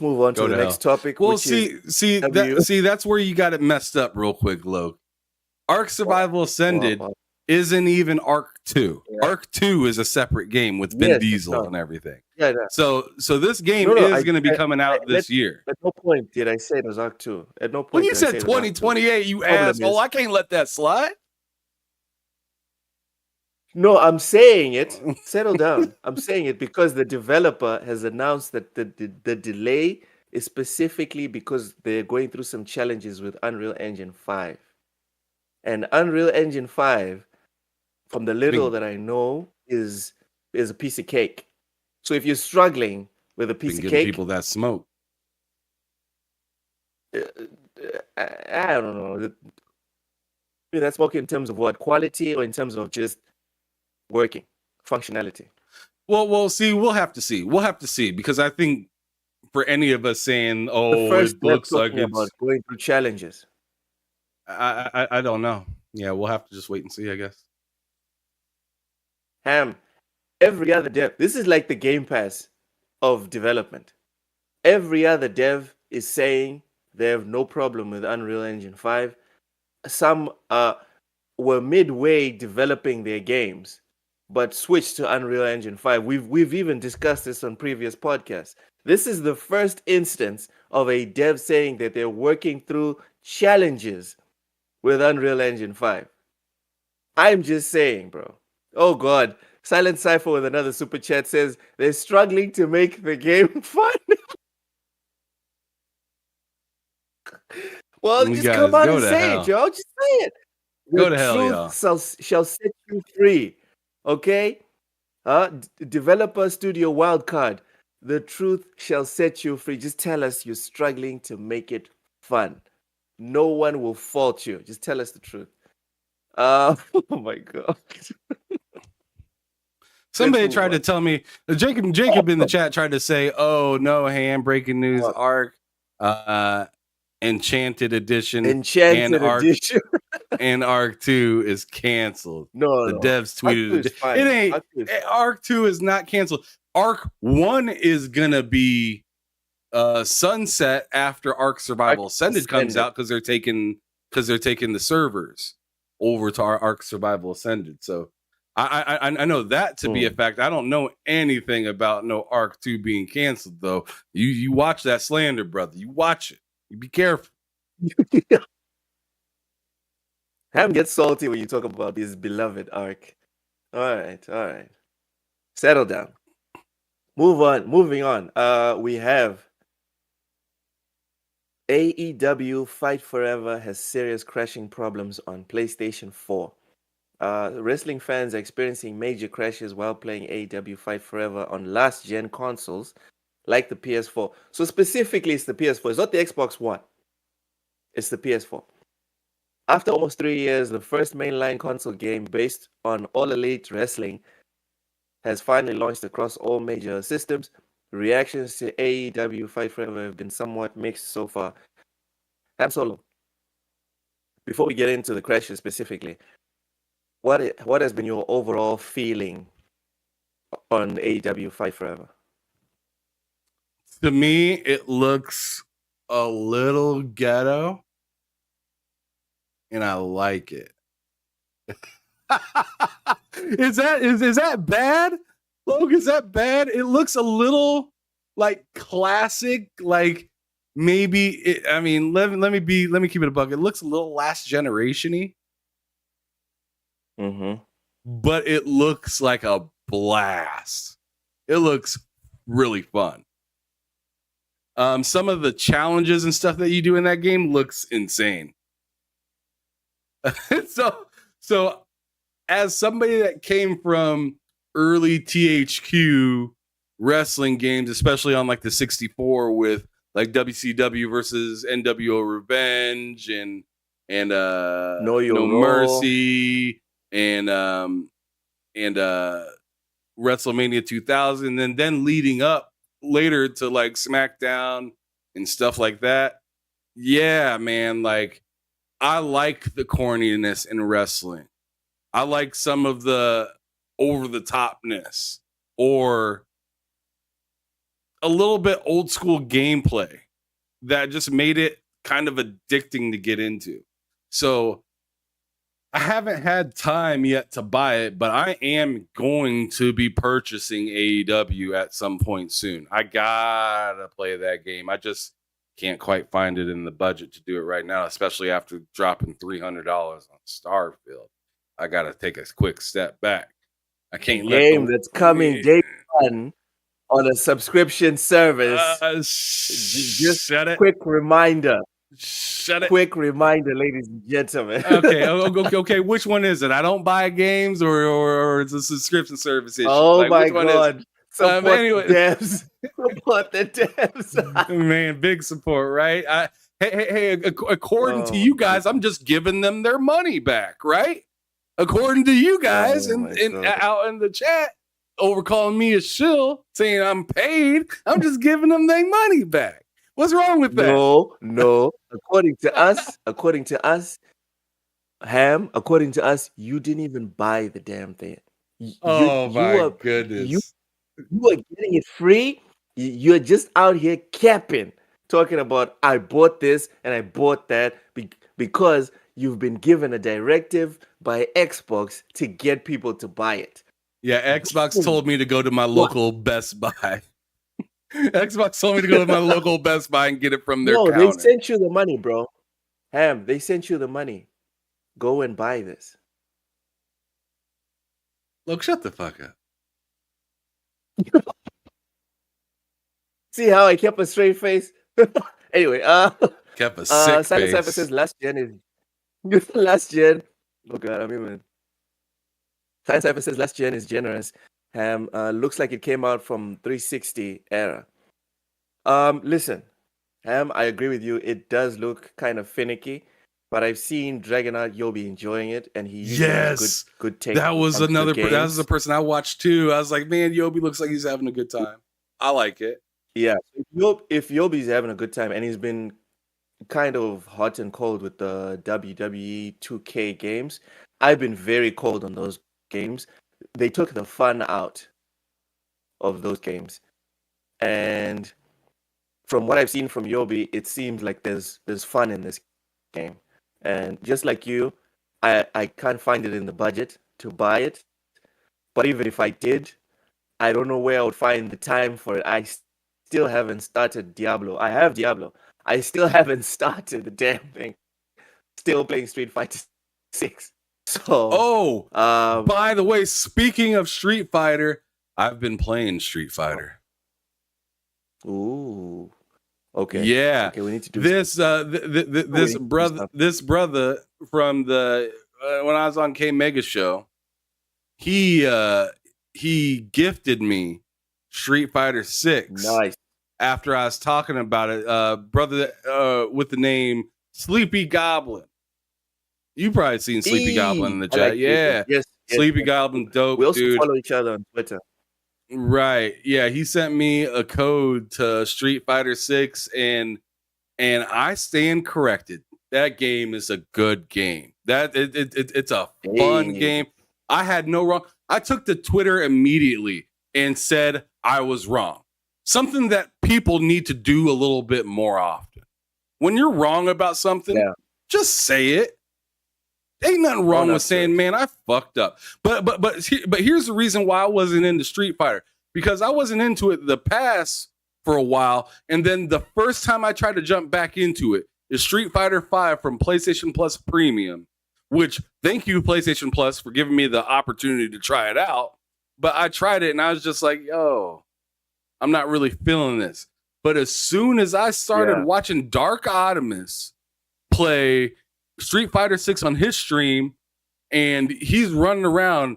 move on to Go the to next hell. topic, Well, which is that's where you got it messed up real quick, Loke. Ark Survival Ascended Well, isn't even Ark 2. yeah. Ark 2 is a separate game with Vin Yes, it's Diesel not. and everything. Yeah, yeah. So this game No, is going to be coming out this year. At no point did I say it was Arc 2. At no When point you did I say said it was Arc 2. 2028, you Problem asshole, is- I can't let that slide. No, I'm saying it. Settle down. I'm saying it because the developer has announced that the delay is specifically because they're going through some challenges with Unreal Engine 5. And Unreal Engine 5, from the little that I know, is a piece of cake. So if you're struggling with a piece Been of giving cake, people that smoke. I don't know. That's smoke in terms of what? Quality or in terms of just working functionality? Well, see, we'll have to see. We'll have to see because I think for any of us saying, The "Oh, first it they're looks like talking about it's," going through challenges. I don't know. Yeah, we'll have to just wait and see, I guess. Every other dev, this is like the Game Pass of development. Every other dev is saying they have no problem with Unreal Engine 5. Some were midway developing their games, but switched to Unreal Engine 5. We've even discussed this on previous podcasts. This is the first instance of a dev saying that they're working through challenges with Unreal Engine 5. I'm just saying, bro. Oh God. Silent Cypher with another super chat says they're struggling to make the game fun. Well, You just guys come out go and to say hell. it, y'all. Just say it. Go The to hell, y'all. truth shall set you free. Okay? Developer Studio Wildcard. The truth shall set you free. Just tell us you're struggling to make it fun. No one will fault you. Just tell us the truth. Oh my God. Somebody tried to tell me, Jacob in the chat tried to say, "Oh no, hey, I'm breaking news. What? Arc, Enchanted Edition, Enchanted Edition. and Arc 2 is canceled." No, The no. devs Arc tweeted 2 is it. fine. It ain't. Arc 2 is fine. Arc 2 is not canceled. Arc 1 is gonna be sunset after Arc Survival Ascended comes out because they're taking the servers over to our Arc Survival Ascended. So I know that to be a fact. I don't know anything about no Arc 2 being canceled though. You watch that slander, brother. You watch it. You be careful. Ham gets salty when you talk about his beloved Arc. All right. Settle down. Moving on. We have AEW Fight Forever has serious crashing problems on PlayStation 4. Wrestling fans are experiencing major crashes while playing AEW Fight Forever on last-gen consoles like the PS4. So specifically, it's the PS4. It's not the Xbox One. It's the PS4. After almost 3 years, the first mainline console game based on All Elite Wrestling has finally launched across all major systems. Reactions to AEW Fight Forever have been somewhat mixed so far. Ham Solo, before we get into the crashes specifically, what has been your overall feeling on AEW Fight Forever? To me, it looks a little ghetto, and I like it. Is that bad? Logan, is that bad? It looks a little like classic, like maybe let me keep it a buck. It looks a little last generation-y. Mm-hmm. But it looks like a blast. It looks really fun. Some of the challenges and stuff that you do in that game looks insane. So as somebody that came from early THQ wrestling games, especially on like the 64 with like WCW versus NWO Revenge and No Mercy and WrestleMania 2000, and then leading up later to like SmackDown and stuff like that. yeah, man, like I like the corniness in wrestling. I like some of the over the topness or a little bit old school gameplay that just made it kind of addicting to get into. So I haven't had time yet to buy it, but I am going to be purchasing AEW at some point soon. I gotta play that game. I just can't quite find it in the budget to do it right now, especially after dropping $300 on Starfield. I gotta take a quick step back. I A can't let game the that's coming day one on a subscription service. Just shut it. quick reminder. Shut it. Quick reminder, ladies and gentlemen. Okay. Which one is it? I don't buy games, or it's a subscription service issue. Oh Like, my which one is it? God. Support the devs. Support the devs. Man, big support, right? Hey, according to Oh, you guys, I'm just giving them their money back, right? According to you guys, Oh my and God. out in the chat, over calling me a shill, saying I'm paid. I'm just giving them their money back. What's wrong with that? No. According to us, Ham, according to us, you didn't even buy the damn thing. Goodness. You are getting it free. You're just out here capping, talking about I bought this and I bought that because you've been given a directive by Xbox to get people to buy it. Yeah, Xbox told me to go to my local Best Buy. Xbox told me to go to my local Best Buy and get it from their counter. They sent you the money, bro. Ham, they sent you the money. Go and buy this. Look, shut the fuck up. See how I kept a straight face? Anyway, kept a sick Silent Cypher face. says last gen. Oh God, I'm even. Silent Cypher says last gen is generous. Looks like it came out from 360 era. Listen, Ham, I agree with you. It does look kind of finicky, but I've seen Dragonaut Yobi enjoying it, and he usually has good take. That was another. That was the person I watched too. I was like, man, Yobi looks like he's having a good time. I like it. Yeah, if Yobi's having a good time, and he's been kind of hot and cold with the WWE 2K games, I've been very cold on those games. They took the fun out of those games, and from what I've seen from Yobi, it seems like there's fun in this game. And just like you, I can't find it in the budget to buy it. But even if I did, I don't know where I would find the time for it. I still haven't started Diablo. I have Diablo. I still haven't started the damn thing. Still playing Street Fighter 6. So, by the way, speaking of Street Fighter, I've been playing Street Fighter. Ooh. Okay. Yeah. Okay, we need to do this. This brother from the when I was on K Mega Show, he gifted me Street Fighter 6. Nice. After I was talking about it, brother with the name Sleepy Goblin. You probably seen Sleepy Goblin in the chat. Like yeah. Yes. Sleepy Goblin, dope, we also dude. follow each other on Twitter. Right. Yeah, he sent me a code to Street Fighter 6 and I stand corrected. That game is a good game. It's a fun game. I had no wrong. I took to Twitter immediately and said I was wrong. Something that people need to do a little bit more often. When you're wrong about something, just say it. Ain't nothing wrong with saying, man, I fucked up. But here's the reason why I wasn't into Street Fighter. Because I wasn't into it the past for a while. And then the first time I tried to jump back into it is Street Fighter 5 from PlayStation Plus Premium. Which, thank you, PlayStation Plus, for giving me the opportunity to try it out. But I tried it and I was just like, yo, I'm not really feeling this. But as soon as I started watching Dark Optimus play Street Fighter 6 on his stream, and he's running around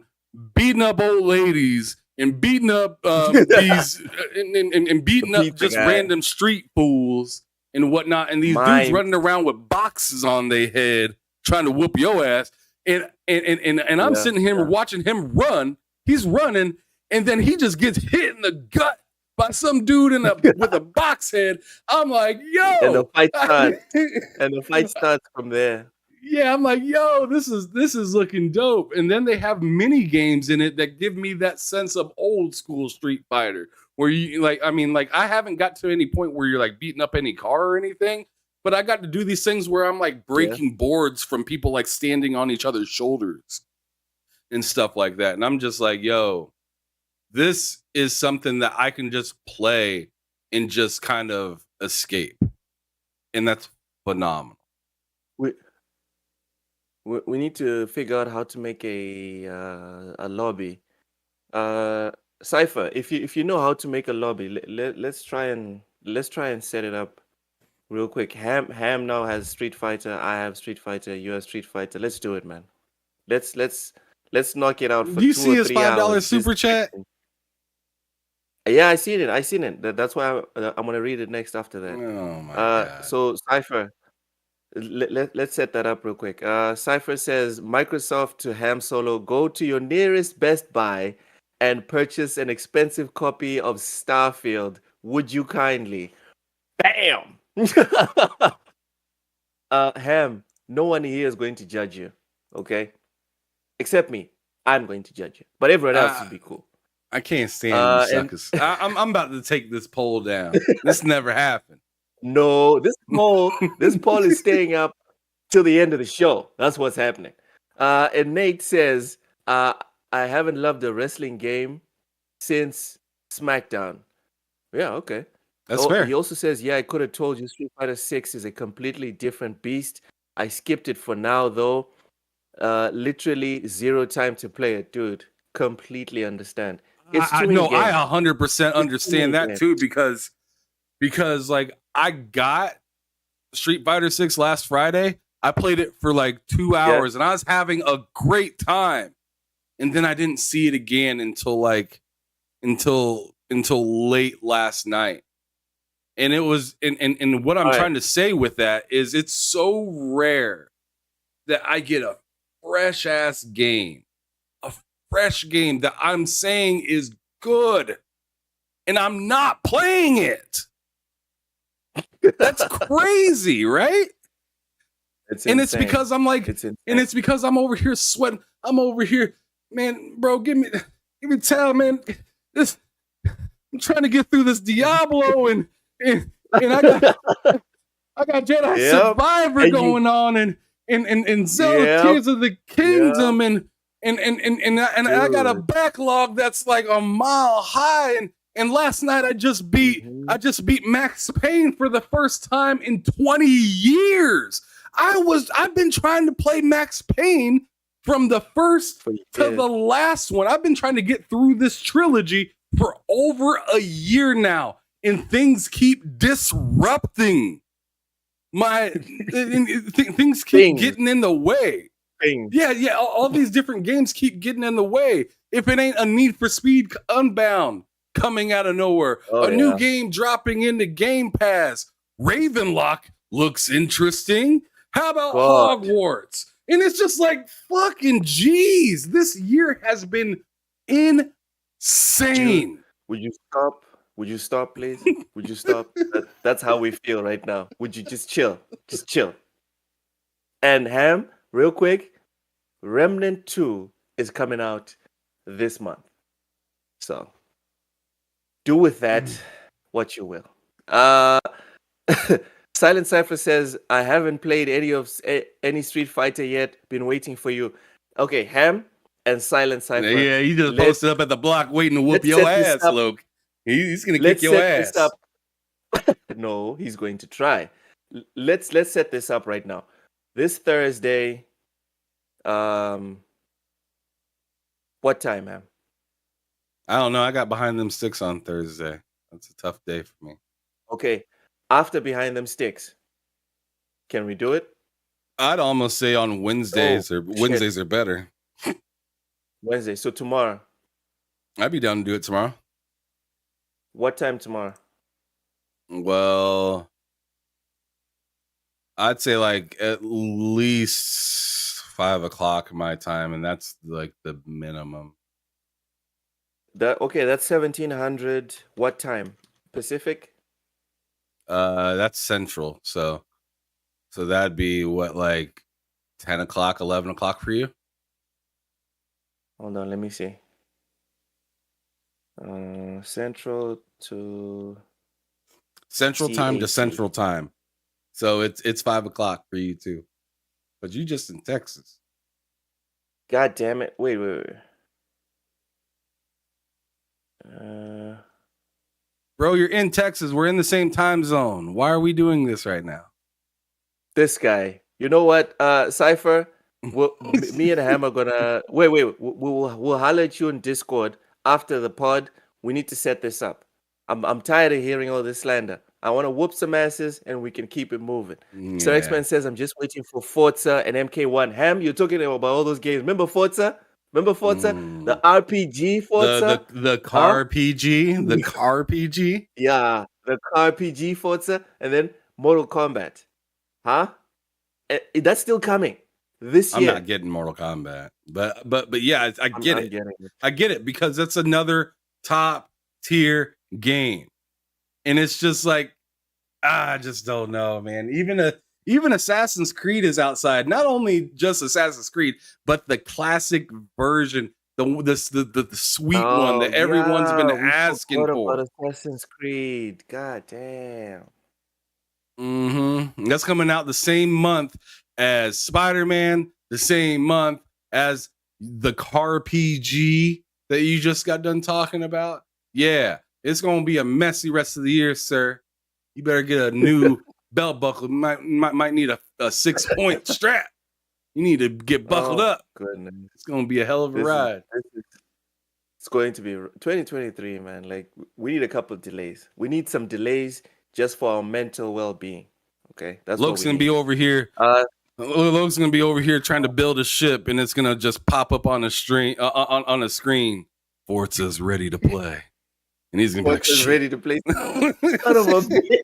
beating up old ladies and beating up these and beating up just random street fools and whatnot, and these dudes running around with boxes on their head trying to whoop your ass, and I'm sitting here watching him run. He's running, and then he just gets hit in the gut by some dude with a box head. I'm like, And the yo. fight starts. And the fight starts from there. Yeah, I'm like, yo, this is looking dope. And then they have mini games in it that give me that sense of old school Street Fighter, where you like, I mean, like I haven't got to any point where you're like beating up any car or anything, but I got to do these things where I'm like breaking boards from people like standing on each other's shoulders and stuff like that. And I'm just like, yo, this is something that I can just play and just kind of escape. And that's phenomenal. We need to figure out how to make a lobby. Cypher, if you know how to make a lobby, let's try and set it up real quick. Ham now has Street Fighter. I have Street Fighter. You have Street Fighter. Let's do it, man. Let's knock it out for Do you 2 see or his 3 $5 hours. super chat? Yeah, I seen it. That's why I'm gonna read it next after that. Oh my god. So Cypher, let's set that up real quick. Cypher says, Microsoft to Ham Solo, go to your nearest Best Buy and purchase an expensive copy of Starfield. Would you kindly? Bam! Ham, no one here is going to judge you, okay? Except me. I'm going to judge you. But everyone else will be cool. I can't stand you suckers. I'm about to take this poll down. This never happened. No, this poll is staying up till the end of the show. That's what's happening. And Nate says, I haven't loved a wrestling game since SmackDown. Yeah, okay. That's fair. He also says, yeah, I could have told you Street Fighter 6 is a completely different beast. I skipped it for now, though. Literally 0 time to play it, dude. Completely understand. It's too many games. I 100% understand that too, because like I got Street Fighter 6 last Friday. I played it for like 2 hours and I was having a great time. And then I didn't see it again until late last night. And it was and what I'm trying to say with that is it's so rare that I get a fresh ass game. A fresh game that I'm saying is good. And I'm not playing it. That's crazy, right? It's because I'm like, and it's because I'm over here sweating. I'm over here, man, bro. Give me tell, man. I'm trying to get through this Diablo, and I got Jedi Survivor going on, and Zelda Tears of the Kingdom, and I got a backlog that's like a mile high, and last night I just beat Max Payne for the first time in 20 years. I've been trying to play Max Payne from the first to the last one. I've been trying to get through this trilogy for over a year now, and things keep disrupting things keep getting in the way. Yeah, all these different games keep getting in the way. If it ain't a Need for Speed Unbound coming out of nowhere, new game dropping into Game Pass, Ravenlock looks interesting. How about Hogwarts? And it's just like, fucking jeez, this year has been insane. Dude, would you stop? Would you stop, please? Would you stop? That's how we feel right now. Would you just chill? Just chill. And Ham, real quick, Remnant 2 is coming out this month. So do with that what you will. Silent Cypher says, I haven't played any Street Fighter yet. Been waiting for you. Okay, Ham and Silent Cypher. Yeah, he just posted up at the block waiting to whoop your ass, Luke. He's going to kick your ass. No, he's going to try. Let's set this up right now. This Thursday, what time, Ham? I don't know. I got Behind Them Sticks on Thursday. That's a tough day for me. Okay. After Behind Them Sticks, can we do it? I'd almost say on Wednesdays Wednesdays are better. Wednesday. So tomorrow. I'd be down to do it tomorrow. What time tomorrow? Well, I'd say like at least 5 o'clock my time, and that's like the minimum. Okay, that's 1700. What time? Pacific? That's central. So that'd be what, like 10 o'clock, 11 o'clock for you? Hold on, let me see. Central to Central time to CAT. central time. So it's 5 o'clock for you too. But you just in Texas. God damn it. Wait. Uh, Bro, you're in Texas. We're in the same time zone. Why are we doing this right now? this guy. You know what, Cypher? Me and Ham are gonna wait. We'll holler at you on Discord after the pod. We need to set this up. I'm tired of hearing all this slander. I want to whoop some asses and we can keep it moving. Sir Yeah. X-Man says I'm just waiting for Forza and MK1. Ham, you're talking about all those games. Remember Forza? The RPG Forza? The Huh? car PG, the car PG. Yeah, the car RPG Forza, and then Mortal Kombat. Huh? That's still coming this I'm year. not getting Mortal Kombat, but yeah, I get I'm it. getting it. I get it because that's another top tier game, and it's just like I just don't know, man. Even Assassin's Creed is outside. Not only just Assassin's Creed, but the classic version, the sweet one Oh that everyone's been yeah, we asking forgot for. about Assassin's Creed. God damn. That's coming out the same month as Spider-Man, the same month as the car PG that you just got done talking about. Yeah, it's gonna be a messy rest of the year, sir. You better get a new belt buckle. Might need a 6-point strap. You need to get buckled Oh up. goodness. It's gonna be a hell of a This is ride. it's going to be 2023, man. Like we need a couple of delays. We need some delays just for our mental well-being. Okay? That's what Loke's we gonna be need. over here. Loke's gonna be over here trying to build a ship, and it's gonna just pop up on a screen. On a screen, Forza's ready to play, and he's gonna be like, Forza's "Shit, ready to play. Son of a bitch.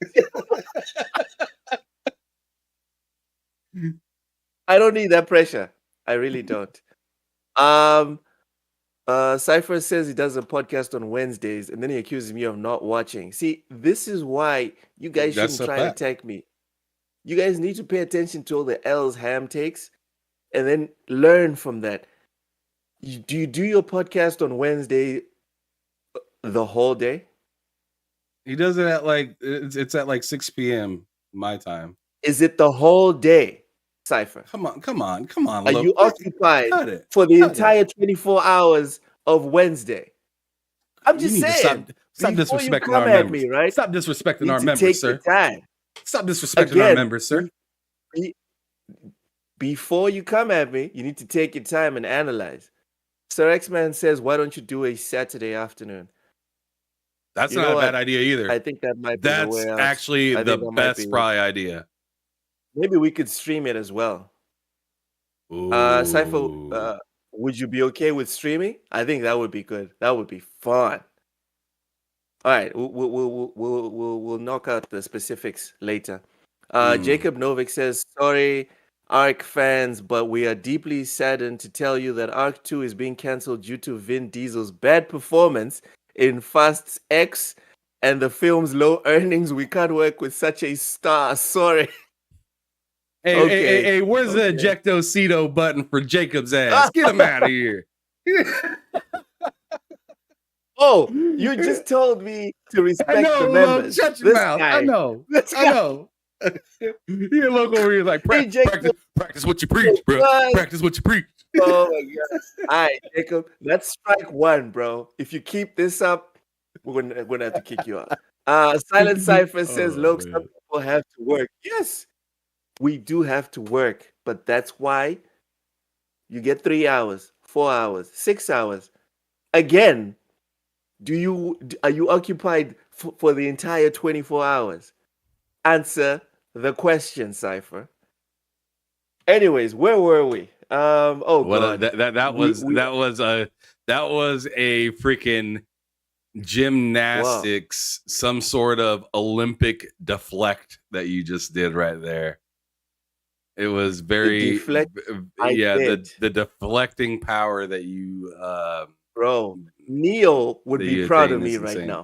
I don't need that pressure. I really don't. Cypher says he does a podcast on Wednesdays and then he accuses me of not watching. See, this is why you guys That's shouldn't a try to fact." attack me. You guys need to pay attention to all the L's Ham takes and then learn from that. Do you do your podcast on Wednesday the whole day? He does it at like it's at like 6 p.m. my time. Is it the whole day, Cypher? Come on, Are you look, occupied cut it, for the cut it. entire 24 hours of Wednesday? I'm You just need to saying. stop Before you disrespecting come our at members. me, right? Stop disrespecting You our need to members, take your sir. time. Stop disrespecting our Again, members, sir. Before you come at me, you need to take your time and analyze. Sir X-Man says, why don't you do a Saturday afternoon? That's You not know a what? bad idea either. I think that might be the That's way out. actually I the think that might be. best probably idea. Maybe we could stream it as well. Cypher, Ooh. would you be okay with streaming? I think that would be good. That would be fun. All right, we'll knock out the specifics later. Jacob Novik says, sorry, ARC fans, but we are deeply saddened to tell you that ARC 2 is being cancelled due to Vin Diesel's bad performance in Fast X and the film's low earnings. We can't work with such a star. Sorry. Hey, where's the ejectocito button for Jacob's ass? Get him out of here. Oh, you just told me to respect the members. Shut your mouth. Guy, I know. You look over here like practice what you preach, bro. Practice what you preach. Oh my god! All right, Jacob, that's strike one, bro. If you keep this up, we're gonna have to kick you out. Silent Cypher says, "Look, some people have to work. Yes, we do have to work, but that's why you get 3 hours, 4 hours, 6 hours. Again, are you occupied for the entire 24 hours? Answer the question, Cypher. Anyways, where were we? God, that was a freaking gymnastics, some sort of Olympic deflect that you just did right there. It was very the the deflecting power that you bro. Neo would The be proud thing of me is right insane. now.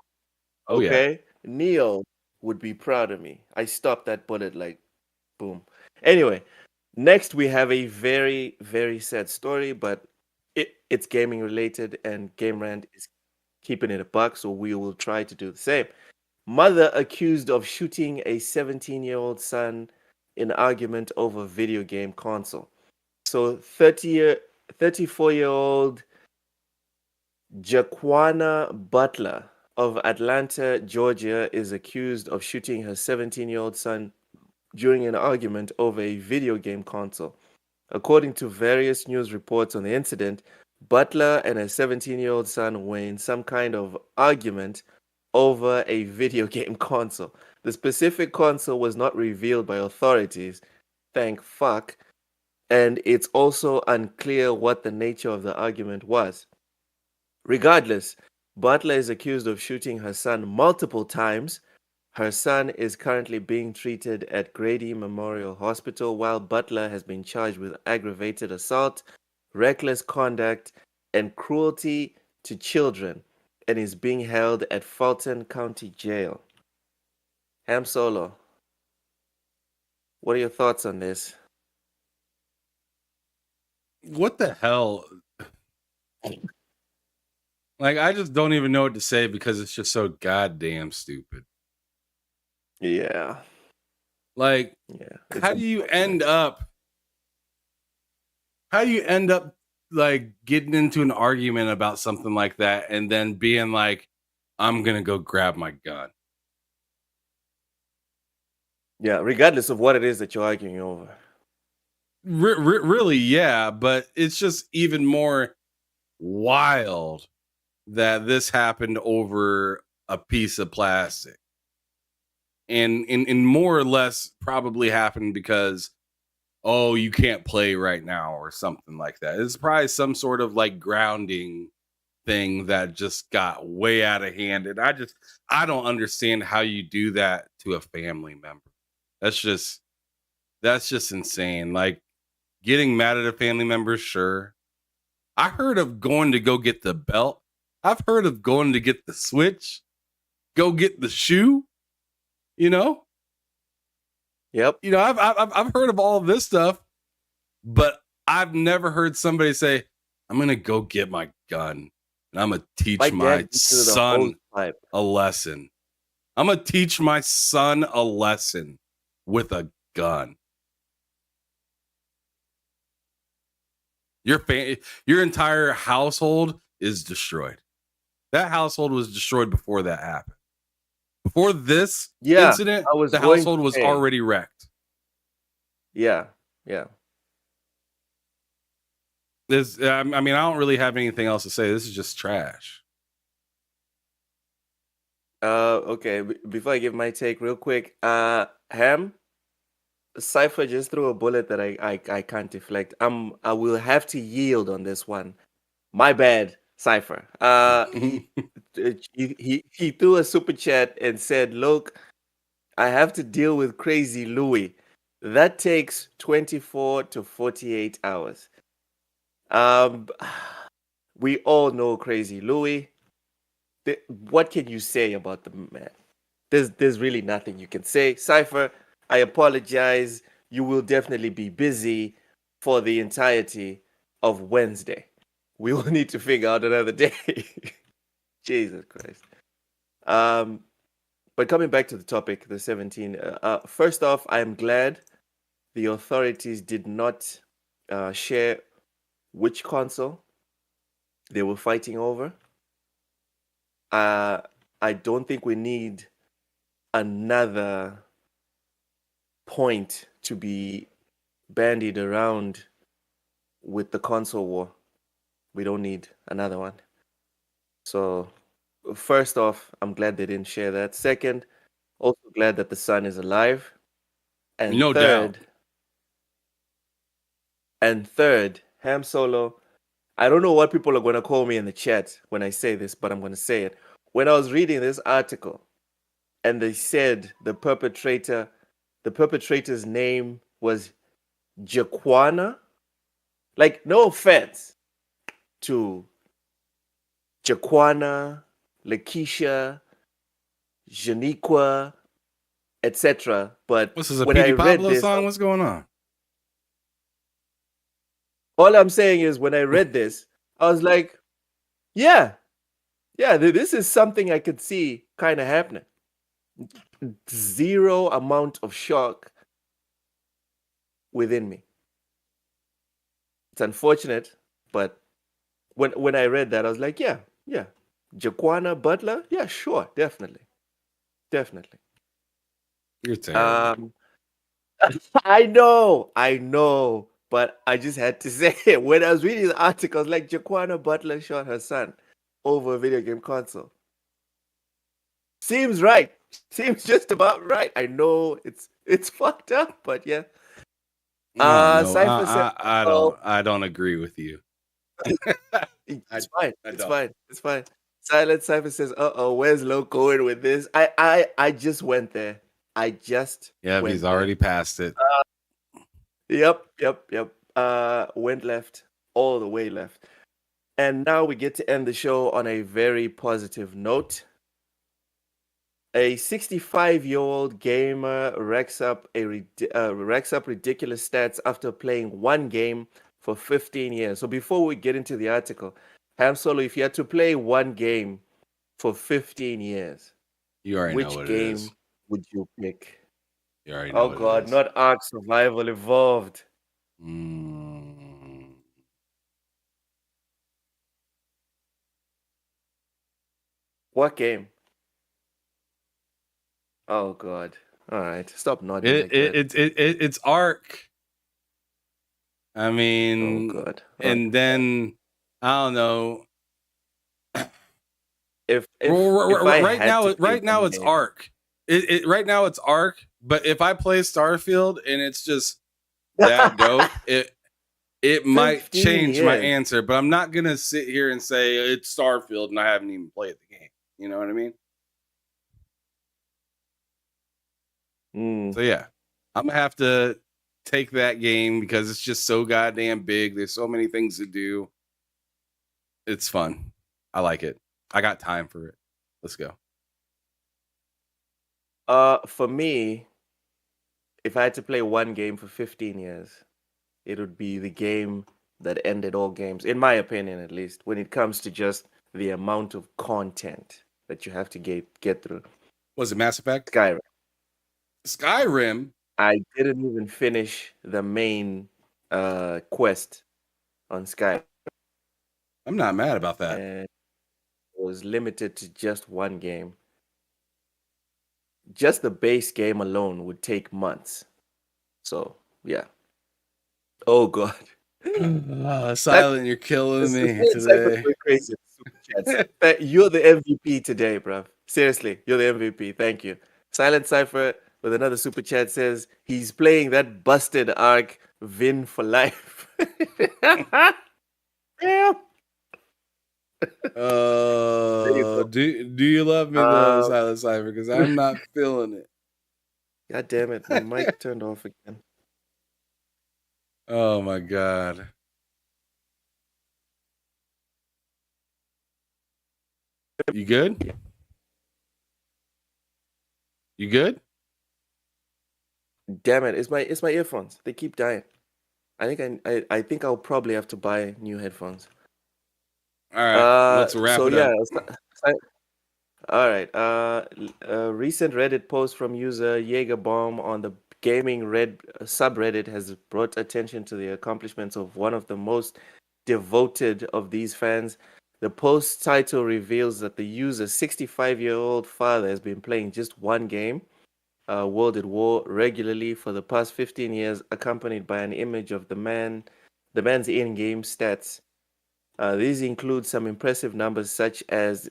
Oh yeah. Okay? Neo would be proud of me. I stopped that bullet like boom. Anyway, next we have a very, very sad story, but it's gaming related and Game Rant is keeping it a buck, so we will try to do the same. Mother accused of shooting a 17-year-old son in argument over video game console. So 34-year-old Jaquana Butler of Atlanta, Georgia, is accused of shooting her 17-year-old son during an argument over a video game console. According to various news reports on the incident, Butler and her 17-year-old son were in some kind of argument over a video game console. The specific console was not revealed by authorities, thank fuck, and it's also unclear what the nature of the argument was. Regardless, Butler is accused of shooting her son multiple times. Her son is currently being treated at Grady Memorial Hospital, while Butler has been charged with aggravated assault, reckless conduct, and cruelty to children and is being held at Fulton County Jail. Ham Solo, what are your thoughts on this? What the hell? Like, I just don't even know what to say because it's just so goddamn stupid. Yeah, Like, yeah, it's how do you end unfortunate. up? How do you end up like getting into an argument about something like that and then being like, "I'm gonna go grab my gun"? Yeah, regardless of what it is that you're arguing over. Really, yeah, but it's just even more wild that this happened over a piece of plastic. And more or less probably happened because, oh, you can't play right now or something like that. It's probably some sort of like grounding thing that just got way out of hand. And I don't understand how you do that to a family member. That's just that's just insane. Like, getting mad at a family member, sure. I heard of going to go get the belt. I've heard of going to get the switch, go get the shoe. You know, Yep. I've heard of all of this stuff, but I've never heard somebody say, "I'm gonna go get my gun and I'm gonna My teach dad my beat me with a hose son pipe. a lesson. I'm gonna teach my son a lesson with a gun." Your entire household is destroyed. That household was destroyed before that happened. Before this Yeah, incident, I was the going to household was say. already wrecked. Yeah, yeah. I mean, I don't really have anything else to say. This is just trash. Okay. Before I give my take, real quick, Ham, Cipher just threw a bullet that I can't deflect. I will have to yield on this one. My bad, Cipher. He threw a super chat and said, "Look, I have to deal with Crazy Louis. That takes 24 to 48 hours." Um, we all know Crazy Louis. What can you say about the man? There's really nothing you can say. Cypher, I apologize. You will definitely be busy for the entirety of Wednesday. We will need to figure out another day. Jesus Christ. Um, but coming back to the topic, the 17. First off, I'm glad the authorities did not share which console they were fighting over. Uh, I don't think we need another point to be bandied around with the console war. We don't need another one. So, first off, I'm glad they didn't share that. Second, also glad that the son is alive. And No doubt. third, Ham Solo. I don't know what people are going to call me in the chat when I say this, but I'm going to say it. When I was reading this article and they said the perpetrator's name was Jaquana. Like, no offense to Jaquana, Lakeisha, Janiqua, etc. But This is a when I Petey read Pablo this, song. What's going on? all I'm saying is when I read this, I was like, yeah, yeah, this is something I could see kind of happening. Zero amount of shock within me. It's unfortunate, but when I read that, I was like, yeah, yeah. Jaquana Butler, yeah, sure, definitely. Definitely. You're terrible. I know, but I just had to say it. When I was reading the article, I was like, Jaquana Butler shot her son over a video game console. Seems right. Seems just about right. I know it's fucked up, but yeah. I don't know. Cypher said, "Oh, I don't agree with you. it's fine. I It's don't. fine. It's fine." Silent Cypher says, "Uh-oh, where's Lo going with this?" I just went there. I just Yeah, he's went there. already passed it. Yep. Went left, all the way left. And now we get to end the show on a very positive note. A 65-year-old gamer racks up ridiculous stats after playing one game for 15 years. So before we get into the article, Ham Solo, if you had to play one game for 15 years, You already know which what it game is. would you pick? You already know Oh what it God, is. not Ark Survival Evolved. Mm. What game? Oh God. All right. Stop nodding like that. It's Ark. I Oh mean, God. All right. and then I don't know. If I had to play Right now one it's game. Ark. Right now it's Ark. But if I play Starfield and it's just that dope, it might 15 change my years. answer. But I'm not gonna sit here and say it's Starfield and I haven't even played the game. You know what I mean? So yeah, I'm gonna have to take that game because it's just so goddamn big. There's so many things to do. It's fun. I like it. I got time for it. Let's go. For me, if I had to play one game for 15 years, it would be the game that ended all games, in my opinion at least, when it comes to just the amount of content that you have to get through. Was it Mass Effect? Skyrim. Skyrim? I didn't even finish the main quest on Skyrim. I'm not mad about that. And was limited to just one game. Just the base game alone would take months. So, yeah. Oh, God. Silent, you're killing me today. Crazy super chats. You're the MVP today, bro. Seriously, you're the MVP. Thank you. Silent Cypher with another super chat says he's playing that busted arc Vin for life. Damn. Do you love me though, Silent Cypher? Because I'm not feeling it. God damn it. My mic turned off again. Oh my God. You good? You good? Damn it. It's my earphones. They keep dying. I think I'll probably have to buy new headphones. All right, let's wrap So it yeah, up. all right. A recent Reddit post from user Jaegerbomb on the gaming red subreddit has brought attention to the accomplishments of one of the most devoted of these fans. The post title reveals that the user's 65-year-old father has been playing just one game, World at War, regularly for the past 15 years, accompanied by an image of the man's in-game stats. These include some impressive numbers such as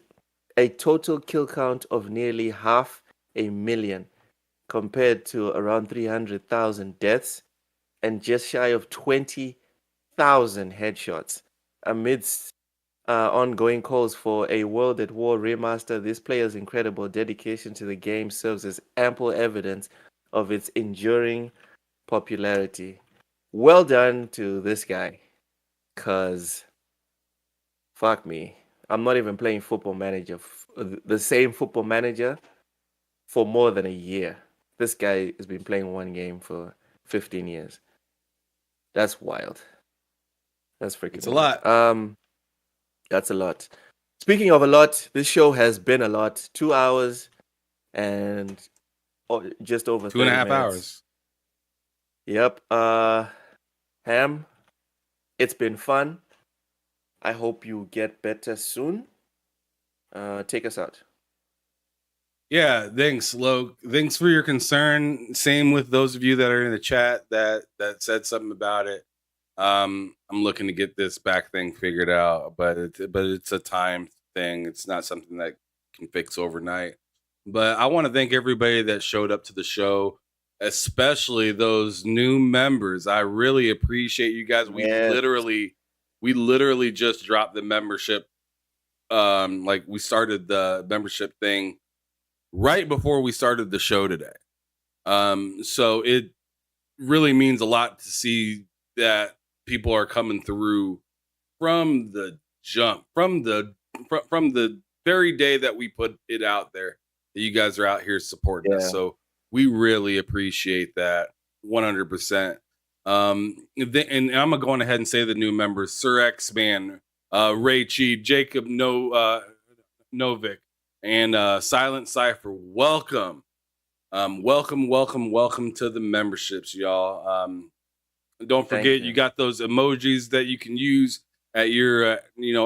a total kill count of nearly 500,000 compared to around 300,000 deaths and just shy of 20,000 headshots. Amidst ongoing calls for a World at War remaster, this player's incredible dedication to the game serves as ample evidence of its enduring popularity. Well done to this guy, cause fuck me. I'm not even playing Football Manager, the same Football Manager for more than a year. This guy has been playing one game for 15 years. That's wild. That's freaking It's a wild. lot. That's a lot. Speaking of a lot, this show has been a lot. 2 hours and just over 30 2.5 minutes. hours. Yep. Ham, it's been fun. I hope you get better soon. Take us out. Yeah, thanks, Lo. Thanks for your concern. Same with those of you that are in the chat that said something about it. I'm looking to get this back thing figured out, but it's a time thing. It's not something that can fix overnight. But I want to thank everybody that showed up to the show, especially those new members. I really appreciate you guys. Yes. We literally just dropped the membership. Like we started the membership thing right before we started the show today. So it really means a lot to see that people are coming through from the jump, from the very day that we put it out there, that you guys are out here supporting us. So we really appreciate that 100%. And I'm gonna go on ahead and say the new members: Sir X Man, Ray Chi, Jacob Novik, and Silent Cipher. Welcome. Welcome to the memberships, y'all. Don't forget, you got those emojis that you can use at your,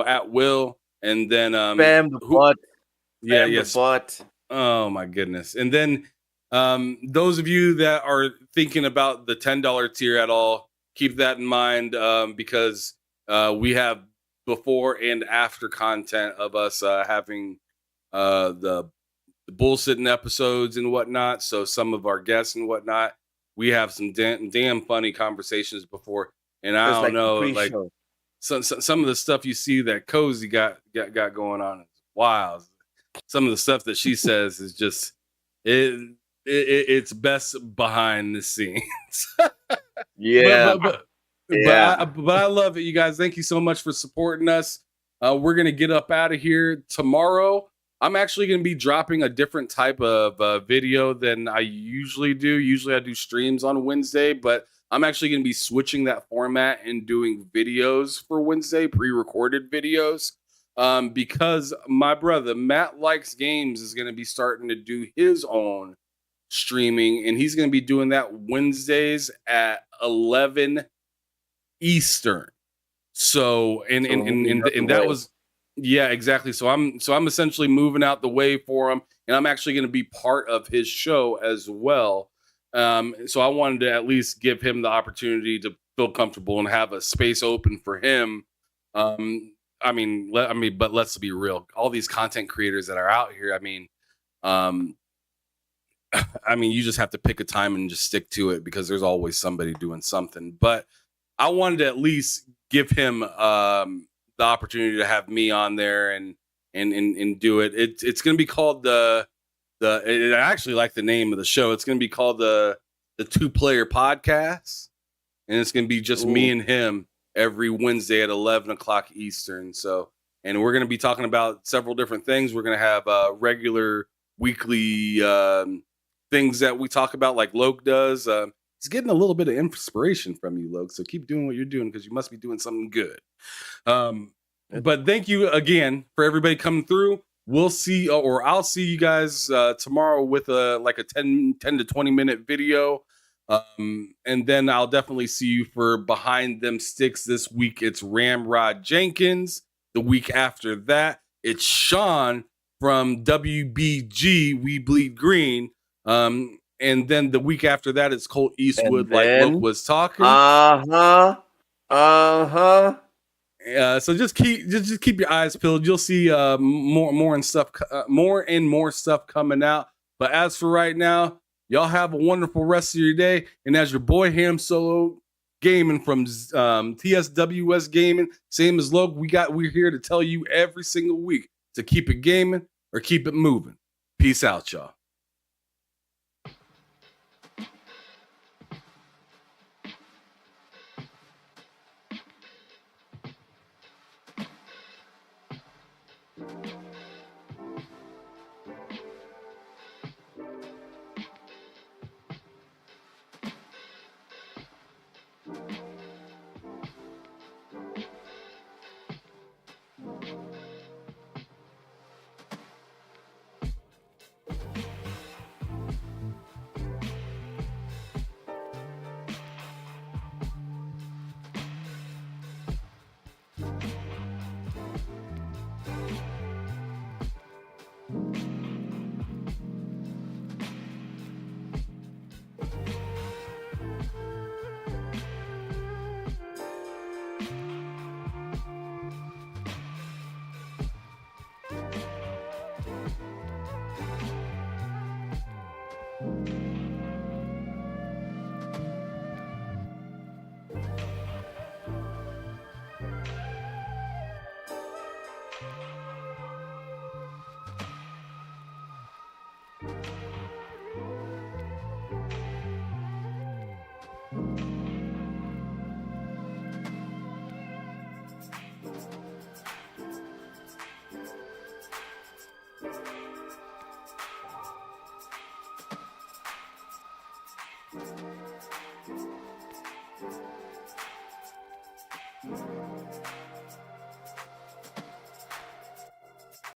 at will. And then spam the bot. The bot. Oh my goodness! And then those of you that are thinking about the $10 tier at all, keep that in mind, because we have before and after content of us having the bullshitting episodes and whatnot. So some of our guests and whatnot, we have some damn funny conversations before. And I don't know, like some of the stuff you see that Cozy got going on is wild. Some of the stuff that she says is just it's best behind the scenes. Yeah. But I love it, you guys. Thank you so much for supporting us. We're gonna get up out of here tomorrow. I'm actually going to be dropping a different type of video than I usually do. Usually I do streams on Wednesday, but I'm actually going to be switching that format and doing videos for Wednesday, pre-recorded videos, because my brother, Matt Likes Games, is going to be starting to do his own streaming, and he's going to be doing that Wednesdays at 11 Eastern. So, and that was... Yeah, exactly. So I'm essentially moving out the way for him, and I'm actually going to be part of his show as well. So I wanted to at least give him the opportunity to feel comfortable and have a space open for him. But let's be real. All these content creators that are out here, you just have to pick a time and just stick to it, because there's always somebody doing something. But I wanted to at least give him the opportunity to have me on there and do it. It's going to be called I actually like the name of the show. It's going to be called the 2-Player Podcast, and it's going to be just me and him every Wednesday at 11 o'clock Eastern. So, and we're going to be talking about several different things. We're going to have regular weekly things that we talk about, like Loke does. He's getting a little bit of inspiration from you, Loke. So keep doing what you're doing, because you must be doing something good. But thank you again for everybody coming through. We'll see, or I'll see you guys tomorrow with a 10 to 20 minute video. And then I'll definitely see you for Behind Them Sticks this week. It's Ramrod Jenkins. The week after that, it's Sean from WBG, We Bleed Green. And then the week after that, it's Colt Eastwood, like Luke was talking. So just keep your eyes peeled. You'll see more and more stuff coming out. But as for right now, y'all have a wonderful rest of your day. And as your boy Ham Solo Gaming from TSWS Gaming, same as Luke, we're here to tell you every single week to keep it gaming or keep it moving. Peace out, y'all.